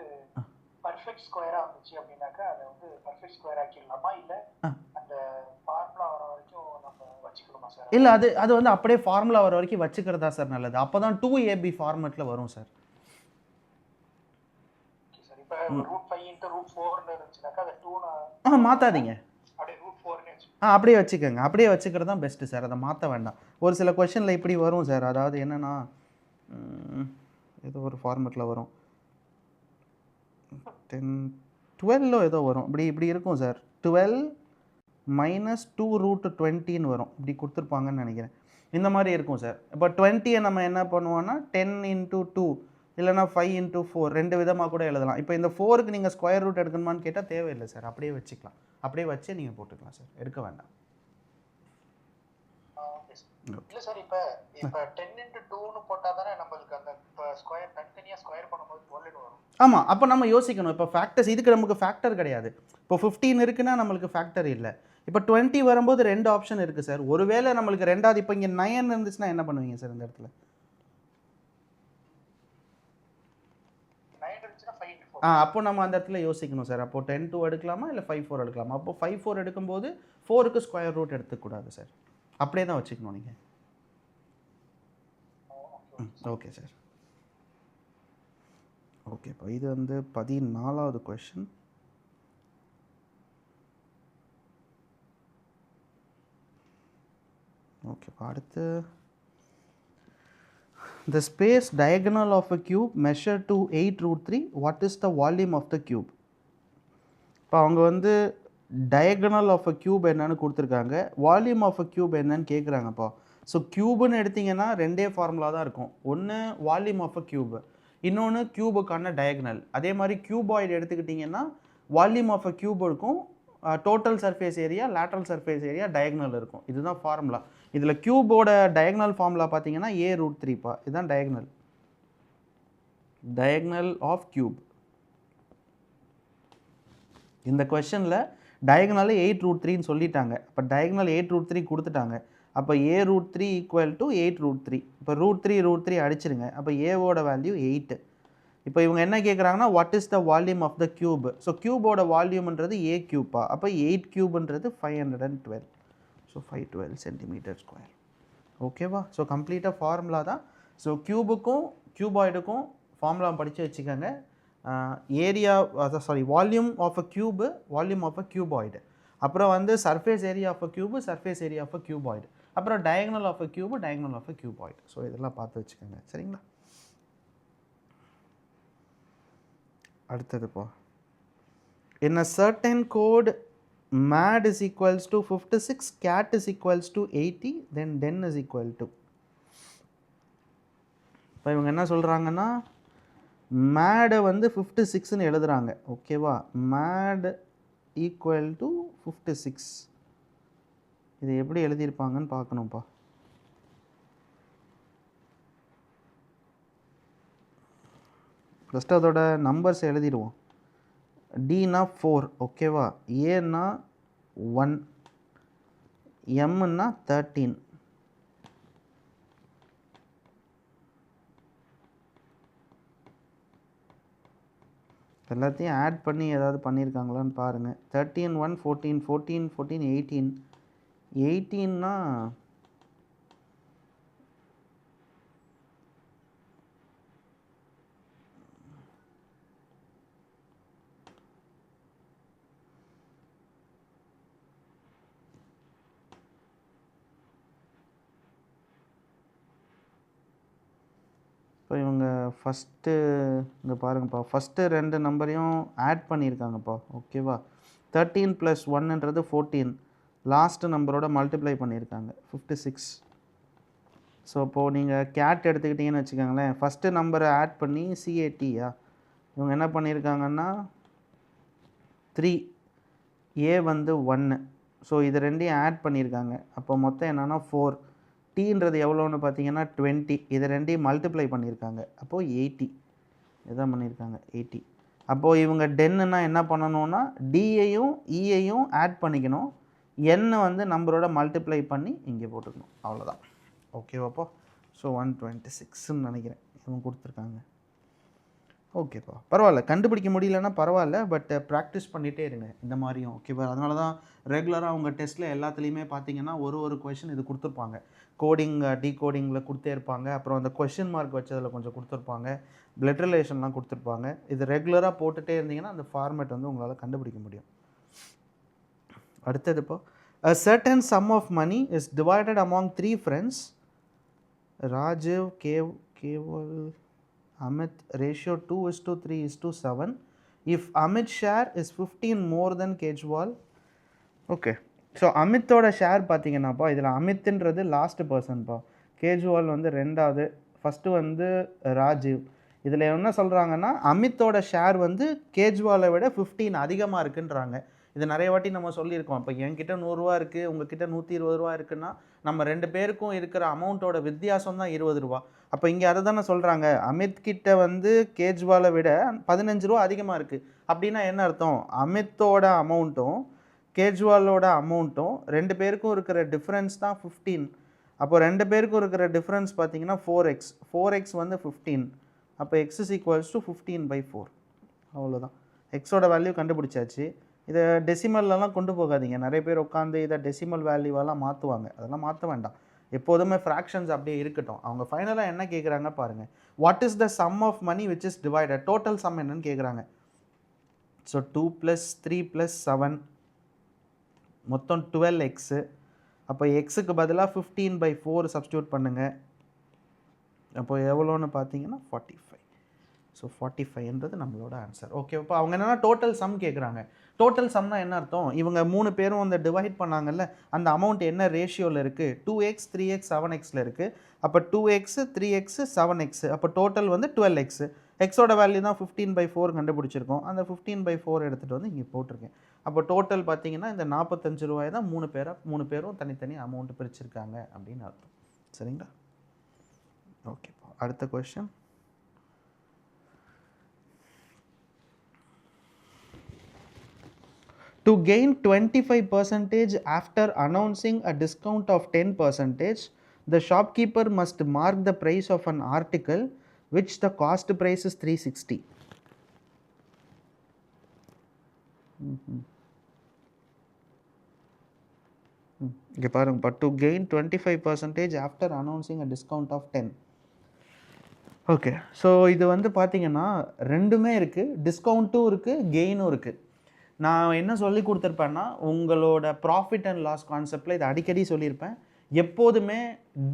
பர்ஃபெக்ட் ஸ்கொயராக வந்துச்சு அப்படின்னாக்கா அதை வந்து பர்ஃபெக்ட் ஸ்கொயர் ஆக்கிடலாமா, இல்லை அந்த ஃபார்முலா வர வரைக்கும் நம்ம வச்சுக்கணுமா சார்? இல்லை, அது வந்து அப்படியே ஃபார்முலா வர வரைக்கும் வச்சுக்கிறதா சார் நல்லது. அப்போ தான் 2ab ஃபார்மெட்டில் வரும் சார். சார் இப்போ ரூட் 5 இன்ட்டு ரூட் 4ன்னு இருந்துச்சுனாக்கா அதை 2 மாற்றாதீங்க, அப்படியே ரூட் 4ன்னு வச்சு அப்படியே வச்சுக்கோங்க. அப்படியே வச்சுக்கிறது தான் பெஸ்ட்டு சார், அதை மாற்ற வேண்டாம். ஒரு சில கொஷனில் இப்படி வரும் சார், அதாவது என்னென்னா ஏதோ ஒரு ஃபார்மெட்டில் வரும் 12 ஏதோ வரும், இப்படி இருக்கும் சார். 12 மைனஸ் 2 ரூட் 20ன்னு வரும், இப்படி கொடுத்துருப்பாங்கன்னு நினைக்கிறேன். இந்த மாதிரி இருக்கும் சார். இப்போ 20யை நம்ம என்ன பண்ணுவோன்னா 10 இன்ட்டு 2 இல்லைனா 5 இன்ட்டு 4 2 விதமாக கூட எழுதலாம். இப்போ இந்த 4க்கு நீங்கள் ஸ்கொயர் ரூட் எடுக்கணுமான்னு கேட்டால் தேவையில்லை சார், அப்படியே வச்சுக்கலாம். அப்படியே வச்சே நீங்கள் போட்டுக்கலாம் சார், எடுக்க வேண்டாம். இல்லை சார், இப்போ 10 இன்ட்டு 2ன்னு போட்டால் தானே நம்மளுக்கு அந்த ஸ்கொயர் தனித்தனியாக ஸ்கொயர் பண்ணும்போது 12 வரும். ஆமாம், அப்போ நம்ம யோசிக்கணும். இப்போ ஃபேக்டர்ஸ் இதுக்கு நமக்கு ஃபேக்டர் கிடையாது. இப்போ 15 இருக்குன்னா நம்மளுக்கு ஃபேக்டர் இல்லை. இப்போ 20 வரும்போது 2 ஆப்ஷன் இருக்குது சார். ஒருவேளை நம்மளுக்கு ரெண்டாவது இப்போ இங்கே 9 இருந்துச்சுன்னா என்ன பண்ணுவீங்க சார் இந்த இடத்துல? 9 இருந்துச்சுன்னா 5 இன்ட்டு 4. அப்போ நம்ம அந்த இடத்துல யோசிக்கணும் சார். அப்போ 10-2 எடுக்கலாமா இல்லை 5-4 எடுக்கலாமா? அப்போ 5-4 எடுக்கும்போது 4க்கு ஸ்கொயர் ரூட் எடுத்துக்கூடாது சார், அப்படியே தான் வச்சுக்கணும் நீங்கள். Okay sir. ஓகேப்பா, இது வந்து 14வது கொஸ்டின். ஓகேப்பா, அடுத்து the space diagonal of a cube measured to 8 root 3 what is the volume of the cube? இப்போ அவங்க வந்து diagonal of a cube என்னன்னு கொடுத்துருக்காங்க, வால்யூம் ஆஃப் அ கியூப் என்னன்னு கேட்குறாங்கப்பா. ஸோ கியூப்னு எடுத்திங்கன்னா 2 ஃபார்முலா தான் இருக்கும். ஒன்று வால்யூம் ஆஃப் அ கியூப், இன்னொன்று கியூபுக்கான டயகனல். அதே மாதிரி கியூபாய்டு எடுத்துக்கிட்டிங்கன்னா வால்யூம் ஆஃப் அ கியூப் இருக்கும், total surface area, lateral surface area, diagonal இருக்கும். இதுதான் ஃபார்முலா. இதில் கியூபோட டயகனல் ஃபார்முலா பார்த்தீங்கன்னா ஏ ரூட் 3பா. இதுதான் டயகனல் ஆஃப் கியூப். இந்த கொஸ்டினில் டயகனல் 8 ரூட் 3ன்னு சொல்லிட்டாங்க. அப்போ டயகனல் 8 ரூட் 3 கொடுத்துட்டாங்க. அப்போ a root 3 equal to 8 root 3. இப்போ ரூட் 3 அடிச்சிருங்க. அப்போ ஏவோட வேல்யூ 8. இப்போ இவங்க என்ன கேட்குறாங்கன்னா what is the volume of the cube. So கியூபோட வால்யூம்ன்றது ஏ கியூப்பா. அப்போ 8 கியூப்ன்றது 512. So 512 centimetre square. ஓகேவா? ஸோ கம்ப்ளீட்டாக ஃபார்முலா தான். ஸோ கியூபுக்கும் கியூபாய்டுக்கும் ஃபார்முலா படித்து வச்சுக்கோங்க. Area volume of a cube, volume of a cuboid, அப்புறம் வந்து surface area of a cube, surface area of a cuboid, அப்புறம் diagonal of a cube, diagonal of a cuboid. So இதெல்லாம் பார்த்து வச்சுக்கோங்க, சரிங்களா? அடுத்ததுப்பா, in a certain code mad is equals to 56, cat is equals to 80, then den is equal to. இப்போ இவங்க என்ன சொல்கிறாங்கன்னா மேடை வந்து 56ன்னு எழுதுகிறாங்க. ஓகேவா, மேட் ஈக்குவல் டு 56. இது எப்படி எழுதியிருப்பாங்கன்னு பார்க்கணும்ப்பா. ஃபஸ்ட்டு அதோட நம்பர்ஸ் எழுதிடுவோம். டினா 4, ஓகேவா, ஏன்னா 1, எம்னா 13. எல்லாத்தையும் ஆட் பண்ணி ஏதாவது பண்ணியிருக்காங்களான்னு பாருங்கள். 13 1 14 14 14 18. 18னா இப்போ இவங்க ஃபஸ்ட்டு இங்கே பாருங்கப்பா, ஃபஸ்ட்டு 2 நம்பரையும் ஆட் பண்ணியிருக்காங்கப்பா. ஓகேவா, 13 + 1ன்றது 14, லாஸ்ட்டு நம்பரோட மல்டிப்ளை பண்ணியிருக்காங்க 56. ஸோ இப்போது நீங்கள் கேட் எடுத்துக்கிட்டிங்கன்னு வச்சுக்கோங்களேன், ஃபஸ்ட்டு நம்பரை ஆட் பண்ணி CATயா இவங்க என்ன பண்ணியிருக்காங்கன்னா 3, ஏ வந்து 1. ஸோ இது ரெண்டையும் ஆட் பண்ணியிருக்காங்க. அப்போ மொத்தம் என்னென்னா 4. டீன்றது எவ்வளோன்னு பார்த்தீங்கன்னா 20. இதை ரெண்டையும் மல்டிப்ளை பண்ணியிருக்காங்க. அப்போது 80. இதான் பண்ணியிருக்காங்க 80. அப்போது இவங்க டென்னுன்னா என்ன பண்ணணும்னா டியையும் இயையும் ஆட் பண்ணிக்கணும், எண்ணை வந்து நம்பரோட மல்டிப்ளை பண்ணி இங்கே போட்டுக்கணும். அவ்வளோதான். ஓகேவாப்பா. ஸோ 126ன்னு நினைக்கிறேன் இவங்க கொடுத்துருக்காங்க. ஓகேப்பா, பரவாயில்ல, கண்டுபிடிக்க முடியலன்னா பரவாயில்ல, பட் ப்ராக்டிஸ் பண்ணிகிட்டே இருங்க இந்த மாதிரியும். ஓகேவா, அதனால தான் ரெகுலராக உங்கள் டெஸ்ட்டில் எல்லாத்துலேயுமே பார்த்தீங்கன்னா ஒரு கொஷின் இது கொடுத்துருப்பாங்க. கோடிங் டீகோடிங்கில் கொடுத்தே இருப்பாங்க, அப்புறம் அந்த கொஷின் மார்க் வச்சதில் கொஞ்சம் கொடுத்துருப்பாங்க, பிளட் ரிலேஷன்லாம் கொடுத்துருப்பாங்க. இது ரெகுலராக போட்டுகிட்டே இருந்தீங்கன்னா அந்த ஃபார்மேட் வந்து உங்களால் கண்டுபிடிக்க முடியும். அடுத்தது இப்போ a certain sum of money is divided among 3 friends, Rajiv, Keval, Amit, ratio 2:3:7. If Amit's share is 15 more than Kejwal. Okay, so அமித்தோட ஷேர் பார்த்தீங்கன்னாப்பா, இதில் அமித்ன்றது லாஸ்ட் பர்சன்ப்பா, கேஜ்வால் வந்து 2வது, ஃபஸ்ட்டு வந்து ராஜீவ். இதில் என்ன சொல்கிறாங்கன்னா அமித்தோட ஷேர் வந்து கேஜ்வாலை விட 15 அதிகமாக இருக்குன்றாங்க. இது நிறைய வாட்டி நம்ம சொல்லியிருக்கோம். இப்போ என்கிட்ட 100 ரூபா இருக்குது, உங்ககிட்ட 120 ரூபா இருக்குன்னா நம்ம 2 பேருக்கும் இருக்கிற அமௌண்ட்டோட வித்தியாசம் தான் 20 ரூபா. அப்போ இங்கே அதை தானே சொல்கிறாங்க, அமித் கிட்ட வந்து கேஜ்வாலை விட 15 ரூபா அதிகமாக இருக்குது. அப்படின்னா என்ன அர்த்தம், அமித்தோட அமௌண்ட்டும் கேஜ்வாலோட அமௌண்ட்டும் 2 பேருக்கும் இருக்கிற டிஃப்ரென்ஸ் தான் 15. அப்போ 2 பேருக்கும் இருக்கிற டிஃப்ரென்ஸ் பார்த்தீங்கன்னா 4x. 4x வந்து 15. அப்போ x is equals to 15/4. அவ்வளோதான். எக்ஸோட வேல்யூ கண்டுபிடிச்சாச்சு. இதை டெசிமல்லாம் கொண்டு போகாதீங்க. நிறைய பேர் உட்காந்து இதை டெசிமல் வேல்யூவெல்லாம் மாற்றுவாங்க. அதெல்லாம் மாற்ற வேண்டாம். எப்போதுமே ஃப்ராக்ஷன்ஸ் அப்படியே இருக்கட்டும். அவங்க ஃபைனலாக என்ன கேட்குறாங்க பாருங்கள், what is the sum of money which is divided, total sum என்னன்னு கேட்குறாங்க. ஸோ 2 + 3 + 7 மொத்தம் 12x. அப்போ எக்ஸுக்கு பதிலாக 15/4 சப்ஸ்டியூட் பண்ணுங்கள். அப்போ எவ்வளோன்னு பார்த்தீங்கன்னா 45. ஸோ 45ன்றது நம்மளோட ஆன்சர். ஓகே, இப்போ அவங்க என்னென்னா டோட்டல் சம் கேட்குறாங்க. டோட்டல் சம்னா என்ன அர்த்தம், இவங்க 3 பேரும் அந்த டிவைட் பண்ணாங்கல்ல, அந்த அமௌண்ட் என்ன ரேஷியோவில் இருக்குது, 2x 3x 7xல இருக்குது. அப்போ 2x 3x 7x, அப்போ டோட்டல் வந்து 12x. எக்ஸோட வேல்யூ தான் 15/4 கண்டுபிடிச்சிருக்கோம். அந்த 15/4 எடுத்துகிட்டு வந்து இங்கே போட்டிருக்கேன். அப்போ டோட்டல் பார்த்தீங்கன்னா இந்த 45 ரூபாய் தான் 3 பேரும் தனித்தனி அமௌண்ட் பிரிச்சிருக்காங்க அப்படின்னு அர்த்தம். சரிங்களா? ஓகே, அடுத்த question. To gain 25% after announcing a discount of 10%, the shopkeeper must mark the price of an article which the cost price is 360. இங்கே பாருங்கப்பா, to gain 25% after announcing a discount of 10. Okay, so இது வந்து பார்த்தீங்கன்னா ரெண்டுமே இருக்குது, டிஸ்கவுண்ட்டும் இருக்குது, கெயினும் இருக்குது. நான் என்ன சொல்லி கொடுத்துருப்பேன்னா, உங்களோட ப்ராஃபிட் அண்ட் லாஸ் கான்செப்டில் இதை அடிக்கடி சொல்லியிருப்பேன். எப்போதுமே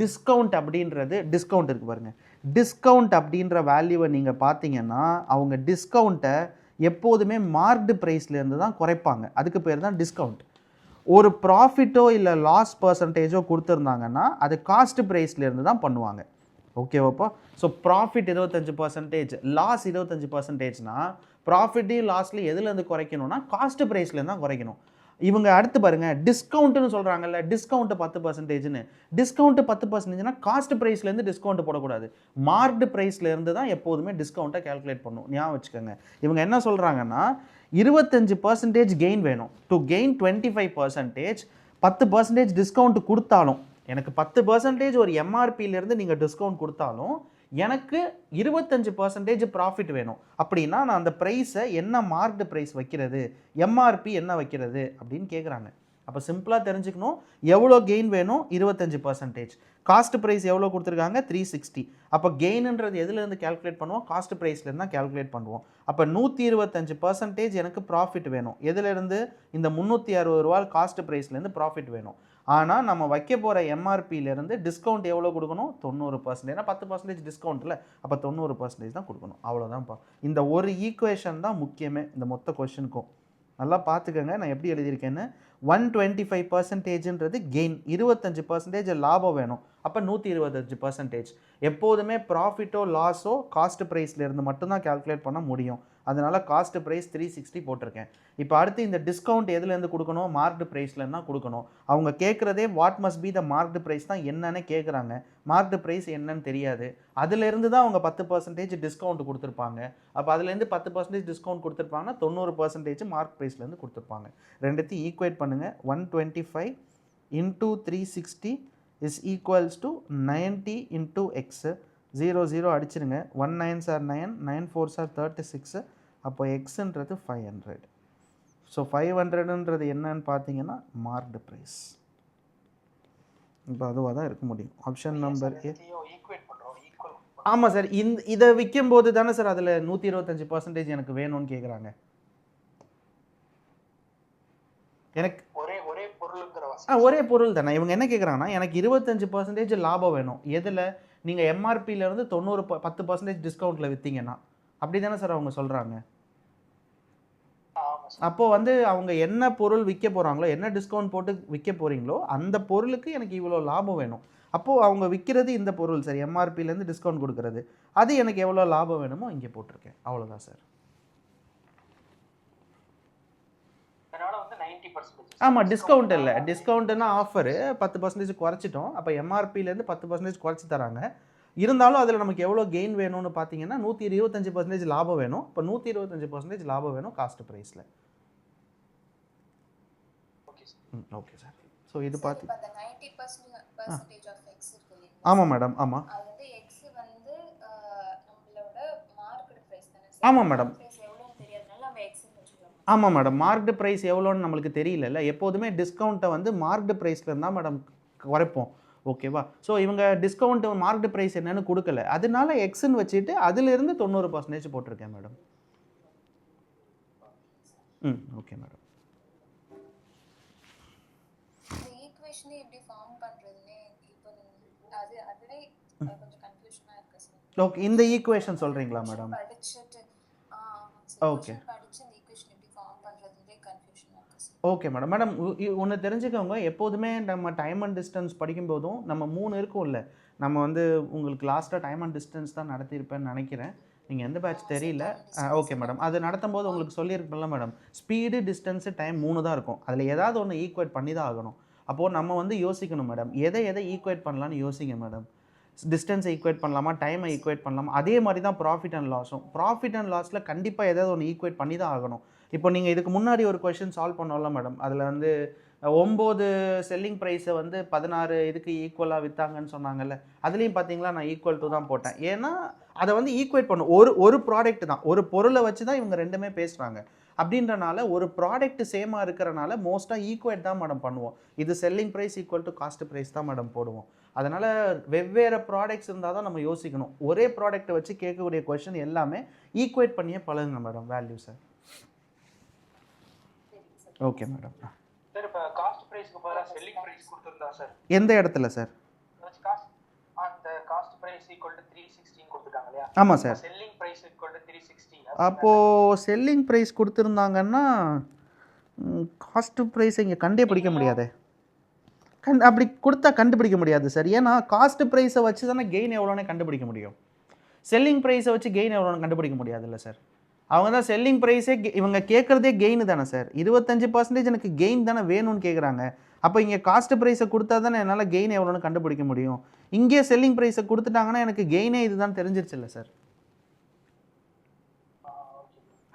டிஸ்கவுண்ட் அப்படின்றது, டிஸ்கவுண்ட் இருக்குது பாருங்கள், டிஸ்கவுண்ட் அப்படின்ற வேல்யூவை நீங்கள் பார்த்தீங்கன்னா அவங்க டிஸ்கவுண்ட்டை எப்போதுமே மார்க்டு ப்ரைஸ்லேருந்து தான் குறைப்பாங்க. அதுக்கு பேர் தான் டிஸ்கவுண்ட். ஒரு ப்ராஃபிட்டோ இல்லை லாஸ் பர்சன்டேஜோ கொடுத்துருந்தாங்கன்னா அது காஸ்ட் ப்ரைஸ்லேருந்து தான் பண்ணுவாங்க. ஓகேவாப்பா? ஸோ ப்ராஃபிட் 25%, லாஸ் 25%னா ப்ராஃபிட்டையும் லாஸ்லையும் எதுலேருந்து குறைக்கணும்னா காஸ்ட் ப்ரைஸ்லேருந்து தான் குறைக்கணும். இவங்க அடுத்து பாருங்கள், டிஸ்கவுண்ட்டுன்னு சொல்கிறாங்கல்ல, டிஸ்கவுண்ட்டு 10%ன்னு. டிஸ்கவுண்ட்டு 10%னா காஸ்ட் ப்ரைஸ்லேருந்து டிஸ்கவுண்ட் போடக்கூடாது, மார்க்டு ப்ரைஸ்லேருந்து தான் எப்போதுமே டிஸ்கவுண்ட்டை கேல்குலேட் பண்ணும். ஞாபகம் வச்சுக்கோங்க. இவங்க என்ன சொல்கிறாங்கன்னா 25% கெயின் வேணும். டு கெயின் 25%, 10% டிஸ்கவுண்ட் கொடுத்தாலும், எனக்கு 10% ஒரு எம்ஆர்பியிலேருந்து நீங்கள் டிஸ்கவுண்ட் கொடுத்தாலும் எனக்கு 25% ப்ராஃபிட் வேணும். அப்படின்னா நான் அந்த ப்ரைஸை என்ன மார்க்டு ப்ரைஸ் வைக்கிறது, எம்ஆர்பி என்ன வைக்கிறது அப்படின்னு கேட்குறாங்க. அப்போ சிம்பிளாக தெரிஞ்சுக்கணும், எவ்வளோ கெயின் வேணும், 25%. காஸ்ட் ப்ரைஸ் எவ்வளோ கொடுத்துருக்காங்க, 360. அப்போ கெயின்ன்றது எதுலேருந்து கேல்குலேட் பண்ணுவோம், காஸ்ட் ப்ரைஸ்லேருந்து தான் கேல்குலேட் பண்ணுவோம். அப்போ 125% எனக்கு ப்ராஃபிட் வேணும். எதுலேருந்து, இந்த 360 ரூபா காஸ்ட் ப்ரைஸ்லேருந்து ப்ராஃபிட் வேணும். ஆனால் நம்ம வைக்க போகிற எம்ஆர்பியிலேருந்து டிஸ்கவுண்ட் எவ்வளோ கொடுக்கணும், 90%. ஏன்னா 10% டிஸ்கவுண்ட்டில், அப்போ 90% தான் கொடுக்கணும். அவ்வளோதான்ப்பா. இந்த ஒரு ஈக்குவேஷன் தான் முக்கியமே இந்த மொத்த கொஷனுக்கும். நல்லா பார்த்துக்கோங்க நான் எப்படி எழுதியிருக்கேன்னு. 125%ன்றது கெயின், 25% லாபம் வேணும். அப்போ 125%. எப்போதுமே ப்ராஃபிட்டோ லாஸோ காஸ்ட் ப்ரைஸ்லேருந்து மட்டும்தான் கேல்குலேட் பண்ண முடியும். அதனால் காஸ்ட் ப்ரைஸ் 360 போட்டிருக்கேன். இப்போ அடுத்து இந்த டிஸ்கவுண்ட் எதுலேருந்து கொடுக்கணும், மார்க்டு ப்ரைஸ்லேருந்து தான் கொடுக்கணும். அவங்க கேட்குறதே what must be the marked price தான் என்னன்னு கேட்குறாங்க. மார்க்டு ப்ரைஸ் என்னன்னு தெரியாது. அதுலேருந்து தான் அவங்க 10% டிஸ்கவுண்ட் கொடுத்துருப்பாங்க. அப்போ அதுலேருந்து 10% டிஸ்கவுண்ட் கொடுத்துருப்பாங்கன்னா 90% மார்க் ப்ரைஸ்லேருந்து கொடுத்துருப்பாங்க. ரெண்டுத்தையும் ஈக்குவேட் பண்ணுங்கள். 125 × 360 is equals to 90 × x. 0 0 அடிச்சிருங்க. 1 9s are 9, 9 4s are 36. அப்போ எக்ஸுன்றது 500. ஸோ 500ன்றது என்னன்னு பார்த்தீங்கன்னா மார்க்டு ப்ரைஸ். இப்போ அதுவாக தான் இருக்க முடியும். ஆப்ஷன் நம்பர் ஏ. ஆமாம் சார், இதை விற்கும்போது தானே சார் அதில் 125% எனக்கு வேணும்னு கேட்குறாங்க. எனக்கு ஒரே பொருள் தானே. இவங்க என்ன கேட்குறாங்கன்னா எனக்கு 25% லாபம் வேணும். எதில், நீங்கள் எம்ஆர்பியிலேருந்து 10% டிஸ்கவுண்ட்டில் விற்றீங்கன்னா. அப்படி தானே சார் அவங்க சொல்கிறாங்க. அப்போது வந்து அவங்க என்ன பொருள் விற்க போகிறாங்களோ, என்ன டிஸ்கவுண்ட் போட்டு விற்க போகிறீங்களோ அந்த பொருளுக்கு எனக்கு இவ்வளோ லாபம் வேணும். அப்போது அவங்க விற்கிறது இந்த பொருள் சார், எம்ஆர்பியிலேருந்து டிஸ்கவுண்ட் கொடுக்குறது, அது எனக்கு எவ்வளோ லாபம் வேணுமோ இங்கே போட்டிருக்கேன். அவ்வளோதான் சார். ஆமாம், டிஸ்கவுண்ட் இல்லை, டிஸ்கவுண்ட்டுன்னா ஆஃபரு 10% குறைச்சிட்டோம். அப்போ எம்ஆர்பியிலேருந்து 10% குறைச்சி தராங்க. இருந்தாலும் அதில் நமக்கு எவ்வளோ கெயின் வேணும்னு பார்த்தீங்கன்னா 125% லாபம் வேணும். இப்போ 125% லாபம் வேணும் காஸ்ட் ப்ரைஸில். Okay sir. ஸோ இது பார்த்து ஆமாம் மேடம். ஆமாம் ஆமாம் மேடம். ஆமாம் மேடம், மார்க்டு ப்ரைஸ் எவ்வளோன்னு நம்மளுக்கு தெரியல. எப்போதுமே டிஸ்கவுண்ட்டை வந்து மார்க்டு ப்ரைஸில் தான் மேடம் குறைப்போம். ஓகேவா? ஸோ இவங்க டிஸ்கவுண்ட் மார்க்டு ப்ரைஸ் என்னன்னு கொடுக்கல, அதனால எக்ஸ்ன்னு வச்சுட்டு அதிலிருந்து 90% போட்டிருக்கேன் மேடம். Okay madam. ஓகே, இந்த ஈக்குவேஷன் சொல்கிறீங்களா madam? Okay okay madam. Madam ஒன்று தெரிஞ்சுக்கோங்க, எப்போதுமே நம்ம டைம் அண்ட் டிஸ்டன்ஸ் படிக்கும்போதும் நம்ம 3 இருக்கும் இல்லை. நம்ம வந்து உங்களுக்கு லாஸ்ட்டாக டைம் அண்ட் டிஸ்டன்ஸ் தான் நடத்தியிருப்பேன்னு நினைக்கிறேன். நீங்கள் எந்த பேட்ச் தெரியல. ஓகே மேடம், அது நடத்தும் போது உங்களுக்கு சொல்லியிருப்பேன்ல மேடம், ஸ்பீடு டிஸ்டன்ஸு டைம் 3 தான் இருக்கும். அதில் ஏதாவது ஒன்று ஈக்குவேட் பண்ணி தான் ஆகணும். அப்போது நம்ம வந்து யோசிக்கணும் மேடம், எதை ஈக்குவேட் பண்ணலான்னு யோசிங்க மேடம். டிஸ்டன்ஸை ஈக்குவேட் பண்ணலாமா, டைமை ஈக்குவேட் பண்ணலாமா. அதே மாதிரி தான் ப்ராஃபிட் அண்ட் லாஸும். ப்ராஃபிட் அண்ட் லாஸில் கண்டிப்பாக ஏதாவது ஒன்று ஈக்குவேட் பண்ணி தான் ஆகணும். இப்போ நீங்கள் இதுக்கு முன்னாடி ஒரு கொஷின் சால்வ் பண்ணோம்ல மேடம், அதில் வந்து 9 செல்லிங் ப்ரைஸை வந்து 16 இதுக்கு ஈக்குவலாக விற்றாங்கன்னு சொன்னாங்கல்ல, அதுலேயும் பார்த்தீங்களா நான் ஈக்குவல் டு தான் போட்டேன். ஏன்னா அதை வந்து ஈக்குவேட் பண்ணும். ஒரு ப்ராடக்ட் தான், ஒரு பொருளை வச்சு தான் இவங்க ரெண்டுமே பேசுகிறாங்க. அப்படின்றனால ஒரு ப்ராடக்ட் சேமாக இருக்கிறனால மோஸ்ட்டாக ஈக்குவேட் தான் மேடம் பண்ணுவோம். இது selling price equal to cost price தான் மேடம் போடுவோம். அதனால் வெவ்வேறு ப்ராடக்ட்ஸ் இருந்தால் தான் நம்ம யோசிக்கணும். ஒரே ப்ராடக்ட்டை வச்சு கேட்கக்கூடிய கொஷின் எல்லாமே ஈக்குவேட் பண்ணியே பழகுங்க மேடம் வேல்யூஸை. Okay madam. சார் இப்போ காஸ்ட் பிரைஸ்க்கு பதிலாக செல்லிங் பிரைஸ் கொடுத்துருந்தா சார் எந்த இடத்துல சார்? அந்த காஸ்ட் பிரைஸ் ஈக்குவல் டு 316 கொடுத்துட்டாங்க இல்லையா? ஆமாம் sir. Selling price equal to 360 அப்போது செல்லிங் ப்ரைஸ் கொடுத்துருந்தாங்கன்னா காஸ்ட் ப்ரைஸ் இங்கே கண்டே பிடிக்க முடியாதே. அப்படி கொடுத்தா கண்டுபிடிக்க முடியாது சார். ஏன்னா காஸ்ட் ப்ரைஸை வச்சு தானே கெயின் எவ்வளோன்னு கண்டுபிடிக்க முடியும். செல்லிங் ப்ரைஸை வச்சு கெயின் எவ்வளோன்னு கண்டுபிடிக்க முடியாதுல்ல சார். அவங்க தான் செல்லிங் ப்ரைஸே இவங்க கேட்குறதே கெயின் தானே சார். 25% எனக்கு கெயின் தானே வேணும்னு கேட்குறாங்க. அப்போ இங்கே காஸ்ட் ப்ரைஸை கொடுத்தா தானே என்னால் கெயின் எவ்வளோன்னு கண்டுபிடிக்க முடியும். இங்கே செல்லிங் ப்ரைஸை கொடுத்துட்டாங்கன்னா எனக்கு கெயினே இதுதான் தெரிஞ்சிருச்சுல்ல சார்.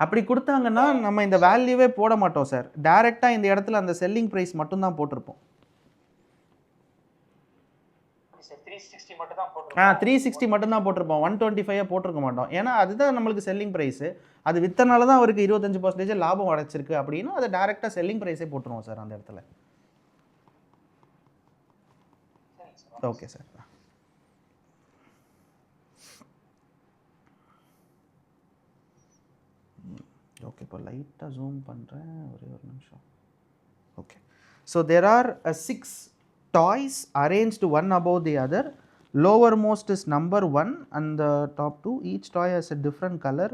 அப்படி கொடுத்தாங்கன்னா நம்ம இந்த வேல்யூவே போட மாட்டோம் சார். டைரெக்டாக இந்த இடத்துல அந்த செல்லிங் ப்ரைஸ் மட்டும்தான் போட்டிருப்போம். 360 மட்டும்தான் போட்டிருப்போம். 125 போட்டிருக்க மாட்டோம். ஏன்னா அதுதான் நம்மளுக்கு செல்லிங் ப்ரைஸு. அது வித்தனால தான் அவருக்கு 25% லாபம் அடைச்சிருக்கு அப்படின்னா அதை டைரெக்டாக செல்லிங் ப்ரைஸே போட்டுருவோம் சார் அந்த இடத்துல. Okay sir. ஓகே, இப்போ லைட்டாக ஜூம் பண்ணுறேன், ஒரே ஒரு நிமிஷம். Okay, so there are 6 toys arranged one above the other. Lowermost is number 1 and the top 2. Each toy has a different color.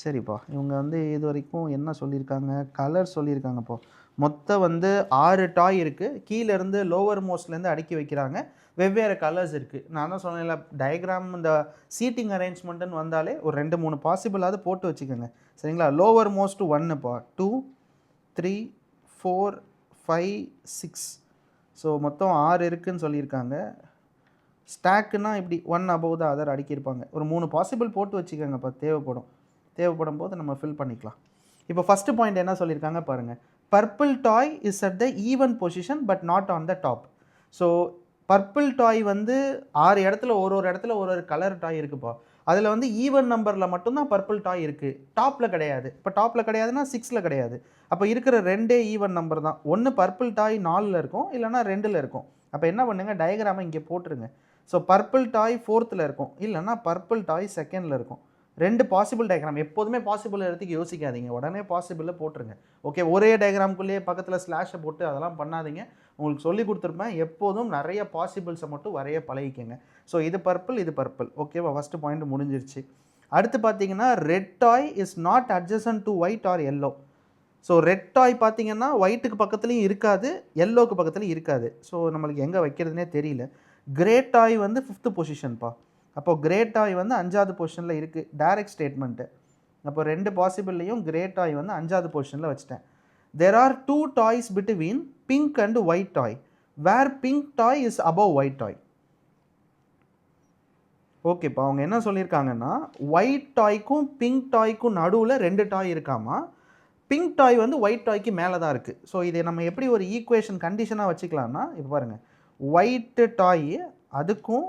சரிப்பா, இவங்க வந்து இது வரைக்கும் என்ன சொல்லியிருக்காங்க, கலர் சொல்லியிருக்காங்கப்பா. மொத்தம் வந்து 6 டாய் இருக்குது. கீழேருந்து லோவர் மோஸ்ட்லேருந்து அடுக்கி வைக்கிறாங்க. வெவ்வேறு கலர்ஸ் இருக்குது. நான் தான் சொன்னேன்ல, டயக்ராம் இந்த சீட்டிங் அரேஞ்ச்மெண்ட்டுன்னு வந்தாலே ஒரு 2-3 பாசிபிளாவது போட்டு வச்சுக்கோங்க சரிங்களா. Lower most 1ப்பா, 2 3 4 5 6. ஸோ மொத்தம் 6 இருக்குதுன்னு சொல்லியிருக்காங்க. ஸ்டாக்குன்னா இப்படி 1 above the other அடுக்கியிருப்பாங்க. ஒரு 3 பாசிபிள் போட்டு வச்சுக்கோங்கப்பா, தேவைப்படும் போது நம்ம ஃபில் பண்ணிக்கலாம். இப்போ ஃபஸ்ட்டு பாயிண்ட் என்ன சொல்லியிருக்காங்க பாருங்கள். Purple toy is at the even position but not on the top. So purple toy வந்து 6 இடத்துல ஒரு இடத்துல ஒரு கலர் டாய் இருக்குப்பா. அதில் வந்து ஈவன் நம்பரில் மட்டும்தான் பர்பிள் டாய் இருக்குது, டாப்பில் கிடையாது. இப்போ டாப்பில் கிடையாதுன்னா 6ல் கிடையாது. அப்போ இருக்கிற 2 ஈவன் நம்பர் தான். ஒன்று பர்பிள் டாய் 4ல் இருக்கும், இல்லைனா 2ல் இருக்கும். அப்போ என்ன பண்ணுங்க, டயக்ராமை இங்கே போட்டுருங்க. ஸோ பர்பிள் டாய் 4th இருக்கும், இல்லைனா பர்பிள் டாய் 2nd இருக்கும். 2 பாசிபிள் டயக்ராம். எப்போதுமே பாசிபிள் இடத்துக்கு யோசிக்காதீங்க, உடனே பாசிபிளில் போட்டுருங்க. ஓகே, ஒரே டயக்ராம்குள்ளேயே பக்கத்தில் ஸ்லாஷை போட்டு அதெல்லாம் பண்ணாதீங்க. உங்களுக்கு சொல்லி கொடுத்துருப்பேன், எப்போதும் நிறைய பாசிபிள்ஸை மட்டும் வரைய பழகிக்கங்க. ஸோ இது பர்பிள், இது பர்பிள். ஓகேவா, ஃபஸ்ட்டு பாயிண்ட் முடிஞ்சிருச்சு. அடுத்து பார்த்தீங்கன்னா red toy is not adjacent to white or yellow. So red toy பார்த்தீங்கன்னா ஒயிட்டுக்கு பக்கத்துலேயும் இருக்காது, எல்லோவுக்கு பக்கத்துலையும் இருக்காது. ஸோ நம்மளுக்கு எங்கே வைக்கிறதுனே தெரியல. கிரே டாய் வந்து 5th பொசிஷன்ப்பா. அப்போது கிரே டாய் வந்து 5வது பொசிஷனில் இருக்குது. Direct statement. அப்போ 2 பாசிபிள்லையும் கிரே டாய் வந்து 5வது பொசிஷனில் வச்சுட்டேன். There are 2 toys between pink and white toy, where pink toy is above white toy. ஓகேப்பா, அவங்க என்ன சொல்லியிருக்காங்கன்னா, ஒயிட் டாய்க்கும் பிங்க் டாய்க்கும் நடுவில் 2 டாய் இருக்காமா. பிங்க் டாய் வந்து ஒயிட் டாய்க்கு மேலே தான் இருக்குது. ஸோ இதை நம்ம எப்படி ஒரு ஈக்குவேஷன் கண்டிஷனாக வச்சுக்கலாம்னா, இப்போ பாருங்கள், ஒயிட்டு டாய் அதுக்கும்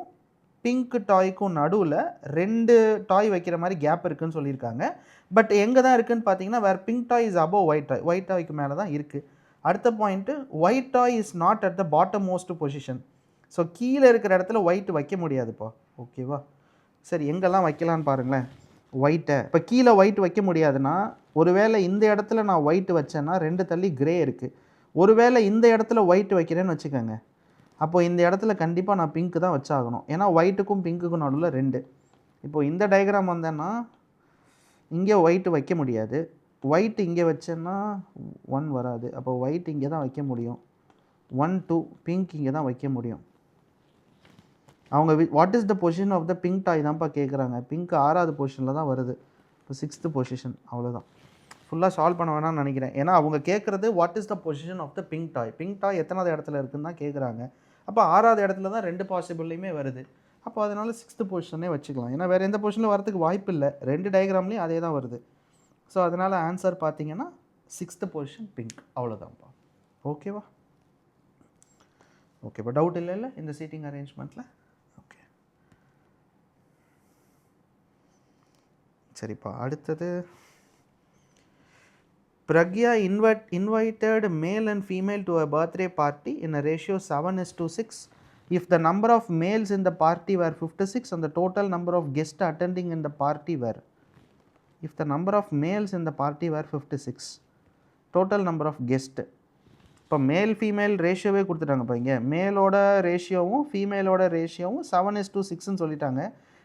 பிங்க் டாய்க்கும் நடுவில் 2 டாய் வைக்கிற மாதிரி கேப் இருக்குதுன்னு சொல்லியிருக்காங்க. பட் எங்கே தான் இருக்குதுன்னு பார்த்தீங்கன்னா, வேறு pink toy is above white toy, white டாய்க்கு மேலே தான் இருக்குது. அடுத்த point, white toy is not at the bottom most position. So கீழே இருக்கிற இடத்துல ஒயிட் வைக்க முடியாதுப்பா. ஓகேவா, சரி எங்கெல்லாம் வைக்கலான்னு பாருங்களேன். ஒயிட்டை இப்போ கீழே ஒயிட் வைக்க முடியாதுன்னா, ஒருவேளை இந்த இடத்துல நான் ஒயிட் வச்சேன்னா 2 தள்ளி கிரே இருக்குது. ஒருவேளை இந்த இடத்துல ஒயிட் வைக்கிறேன்னு வச்சுக்கோங்க, அப்போது இந்த இடத்துல கண்டிப்பாக நான் பிங்க்கு தான் வச்சாகணும். ஏன்னா ஒயிட்டுக்கும் பிங்க்குக்கும் நடுவில் 2. இப்போது இந்த டயக்ராம் வந்தேன்னா இங்கே ஒயிட்டு வைக்க முடியாது. ஒயிட் இங்கே வச்சேன்னா 1 வராது. அப்போ ஒயிட் இங்கே தான் வைக்க முடியும். 1 2 பிங்க் இங்கே தான் வைக்க முடியும். அவங்க what is the position of the pink toy தான்ப்பா கேட்குறாங்க. பிங்க் 6வது பொசிஷனில் தான் வருது. இப்போ 6th பொசிஷன். அவ்வளோதான். ஃபுல்லாக சால்வ் பண்ண வேணாம்னு நினைக்கிறேன். ஏன்னா அவங்க கேட்குறது what is the position of the pink toy. Pink toy எத்தனாவது இடத்துல இருக்குன்னு தான் கேட்குறாங்க. அப்போ 6வது இடத்துல தான் 2 பாசிபிள்லையுமே வருது. அப்போ அதனால் 6th பொசிஷனே வச்சுக்கலாம். ஏன்னா வேறு எந்த பொசிஷனில் வரதுக்கு வாய்ப்பு இல்லை. 2 டயக்ராம்லேயும் அதே தான் வருது. ஸோ அதனால் ஆன்சர் பார்த்தீங்கன்னா 6th பொசிஷன் பிங்க். அவ்வளோதான்ப்பா. ஓகேவா, ஓகேப்பா, டவுட் இல்லை இந்த சீட்டிங் அரேஞ்ச்மெண்ட்டில். ஓகே, சரிப்பா. அடுத்தது, Pragya invited male and female to a birthday party in a ratio 7:6. If the number of males in the party were 56 and the total number of guests attending in the party were, if the number of males in the party were 56, total number of guests. இப்போ மேல் ஃபீமேல் ரேஷியோவே கொடுத்துட்டாங்கப்பா. இங்கே மேலோட ரேஷியோவும் ஃபீமேலோட ரேஷியோவும் 7:6ன்னு சொல்லிட்டாங்க.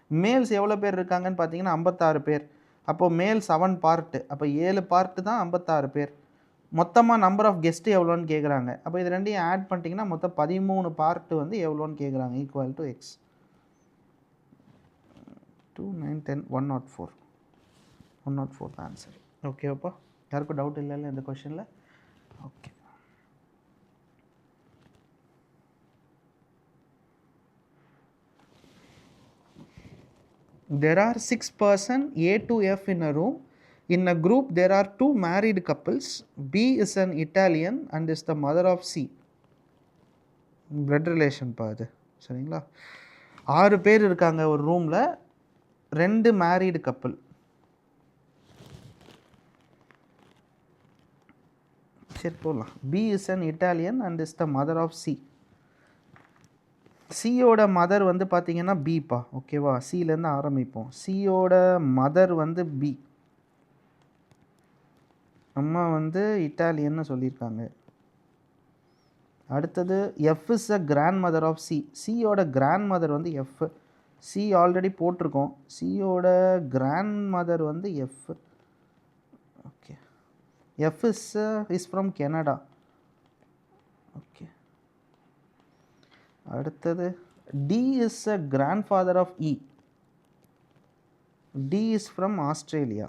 மேல்ஸ் எவ்வளோ பேர் இருக்காங்கன்னு பார்த்தீங்கன்னா 56 பேர். அப்போது மேல் 7 பார்ட்டு, அப்போ 7 பார்ட்டு தான் 56 பேர். மொத்தமாக நம்பர் ஆஃப் கெஸ்ட்டு எவ்வளோன்னு கேட்குறாங்க. அப்போ இது ரெண்டையும் ஆட் பண்ணிட்டீங்கன்னா மொத்தம் 13 பார்ட்டு வந்து எவ்வளோன்னு கேட்குறாங்க. Equal to X. 2 9 10 104. 104 தான் ஆன்சர். ஓகேவாப்பா? யாருக்கும் டவுட் இல்லைல்ல இந்த கொஷனில்? Okay. There are 6 persons A to F in a room. In a group there are 2 married couples. B is an Italian and is the mother of C. Blood relation பா அது. சரிங்களா? 6 பேர் இருக்காங்க ஒரு ரூமில், 2 மேரீடு கப்புள். சரி போடலாம். B is an Italian and is the mother of C. சியோட மதர் வந்து பார்த்தீங்கன்னா பிப்பா. ஓகேவா? சிலேருந்து ஆரம்பிப்போம். சியோட மதர் வந்து பி, அம்மா வந்து இட்டாலியன்னு சொல்லியிருக்காங்க. அடுத்தது F is a grandmother of C. சியோட கிராண்ட் மதர் வந்து எஃப். சி ஆல்ரெடி போட்டிருக்கோம். சியோட கிராண்ட் மதர் வந்து F. Okay. F is from Canada. Okay. அடுத்தது D is a grandfather of E. D is from Australia.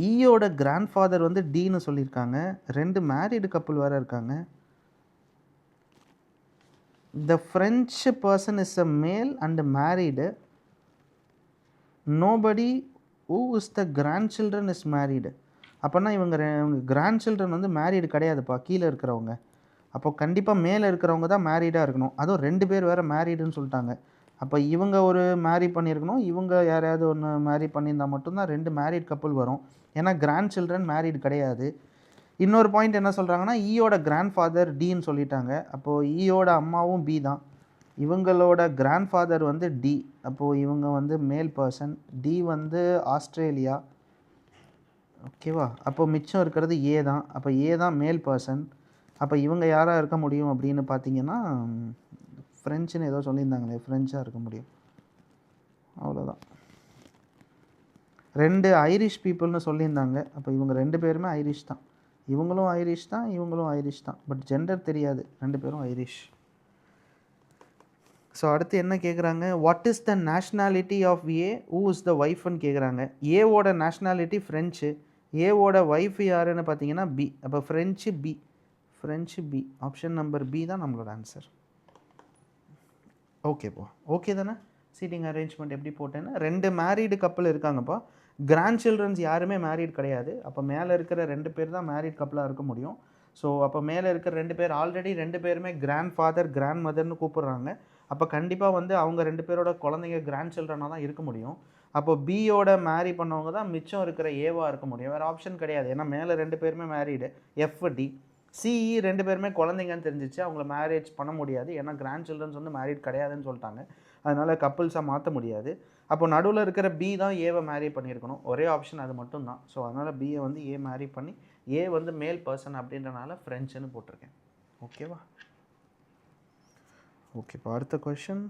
ஈயோட கிராண்ட் ஃபாதர் வந்து டின்னு சொல்லியிருக்காங்க. 2 மேரீடு கப்புள் வேறு இருக்காங்க. The French person is a male and married. Nobody who is the grandchildren is married. அப்போனா இவங்க கிராண்ட் சில்ட்ரன் வந்து மேரீடு கிடையாதுப்பா, கீழே இருக்கிறவங்க. அப்போ கண்டிப்பாக மேலே இருக்கிறவங்க தான் மேரீடாக இருக்கணும். அதுவும் 2 பேர் வேறு மேரீடுன்னு சொல்லிட்டாங்க. அப்போ இவங்க ஒரு மேரீ பண்ணியிருக்கணும், இவங்க யாரையாவது ஒன்று மேரீ பண்ணியிருந்தால் மட்டும்தான் 2 மேரீட் கப்புள் வரும். ஏன்னா கிராண்ட் சில்ட்ரன் மேரீடு கிடையாது. இன்னொரு பாயிண்ட் என்ன சொல்கிறாங்கன்னா, ஈயோட கிராண்ட் ஃபாதர் டின்னு சொல்லிட்டாங்க. அப்போது ஈயோட அம்மாவும் பி தான். இவங்களோட கிராண்ட் ஃபாதர் வந்து டி. அப்போது இவங்க வந்து மேல் பர்சன். டி வந்து ஆஸ்திரேலியா. ஓகேவா? அப்போது மிச்சம் இருக்கிறது ஏ தான். அப்போ ஏ தான் மேல் பர்சன். அப்போ இவங்க யாராக இருக்க முடியும் அப்படின்னு பார்த்தீங்கன்னா, ஃப்ரெஞ்சுன்னு ஏதோ சொல்லியிருந்தாங்களே, ஃப்ரெஞ்சாக இருக்க முடியும். அவ்வளோதான். 2 ஐரிஷ் பீப்புள்னு சொல்லியிருந்தாங்க. அப்போ இவங்க 2 பேருமே ஐரிஷ் தான். இவங்களும் ஐரிஷ் தான், இவங்களும் ஐரிஷ் தான். பட் ஜெண்டர் தெரியாது. 2 பேரும் ஐரிஷ். ஸோ அடுத்து என்ன கேட்குறாங்க, what is the nationality of A, who is the ஒய்ஃப்னு கேட்குறாங்க. ஏவோட நேஷ்னாலிட்டி ஃப்ரெஞ்சு. ஏவோட ஒய்ஃப் யாருன்னு பார்த்தீங்கன்னா பி. அப்போ French B. French B. Option number B தான் நம்மளோட ஆன்சர். ஓகேப்பா? ஓகே தானே? சீட்டிங் அரேஞ்ச்மெண்ட் எப்படி போட்டேன்னா, 2 மேரீடு கப்புள் இருக்காங்கப்பா. கிராண்ட் சில்ட்ரன்ஸ் யாருமே மேரீட் கிடையாது. அப்போ மேலே இருக்கிற 2 பேர் தான் மேரீட் கப்புளாக இருக்க முடியும். ஸோ அப்போ மேலே இருக்கிற 2 பேர் ஆல்ரெடி 2 பேருமே கிராண்ட் ஃபாதர் கிராண்ட் மதர்னு கூப்பிட்றாங்க. அப்போ கண்டிப்பாக வந்து அவங்க 2 பேரோட குழந்தைங்க கிராண்ட் சில்ட்ரனாக தான் இருக்க முடியும். அப்போ பியோட மேரீ பண்ணவங்க தான் மிச்சம் இருக்கிற ஏவாக இருக்க முடியும். வேறு ஆப்ஷன் கிடையாது. ஏன்னா மேலே 2 பேருமே மேரீடு. F D. சிஇ 2 பேருமே குழந்தைங்கன்னு தெரிஞ்சிச்சு. அவங்கள மேரேஜ் பண்ண முடியாது. ஏன்னா கிராண்ட் சில்ட்ரன்ஸ் வந்து மேரீட் கிடையாதுன்னு சொல்லிட்டாங்க. அதனால் கப்புள்ஸாக மாற்ற முடியாது. அப்போ நடுவில் இருக்கிற பி தான் ஏவை மேரீ பண்ணியிருக்கணும். ஒரே ஆப்ஷன் அது மட்டும்தான். ஸோ அதனால் பியை வந்து ஏ மேரீ பண்ணி, ஏ வந்து மேல் பர்சன் அப்படின்றனால ஃப்ரெஞ்சுன்னு போட்டிருக்கேன். ஓகேவா? ஓகேப்பா. அடுத்த question.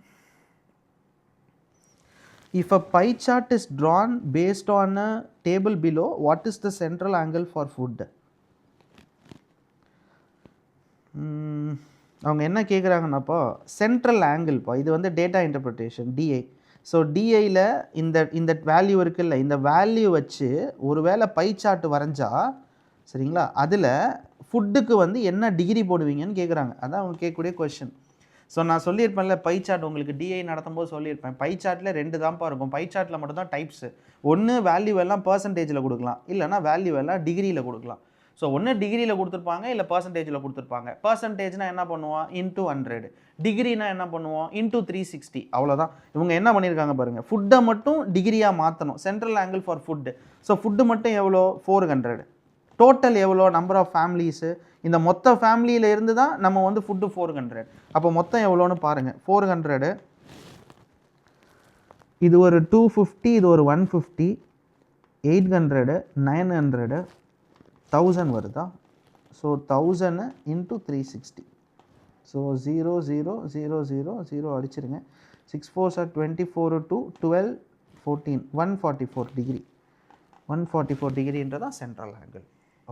If a pie chart is drawn based on a table below, what is the central angle for food? அவங்க என்ன கேட்குறாங்கன்னாப்பா, சென்ட்ரல் ஆங்கிள்ப்பா. இது வந்து டேட்டா இன்டர்பிரிட்டேஷன் டிஐ. ஸோ டிஐயில் இந்த வேல்யூ இருக்குல்ல, இந்த வேல்யூ வச்சு ஒரு வேளை பை சார்ட் வரைஞ்சா சரிங்களா, அதில் ஃபுட்டுக்கு வந்து என்ன டிகிரி போடுவீங்கன்னு கேட்குறாங்க. அதான் அவங்க கேட்கக்கூடிய கொஷின். ஸோ நான் சொல்லியிருப்பேன்ல, பை சார்ட் உங்களுக்கு டிஐ நடத்தும் போது சொல்லியிருப்பேன். பை சார்ட்டில் 2 தான்ப்பா இருக்கும். பை சார்ட்டில் மட்டும்தான் டைப்ஸு. ஒன்று வேல்யூ எல்லாம் பர்சன்டேஜில் கொடுக்கலாம், இல்லைனா வேல்யூ எல்லாம் டிகிரியில் கொடுக்கலாம். ஸோ ஒன்று டிகிரியில் கொடுத்துருப்பாங்க, இல்லை பர்சன்டேஜில் கொடுத்துருப்பாங்க. பர்சன்டேஜ்னால் என்ன பண்ணுவோம், இன்ட்டு 100. டிகிரினா என்ன பண்ணுவோம், இன்ட்டு 360. அவ்வளோதான். இவங்க என்ன பண்ணியிருக்காங்க பாருங்கள், ஃபுட்டை மட்டும் டிகிரியாக மாற்றணும். Central angle for food. So food மட்டும் எவ்வளோ, 400. டோட்டல் எவ்வளோ, நம்பர் ஆஃப் ஃபேமிலிஸு. இந்த மொத்த ஃபேமிலியில் இருந்து தான் நம்ம வந்து ஃபுட்டு 400. அப்போ மொத்தம் எவ்வளோன்னு பாருங்கள். 400, இது ஒரு 250, இது ஒரு 150, 800, 900, 1000 வருதா? ஸோ 1000 இன்ட்டு 360. ஸோ 0 0 0 0 0 அடிச்சிருங்க. 6 4s are 24 to 12 14 144 டிகிரி 144 டிகிரின்றதான் சென்ட்ரல் ஆங்கிள்.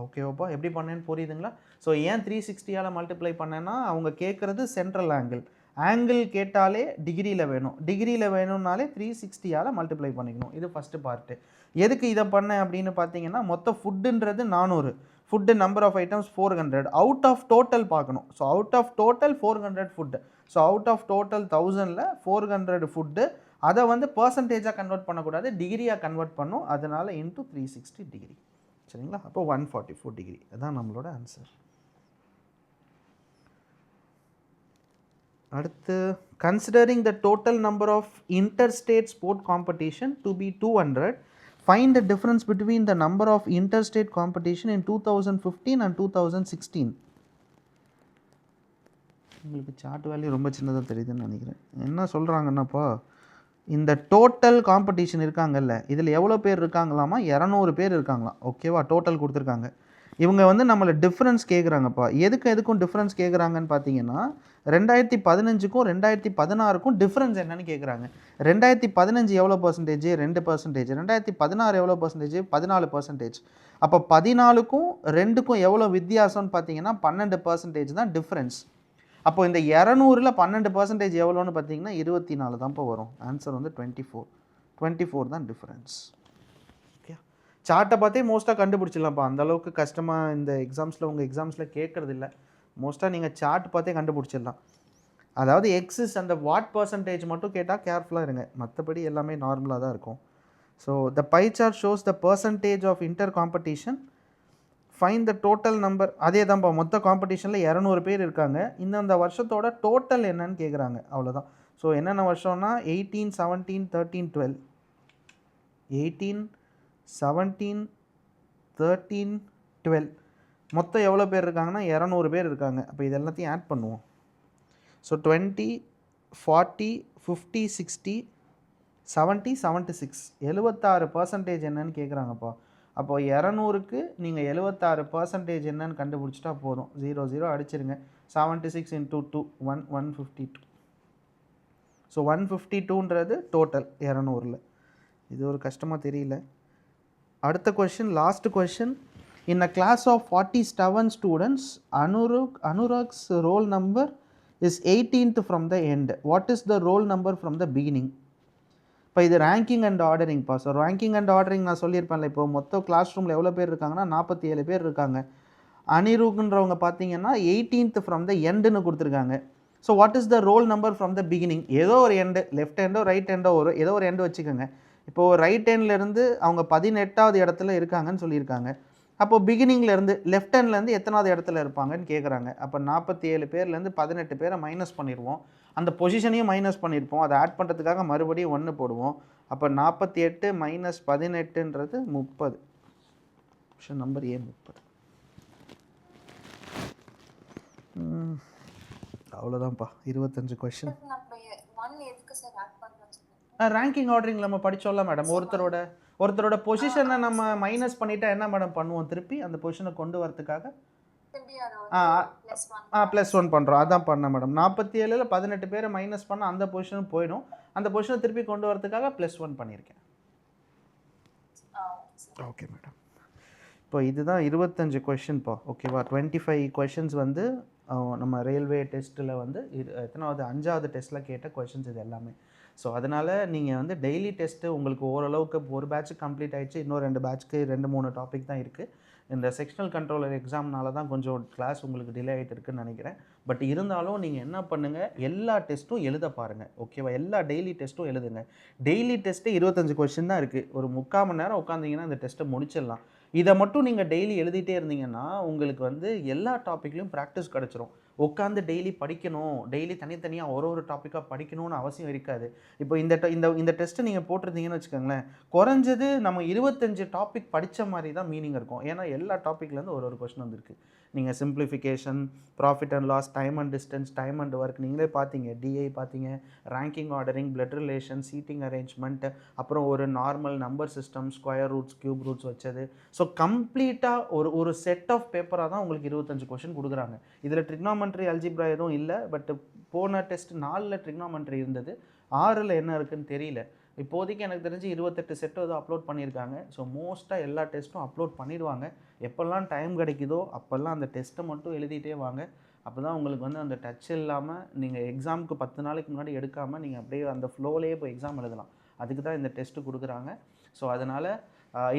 ஓகேவாப்பா, எப்படி பண்ணேன்னு புரியுதுங்களா? ஸோ ஏன் 360ஆல் மல்டிப்ளை பண்ணேன்னா அவங்க கேட்குறது சென்ட்ரல் ஆங்கிள். ஆங்கிள் கேட்டாலே டிகிரியில் வேணும், டிகிரியில் வேணும்னாலே 360ஆல் மல்டிப்ளை பண்ணிக்கணும். இது ஃபஸ்ட்டு பார்ட்டு. எதுக்கு இதை பண்ணேன் அப்படின்னு பார்த்தீங்கன்னா, மொத்த ஃபுட்டுன்றது 400, food number of items 400, out of total பார்க்கணும். So out of total 400 food. So out of total 1000ல் 400 ஃபுட்டு. அதை வந்து பர்சன்டேஜாக கன்வெர்ட் பண்ணக்கூடாது, டிகிரியாக கன்வெர்ட் பண்ணும். அதனால் இன்ட்டு 360 டிகிரி. சரிங்களா? அப்போ 144 டிகிரி. அதுதான் நம்மளோட ஆன்சர். அடுத்து, considering the total number of interstate sport competition to be 200, find the difference between the number of interstate competition in 2015 and 2016. உங்களுக்கு சார்ட் வேல்யூ ரொம்ப சின்னதாக தெரியுதுன்னு நினைக்கிறேன். என்ன சொல்கிறாங்கன்னாப்பா, இந்த டோட்டல் காம்படிஷன் இருக்காங்கல்ல, இதில் எவ்வளோ பேர் இருக்காங்களாமா? 200 பேர் இருக்காங்களாம். ஓகேவா? டோட்டல் கொடுத்துருக்காங்க. இவங்க வந்து நம்மளை டிஃப்ரென்ஸ் கேட்குறாங்கப்பா. எதுக்கும் டிஃப்ரென்ஸ் கேட்குறாங்கன்னு பார்த்தீங்கன்னா, 2015க்கும் 2016க்கும் டிஃப்ரென்ஸ் என்னன்னு கேட்குறாங்க. 2015 எவ்வளோ பர்சன்டேஜ்? 2%. 2016 எவ்வளோ பர்சன்டேஜ்? 14%. அப்போ 14க்கும் 2க்கும் எவ்வளோ வித்தியாசம்னு பார்த்தீங்கன்னா 12% தான் டிஃப்ரென்ஸ். அப்போ இந்த 200ல் 12% எவ்வளோன்னு பார்த்தீங்கன்னா 24 தான்ப்பா வரும். ஆன்சர் வந்து 24 தான் டிஃப்ரென்ஸ். ஓகே, சார்ட்டை பார்த்தே மோஸ்ட்டாக கண்டுபிடிச்சிடலாம்ப்பா. அந்தளவுக்கு கஷ்டமாக இந்த எக்ஸாம்ஸில் உங்கள் எக்ஸாம்ஸில் கேட்குறது இல்லை. மோஸ்ட்டாக நீங்கள் சார்ட் பார்த்தே கண்டுபிடிச்சிடலாம். அதாவது எக்ஸிஸ் அந்த வாட் பர்சன்டேஜ் மட்டும் கேட்டால் கேர்ஃபுல்லாக இருங்க, மற்றபடி எல்லாமே நார்மலாக தான் இருக்கும். So the pie chart shows the percentage of inter competition, find the total number. அதே தான்ப்பா, மொத்த காம்படிஷனில் 200 பேர் இருக்காங்க. இந்த வருஷத்தோட டோட்டல் என்னன்னு கேட்குறாங்க, அவ்வளோதான். ஸோ என்னென்ன வருஷம்னா 18, 17, 13, 12. 18, 17, 13, 12. மொத்தம் எவ்வளோ பேர் இருக்காங்கன்னா 200 பேர் இருக்காங்க. அப்போ இது எல்லாத்தையும் ஆட் பண்ணுவோம். ஸோ 20, 40, 50, 60, 70, 76. 76% என்னன்னு கேட்குறாங்கப்பா. அப்போ 200க்கு நீங்கள் 76% என்னன்னு கண்டுபிடிச்சிட்டா போதும். 0 0 அடிச்சிருங்க. 76 × 2 152. So 152ன்றது total 200ல். இது ஒரு கஷ்டமாக தெரியல. அடுத்த question, last question. In a class of 47 students, Anurag's roll number is 18th from the end. What is the roll number from the beginning? இப்போ இது ரேங்கிங் அண்ட் ஆர்டரிங்ப்பா. ஸோ ரேங்கிங் அண்ட் ஆர்டரிங் நான் சொல்லியிருப்பேன்ல, இப்போ மொத்தம் கிளாஸ் ரூமில் எவ்வளோ பேர் இருக்காங்கன்னா 47 பேர் இருக்காங்க. அனிருக்ன்றவங்க பார்த்தீங்கன்னா 18th ஃப்ரம் த எண்டுன்னு கொடுத்துருக்காங்க. So what is the roll number from the beginning? ஏதோ ஒரு எண்டு, லெஃப்ட் ஹேண்டோ ரைட் ஹேண்டோ ஏதோ ஒரு எண்டு வச்சுக்கோங்க. இப்போது ரைட் ஹேண்ட்லேருந்து அவங்க 18வது இடத்துல இருக்காங்கன்னு சொல்லியிருக்காங்க. அப்போது பிகினிங்லேருந்து லெஃப்ட் ஹேண்ட்லேருந்து எத்தனாவது இடத்துல இருப்பாங்கன்னு கேட்குறாங்க. அப்போ 47 பேர்லேருந்து 18 பேரை மைனஸ் பண்ணிடுவோம். அந்த பொசிஷனையும் மைனஸ் பண்ணியிருப்போம். அதை ஆட் பண்ணுறதுக்காக மறுபடியும் 1 போடுவோம். அப்போ 48 மைனஸ் 18ன்றது 30. Option number A 30. அவ்வளோதான்ப்பா, 25 கொஷின். ரேங்கிங் ஆர்டரிங் நம்ம படித்தோம்ல மேடம், ஒருத்தரோட பொசிஷனை நம்ம மைனஸ் பண்ணிட்டா என்ன மேடம் பண்ணுவோம்? திருப்பி அந்த பொசிஷனை கொண்டு வரதுக்காக +1 பண்ணுறோம். அதான் பண்ண மேடம். 47ல் 18 பேரை மைனஸ் பண்ண அந்த பொசிஷனும் போயிடும். அந்த பொசிஷனை திருப்பி கொண்டு வரதுக்காக +1 பண்ணியிருக்கேன். Okay madam. இப்போ இதுதான் 25 கொஷின்ப்பா. ஓகேவா? 25 கொஷின்ஸ் வந்து நம்ம ரயில்வே டெஸ்ட்டில் வந்து எத்தனாவது 5வது டெஸ்ட்டில் கேட்ட கொஷின்ஸ் இது எல்லாமே. ஸோ அதனால் நீங்கள் வந்து டெய்லி டெஸ்ட்டு உங்களுக்கு ஓரளவுக்கு ஒரு பேட்ச் கம்ப்ளீட் ஆகிடுச்சு. இன்னும் 2 பேட்ச்க்கு 2-3 டாபிக் தான் இருக்குது. இந்த செக்ஷனல் கண்ட்ரோலர் எக்ஸாம்னால தான் கொஞ்சம் கிளாஸ் உங்களுக்கு டிலே ஆகிட்டு இருக்குன்னு நினைக்கிறேன். பட் இருந்தாலும் நீங்கள் என்ன பண்ணுங்கள், எல்லா டெஸ்ட்டும் எழுத பாருங்கள். ஓகேவா? எல்லா டெய்லி டெஸ்ட்டும் எழுதுங்க. டெய்லி டெஸ்ட்டு 25 கொஷின் தான் இருக்குது. ஒரு 3/4 மணி நேரம் உட்காந்திங்கன்னா இந்த டெஸ்ட்டை முடிச்சிடலாம். இதை மட்டும் நீங்கள் டெய்லி எழுதிட்டே இருந்தீங்கன்னா உங்களுக்கு வந்து எல்லா டாப்பிக்லையும் ப்ராக்டிஸ் கிடச்சிரும். உட்காந்து டெய்லி படிக்கணும், டெய்லி தனித்தனியாக ஒரு டாப்பிக்காக படிக்கணும்னு அவசியம் இருக்காது. இப்போ இந்த டெஸ்ட்டை நீங்கள் போட்டிருந்தீங்கன்னு வச்சுக்கோங்களேன், குறைஞ்சது நம்ம 25 டாபிக் படித்த மாதிரி தான் மீனிங் இருக்கும். ஏன்னா எல்லா டாப்பிக்லேருந்து ஒரு கொஸ்டின் வந்திருக்கு. நீங்கள் simplification, profit and loss, time and distance, time and work நீங்களே பார்த்தீங்க, டிஐ பார்த்தீங்க, ranking ordering, blood relation, seating arrangement, அப்புறம் ஒரு normal number system, square roots, cube roots வச்சது. ஸோ கம்ப்ளீட்டாக ஒரு செட் ஆஃப் பேப்பராக தான் உங்களுக்கு 25 கொஷின் கொடுக்குறாங்க. இதில் ட்ரிக்னாமெண்ட்ரி அல்ஜிப்ரா எதுவும் இல்லை. பட் போன டெஸ்ட் 4ல் ட்ரிக்னாமெண்ட்ரி இருந்தது. ஆறில் என்ன இருக்குதுன்னு தெரியல. இப்போதைக்கு எனக்கு தெரிஞ்சு 28 செட்டு ஏதோ அப்லோட் பண்ணியிருக்காங்க. ஸோ மோஸ்ட்டாக எல்லா டெஸ்ட்டும் அப்லோட் பண்ணிடுவாங்க. எப்போல்லாம் டைம் கிடைக்குதோ அப்போல்லாம் அந்த டெஸ்ட்டை மட்டும் எழுதிட்டே வாங்க. அப்போ தான் உங்களுக்கு வந்து அந்த டச் இல்லாமல் நீங்கள் எக்ஸாமுக்கு 10 நாளைக்கு முன்னாடி எடுக்காமல் நீங்கள் அப்படியே அந்த ஃப்ளோலேயே போய் எக்ஸாம் எழுதலாம். அதுக்கு தான் இந்த டெஸ்ட்டு கொடுக்குறாங்க. ஸோ அதனால்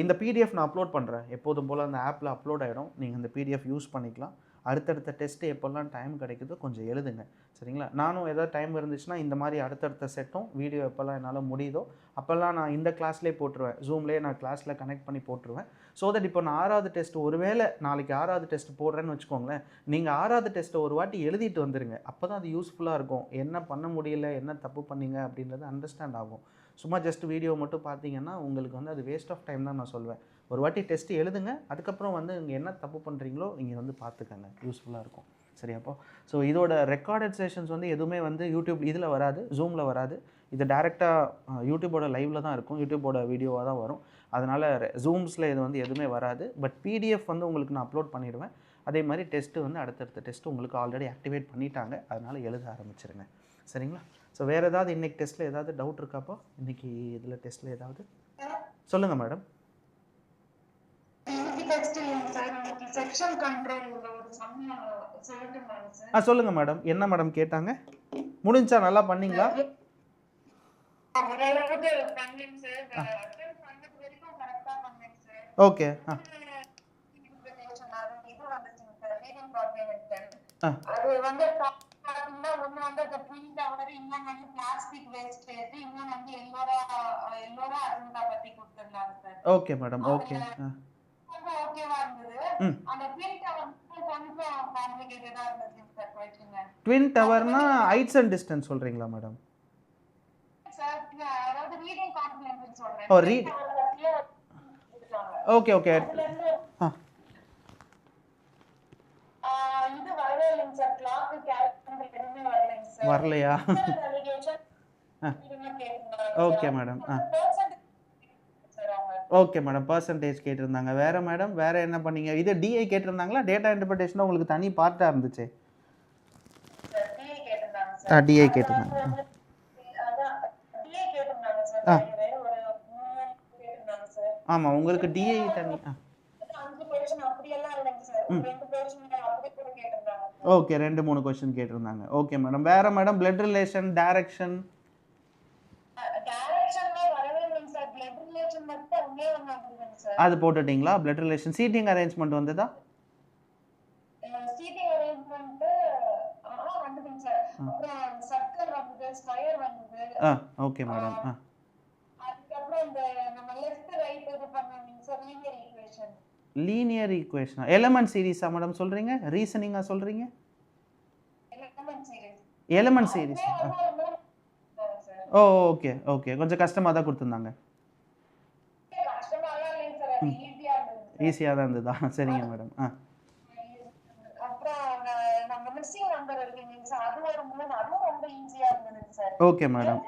இந்த பிடிஎஃப் நான் அப்லோட் பண்ணுறேன். எப்போதும் போல் அந்த ஆப்பில் அப்லோட் ஆகிடும். நீங்கள் இந்த பிடிஎஃப் யூஸ் பண்ணிக்கலாம். அடுத்தடுத்த டெஸ்ட்டு எப்போல்லாம் டைம் கிடைக்குதோ கொஞ்சம் எழுதுங்க. சரிங்களா? நானும் ஏதாவது டைம் இருந்துச்சுன்னா இந்த மாதிரி அடுத்தடுத்த செட்டும் வீடியோ எப்போல்லாம் என்னால் முடியுதோ அப்போல்லாம் நான் இந்த கிளாஸ்லேயே போட்டுருவேன். ஜூம்லேயே நான் கிளாஸில் கனெக்ட் பண்ணி போட்டுருவேன். ஸோ தட் இப்போ நான் 6வது டெஸ்ட் ஒருவேளை நாளைக்கு 6வது டெஸ்ட் போடுறேன்னு வச்சுக்கோங்களேன். நீங்கள் 6வது டெஸ்ட்டை ஒரு வாட்டி எழுதிட்டு வந்துடுங்க. அப்போ தான் அது யூஸ்ஃபுல்லாக இருக்கும். என்ன பண்ண முடியல, என்ன தப்பு பண்ணீங்க அப்படின்றது அண்டர்ஸ்டாண்ட் ஆகும். சும்மா ஜஸ்ட் வீடியோ மட்டும் பார்த்தீங்கன்னா உங்களுக்கு வந்து அது வேஸ்ட் ஆஃப் டைம் தான் நான் சொல்வேன். ஒரு வாட்டி டெஸ்ட்டு எழுதுங்க. அதுக்கப்புறம் வந்து இங்கே என்ன தப்பு பண்ணுறீங்களோ இங்கே வந்து பார்த்துக்கங்க. யூஸ்ஃபுல்லாக இருக்கும். சரியாப்போ? ஸோ இதோட ரெக்கார்டட் செஷன்ஸ் வந்து எதுவுமே வந்து யூடியூப் இதில் வராது, ஜூமில் வராது. இது டேரெக்டாக யூடியூபோட லைவில் தான் இருக்கும். யூடியூபோட வீடியோவாக தான் வரும். அதனால் ஜூம்ஸில் இது வந்து எதுவுமே வராது. பட் பிடிஎஃப் வந்து உங்களுக்கு நான் அப்லோட் பண்ணிடுவேன். அதே மாதிரி டெஸ்ட்டு வந்து அடுத்தடுத்த டெஸ்ட்டு உங்களுக்கு ஆல்ரெடி ஆக்டிவேட் பண்ணிட்டாங்க. அதனால் எழுத ஆரம்பிச்சிருங்க. சரிங்களா? ஸோ வேறு ஏதாவது இன்றைக்கி டெஸ்ட்டில் ஏதாவது டவுட் இருக்காப்போ? இன்றைக்கி இதில் டெஸ்ட்டில் ஏதாவது சொல்லுங்கள் மேடம். சொல்லுங்கள் மேடம். என்ன மேடம் கேட்டாங்க? முடிஞ்சா நல்லா பண்ணீங்களா? ஓகே. அது வந்து பாத்தீங்கன்னா ஒண்ணு வந்து அந்த பிரிண்ட் அவர் இன்னும் வந்து பிளாஸ்டிக் வேஸ்டேஜ் இன்னும் வந்து எல்லோரா அருந்தா பத்தி கொடுத்திருந்தாங்க சார். Okay madam. ஓகே. ஓகேவா இருந்தது. அந்த பிரிண்ட் அவர் கொஞ்சம் காம்ப்ளிகேட்டடா இருந்துச்சு சார் क्वेश्चन. ட்வின் டவர்னா ஹைட்ஸ் அண்ட் டிஸ்டன்ஸ் சொல்றீங்களா மேடம்? சார் அதாவது ரீடிங் காம்ப்ளிமெண்ட் சொல்றேன். Oh read. Okay okay. இது வரவே இல்லைங்க சார். கிளாக் கால்குலேட் எதுவுமே வரலைங்க சார். வரலையா? Okay madam. Okay madam. Percentage கேட்டிருந்தாங்க. வேறு மேடம் வேறு என்ன பண்ணீங்க? இது டிஐ கேட்டிருந்தாங்களா? டேட்டா இன்டர்பிரேஷன் உங்களுக்கு தனி பார்ட்டாக இருந்துச்சு. டிஐ கேட்டிருந்தாங்க. ஆமாம் உங்களுக்கு டிஐ தனி. ஓகே 2-3 கொஸ்டின் கேட்டிருந்தாங்க. Okay madam. வேறு மேடம் பிளட் ரிலேஷன் டைரக்ஷன் அது போட்டுட்டீங்களா? பிளட் ரிலேஷன் சீட்டிங் அரேஞ்ச்மெண்ட் வந்ததா? சீட்டிங் அரேஞ்ச்மெண்ட் வந்துதுங்க சார். அப்புறம் சர்க்கிள் வந்து ஸ்கொயர் வந்து ஓகே மேடம். அதுக்கப்புறம் இந்த நம்ம லெஃப்ட் ரைட் இது பண்ணீங்க சார். லீனியர் ஈக்குவேஷன் எலிமெண்ட் சீரிஸா மேடம் சொல்றீங்க? ரீசனிங்கா சொல்றீங்க? Element series. Okay okay. கொஞ்சம் கஷ்டமாக தான் கொடுத்துருந்தாங்க. ஈஸியாக தான் இருந்ததா? சரிங்க madam. Okay madam.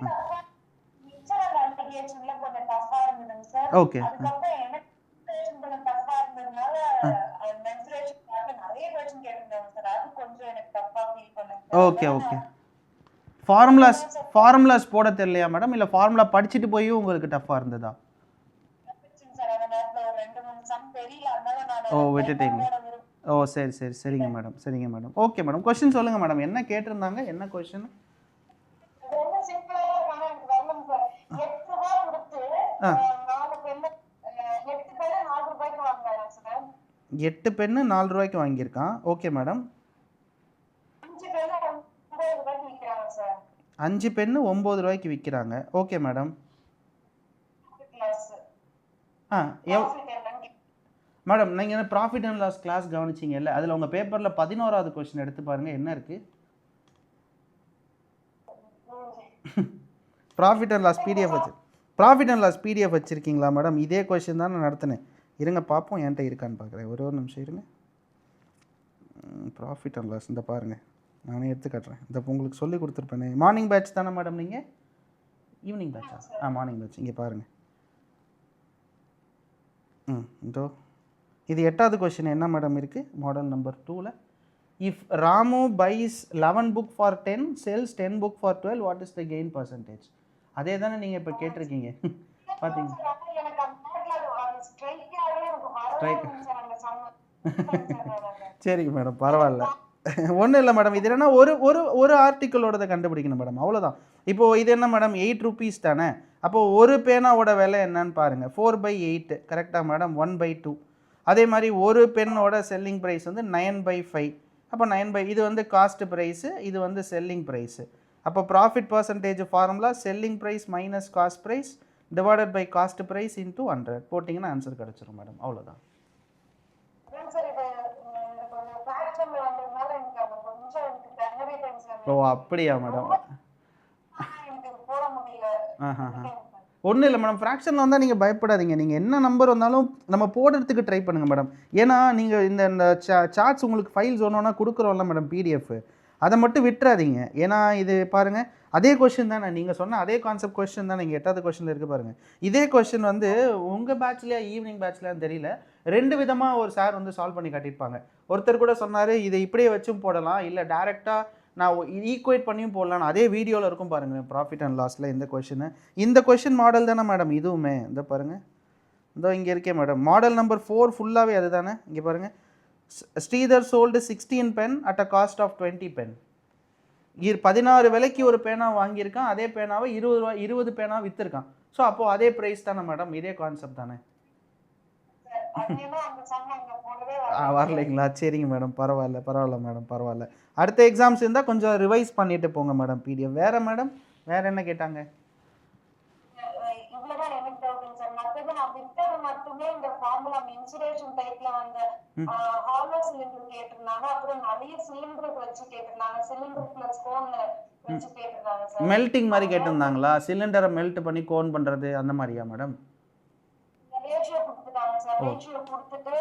Okay. Okay okay. Formulas போட தெரியலையா மேடம்? இல்லை ஃபார்முலா படிச்சுட்டு போய் உங்களுக்கு டஃப்பாக இருந்ததா? ஓ விட்டுட்டீங்க. ஓ சரி சரி. சரிங்க மேடம். சரிங்க மேடம். Okay madam. கொஸ்டின் சொல்லுங்கள் மேடம். என்ன கேட்டிருந்தாங்க? என்ன கொஸ்டின்? 8 பென்னு 4 ரூபாய்க்கு வாங்கியிருக்கான். Okay madam. 5 பென்னு 9 ரூபாய்க்கு விற்கிறாங்க. Okay madam. மேடம் நீங்கள் என்ன ப்ராஃபிட் அண்ட் லாஸ் கிளாஸ் கவனிச்சிங்க இல்லை? அதில் உங்கள் பேப்பரில் 11வது கொஸ்டின் எடுத்து பாருங்கள். என்ன இருக்குது? ப்ராஃபிட் அண்ட் லாஸ் பிடிஎஃப் வச்சுருக்கீங்களா மேடம்? இதே கொஸ்டின் தான் நான் நடத்தினேன். இருங்க பார்ப்போம் என்கிட்ட இருக்கான்னு பார்க்குறேன். ஒரு நிமிஷம் இருங்க. ப்ராஃபிட் அண்ட் லாஸ் இந்த பாருங்கள். நானே எடுத்து காட்டுறேன். இந்த உங்களுக்கு சொல்லி கொடுத்துருப்பேனே. மார்னிங் பேட்ச் தானே மேடம் நீங்கள்? ஈவினிங் பேட்சா? Morning batch. இங்கே பாருங்கள். இதோ இது 8வது கொஸ்டின் என்ன மேடம் இருக்குது? மாடல் நம்பர் 2ல் if Ramu buys 11 book for 10 sells 10 book for 12 what is the gain percentage? அதே தானே நீங்கள் இப்போ கேட்டிருக்கீங்க. பார்த்தீங்க எனக்கு அந்த நேரத்துல அது ஸ்ட்ரைக்காவே எனக்கு வரவே இல்லைங்க சார் அந்த சம்ம. சரிங்க மேடம், பரவாயில்ல. ஒன்றும் இல்லை மேடம். இது என்னன்னா ஒரு ஆர்டிக்கிளோடதை கண்டுபிடிக்கணும் மேடம், அவ்வளோதான். இப்போது இது என்ன மேடம், 8 rupees தானே. அப்போது ஒரு பேனாவோட விலை என்னன்னு பாருங்கள், 4/8 கரெக்டாக மேடம், 1/2. அதே மாதிரி ஒரு பென்னோட செல்லிங் ப்ரைஸ் வந்து 9/5. அப்போ 9 இது வந்து காஸ்ட் ப்ரைஸு, இது வந்து செல்லிங் ப்ரைஸு. அப்போ profit percentage formula selling price minus cost price divided by cost price into 100 போட்டிங்கன்னா ஆன்சர் கிடச்சிரும் மேடம், அவ்வளோதான். ஓ அப்படியா மேடம். ஒன்றும் இல்லை மேடம், ஃப்ராக்ஷனில் வந்தால் நீங்கள் பயப்படாதீங்க. நீங்கள் என்ன நம்பர் வந்தாலும் நம்ம போடுறதுக்கு ட்ரை பண்ணுங்கள் மேடம். ஏன்னா நீங்கள் இந்த சார்ட்ஸ் உங்களுக்கு ஃபைல்ஸ் ஒன்றா கொடுக்குறோம்ல மேடம், பிடிஎஃப், அதை மட்டும் விட்டுறாதீங்க. ஏன்னா இது பாருங்கள், அதே கொஷின் தானே நீங்கள் சொன்ன அதே கான்செப்ட் கொஸ்டின் தான். நீங்கள் 8வது கொஸ்டினில் இருக்குது பாருங்கள். இதே கொஸ்டின் வந்து உங்கள் பேட்ச்லையா ஈவினிங் பேட்ச்லையான்னு தெரியல, 2 விதமாக ஒரு சார் வந்து சால்வ் பண்ணி காட்டியிருப்பாங்க. ஒருத்தர் கூட சொன்னார் இதை இப்படியே வச்சும் போடலாம், இல்லை டேரெக்டாக நான் ஈக்குவேட் பண்ணியும் போடலாம். அதே வீடியோவில் இருக்கும் பாருங்கள், ப்ராஃபிட் அண்ட் லாஸில் இந்த கொஷின் மாடல் தானே மேடம் இதுவுமே. இந்த பாருங்கள், இதோ இங்கே இருக்கே மேடம், மாடல் நம்பர் 4 ஃபுல்லாகவே அது தானே. இங்கே பாருங்கள், Sridhar sold 16 pen at a cost of 20 pen. 16 விலைக்கு ஒரு பேனா வாங்கியிருக்கான், அதே பேனாவை 20 பேனா விற்றுருக்கான். ஸோ அப்போது அதே ப்ரைஸ் தானே மேடம், இதே கான்செப்ட் தானே. வரலைங்களா? சரிங்க மேடம், பரவாயில்ல மேடம், பரவாயில்ல. அடுத்த எக்ஸாம்ஸ் இருந்தால் கொஞ்சம் ரிவைஸ் பண்ணிட்டு போங்க மேடம் பிடிஎஃப். வேறு மேடம், வேறு என்ன கேட்டாங்க? இவ்வளவுதான் எனக்கு டவுட் சார். மத்தது நான் விட்டது மட்டுமே இந்த ஃபார்முலா இன்சுலேஷன் டைப்ல வந்த ஹாலோ சிலிண்டர் கேட்டிருந்தாங்க. அப்புறம் நிறைய சிலிண்டர் வச்சு கேட்டிருந்தாங்க, சிலிண்டர் பிளஸ் கோன் வச்சு கேட்டிருந்தாங்க சார். மெல்டிங் மாதிரி கேட்டிருந்தாங்களா? சிலிண்டரை மெல்ட் பண்ணி கோன் பண்ணுறது அந்த மாதிரியா மேடம்? ரேஷியோ கொடுத்துட்டாங்க சார். ரேஷியோ கொடுத்துட்டு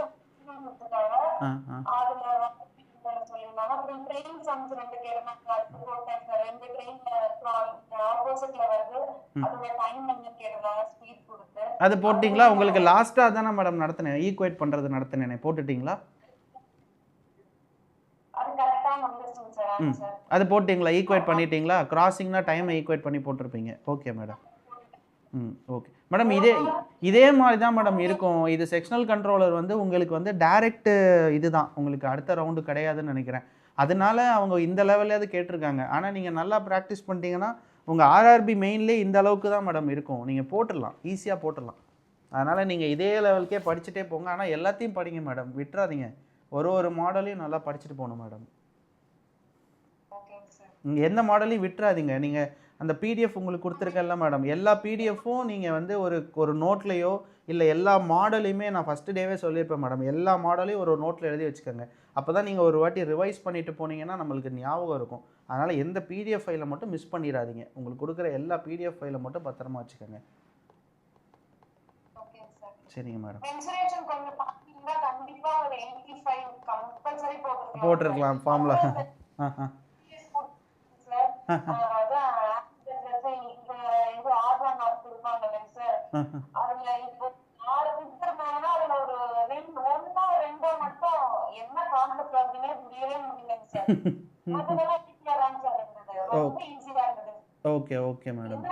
கொடுத்துட்டாங்க. அதுல சொல்லியிருந்தாங்க. அப்புறம் ட்ரெயின் சம்ஸ் 2 கேட்டிருந்தாங்க. அது போட்டேன் சார். 2 ட்ரெயின் ஆப்போசிட்ல வருது, அதோட டைம் என்ன கேட்டிருந்தாங்க, ஸ்பீட் கொடுத்து. அது போட்டிங்களா? உங்களுக்கு லாஸ்ட்டாக தானே மேடம் நடத்தினேன், ஈக்குவேட் பண்ணுறது நடத்தினேனே, போட்டுட்டிங்களா? அது கரெக்டாக வந்துருச்சுங்க சார். சார் அது போட்டிங்களா? ஈக்குவேட் பண்ணிட்டீங்களா? கிராசிங்னா டைமை ஈக்குவேட் பண்ணி போட்டிருப்பீங்க. Okay madam. ஓகே மேடம், இதே மாதிரி தான் மேடம் இருக்கும். இது செக்ஷனல் கண்ட்ரோலர் வந்து உங்களுக்கு வந்து டைரக்ட் இதுதான், உங்களுக்கு அடுத்த ரவுண்டு கிடையாதுன்னு நினைக்கிறேன். அதனால அவங்க இந்த லெவல்லையாவது கேட்டிருக்காங்க. ஆனால் நீங்கள் நல்லா ப்ராக்டிஸ் பண்ணிட்டீங்கன்னா உங்கள் ஆர்ஆர்பி மெயின்லேயே இந்த அளவுக்கு தான் மேடம் இருக்கும். நீங்கள் போட்டுடலாம், ஈஸியாக போட்டுடலாம். அதனால் நீங்கள் இதே லெவலுக்கே படிச்சுட்டே போங்க. ஆனால் எல்லாத்தையும் படிங்க மேடம், விட்டுறாதீங்க. ஒரு மாடலையும் நல்லா படிச்சுட்டு போகணும் மேடம். நீங்கள் எந்த மாடலையும் விட்டுறாதீங்க. நீங்கள் அந்த பிடிஎஃப் உங்களுக்கு கொடுத்துருக்கேன்ல மேடம், எல்லா பிடிஎஃப்பும் நீங்கள் வந்து ஒரு நோட்லேயோ இல்லை எல்லா மாடலையுமே நான் ஃபஸ்ட்டு டேவே சொல்லியிருப்பேன் மேடம், எல்லா மாடலையும் ஒரு நோட்டில் எழுதி வச்சுக்கோங்க. அப்போ தான் நீங்கள் ஒரு வாட்டி ரிவைஸ் பண்ணிவிட்டு போனீங்கன்னா நம்மளுக்கு ஞாபகம் இருக்கும். அதனால் எந்த பிடிஎஃப் ஃபைலை மட்டும் மிஸ் பண்ணிடாதீங்க. உங்களுக்கு கொடுக்குற எல்லா பிடிஎஃப் ஃபைலை மட்டும் பத்திரமா வச்சுக்கோங்க. சரிங்க மேடம். போட்டிருக்கலாம் ஃபார்முலா. Okay okay madam.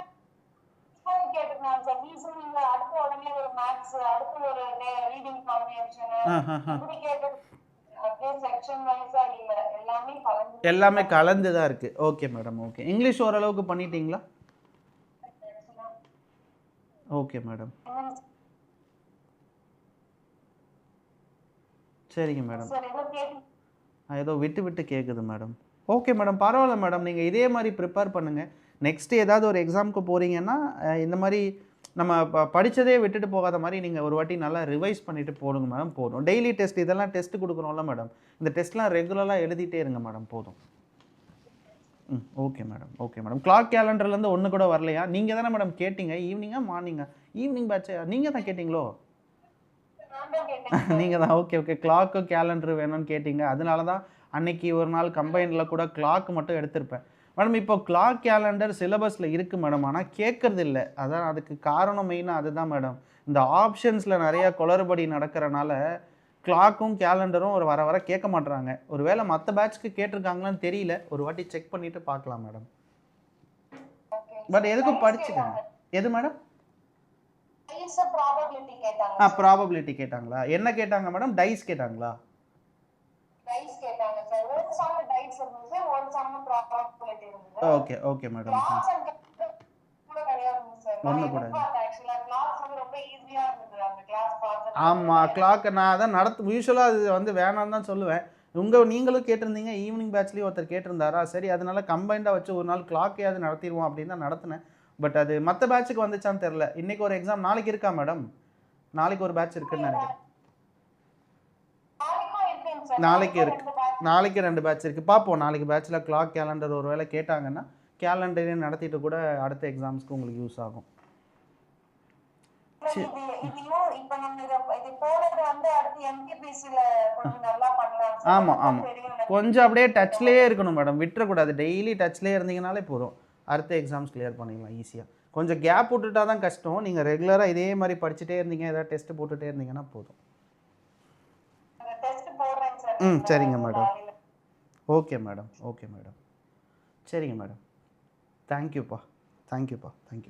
எல்லாமே கலந்து தான் இருக்கு. Okay madam, okay. இங்கிலீஷ் ஓரளவுக்கு பண்ணிட்டீங்களா? ஓகே மேடம், சரிங்க மேடம். ஏதோ விட்டு கேட்குது மேடம். ஓகே மேடம், பரவாயில்ல மேடம். நீங்கள் இதே மாதிரி ப்ரிப்பேர் பண்ணுங்கள். நெக்ஸ்ட்டு ஏதாவது ஒரு எக்ஸாமுக்கு போகிறீங்கன்னா இந்த மாதிரி நம்ம படித்ததே விட்டுட்டு போகாத மாதிரி நீங்கள் ஒரு வாட்டி நல்லா ரிவைஸ் பண்ணிவிட்டு போடுங்க மேடம், போதும். டெய்லி டெஸ்ட் இதெல்லாம் டெஸ்ட்டு கொடுக்குறோம்ல மேடம், இந்த டெஸ்ட்லாம் ரெகுலராக எழுதிட்டே இருங்க மேடம், போதும். Okay madam, okay madam. Clock கேலண்டர்லேருந்து ஒன்று கூட வரலையா? நீங்கள் தானே மேடம் கேட்டிங்க, ஈவினிங்கா மார்னிங்கா? ஈவினிங் பேட்சா நீங்கள் தான் கேட்டிங்களோ? நீங்கள் தான். ஓகே. கிளாக்கு கேலண்டர் வேணும்னு கேட்டிங்க. அதனால தான் அன்னைக்கு ஒரு நாள் கம்பைனில் கூட கிளாக் மட்டும் எடுத்திருப்பேன் மேடம். இப்போ கிளாக் கேலண்டர் சிலபஸில் இருக்குது மேடம், ஆனால் கேட்கறது இல்லை. அதான் அதுக்கு காரணம் மெயினாக அதுதான் மேடம். இந்த ஆப்ஷன்ஸில் நிறையா குளறுபடி நடக்கிறனால கிளாக்கும் கேலண்டரும் ஒரு வர வர கேட்க மாட்றாங்க. ஒரு வேளை மற்ற பேட்ச்க்கு கேட்டிருக்காங்களான்னு தெரியல. ஒரு வாட்டி செக் பண்ணிவிட்டு பார்க்கலாம் மேடம். பட் எதுக்கும் படிச்சுக்கங்க. எது மேடம்? ப்ராபபிலிட்டி கேட்டாங்க. ப்ராபபிலிட்டி கேட்டாங்களா? என்ன கேட்டாங்க மேடம்? டைஸ் கேட்டாங்களா? டைஸ் கேட்டாங்க சார். ஒரு சம் டைஸ் இருந்துச்சு, ஒரு சம் ப்ராபபிலிட்டி இருந்துச்சு. Okay okay madam. Class and கூட கிடையாதுங்க சார். ஒண்ணு கூட ஆக்சுவலா கிளாஸ் வந்து ரொம்ப ஈஸியா இருந்தது அந்த கிளாஸ் பார்த்து. ஆமாம், கிளாக் நான் அதான் யூஸ்வலாக அது வந்து வேணான்னு தான் சொல்லுவேன். நீங்களும் கேட்டிருந்தீங்க, ஈவினிங் பேட்ச்லேயும் ஒருத்தர் கேட்டிருந்தாரா, சரி அதனால கம்பைண்டாக வச்சு ஒரு நாள் கிளாக்கையாவது நடத்திடுவோம் அப்படின்னு தான் நடத்தினேன். பட் அது மற்ற பேட்சுக்கு வந்துச்சான்னு தெரில. இன்றைக்கி ஒரு எக்ஸாம் நாளைக்கு இருக்கா மேடம்? நாளைக்கு ஒரு பேட்ச் இருக்குன்னு நினைக்கிறேன். நாளைக்கு இருக்கு, நாளைக்கு 2 பேட்ச் இருக்குது. பார்ப்போம் நாளைக்கு பேட்சில் கிளாக் கேலண்டர் ஒரு வேளை கேட்டாங்கன்னா கேலண்டரையும் நடத்திட்டு கூட அடுத்த எக்ஸாம்ஸ்க்கு உங்களுக்கு யூஸ் ஆகும். ஆமாம் ஆமாம், கொஞ்சம் அப்படியே டச்லேயே இருக்கணும் மேடம், விட்டுறக்கூடாது. டெய்லி டச்லேயே இருந்தீங்கனாலே போதும், அடுத்த எக்ஸாம்ஸ் கிளியர் பண்ணிடலாம் ஈஸியாக. கொஞ்சம் கேப் விட்டுட்டா தான் கஷ்டம். நீங்கள் ரெகுலராக இதே மாதிரி படிச்சுட்டே இருந்தீங்க, ஏதாவது டெஸ்ட் போட்டுகிட்டே இருந்தீங்கன்னா போதும். சரிங்க madam. Okay madam, okay madam. சரிங்க மேடம். தேங்க்யூப்பா, தேங்க்யூப்பா, தேங்க்யூ.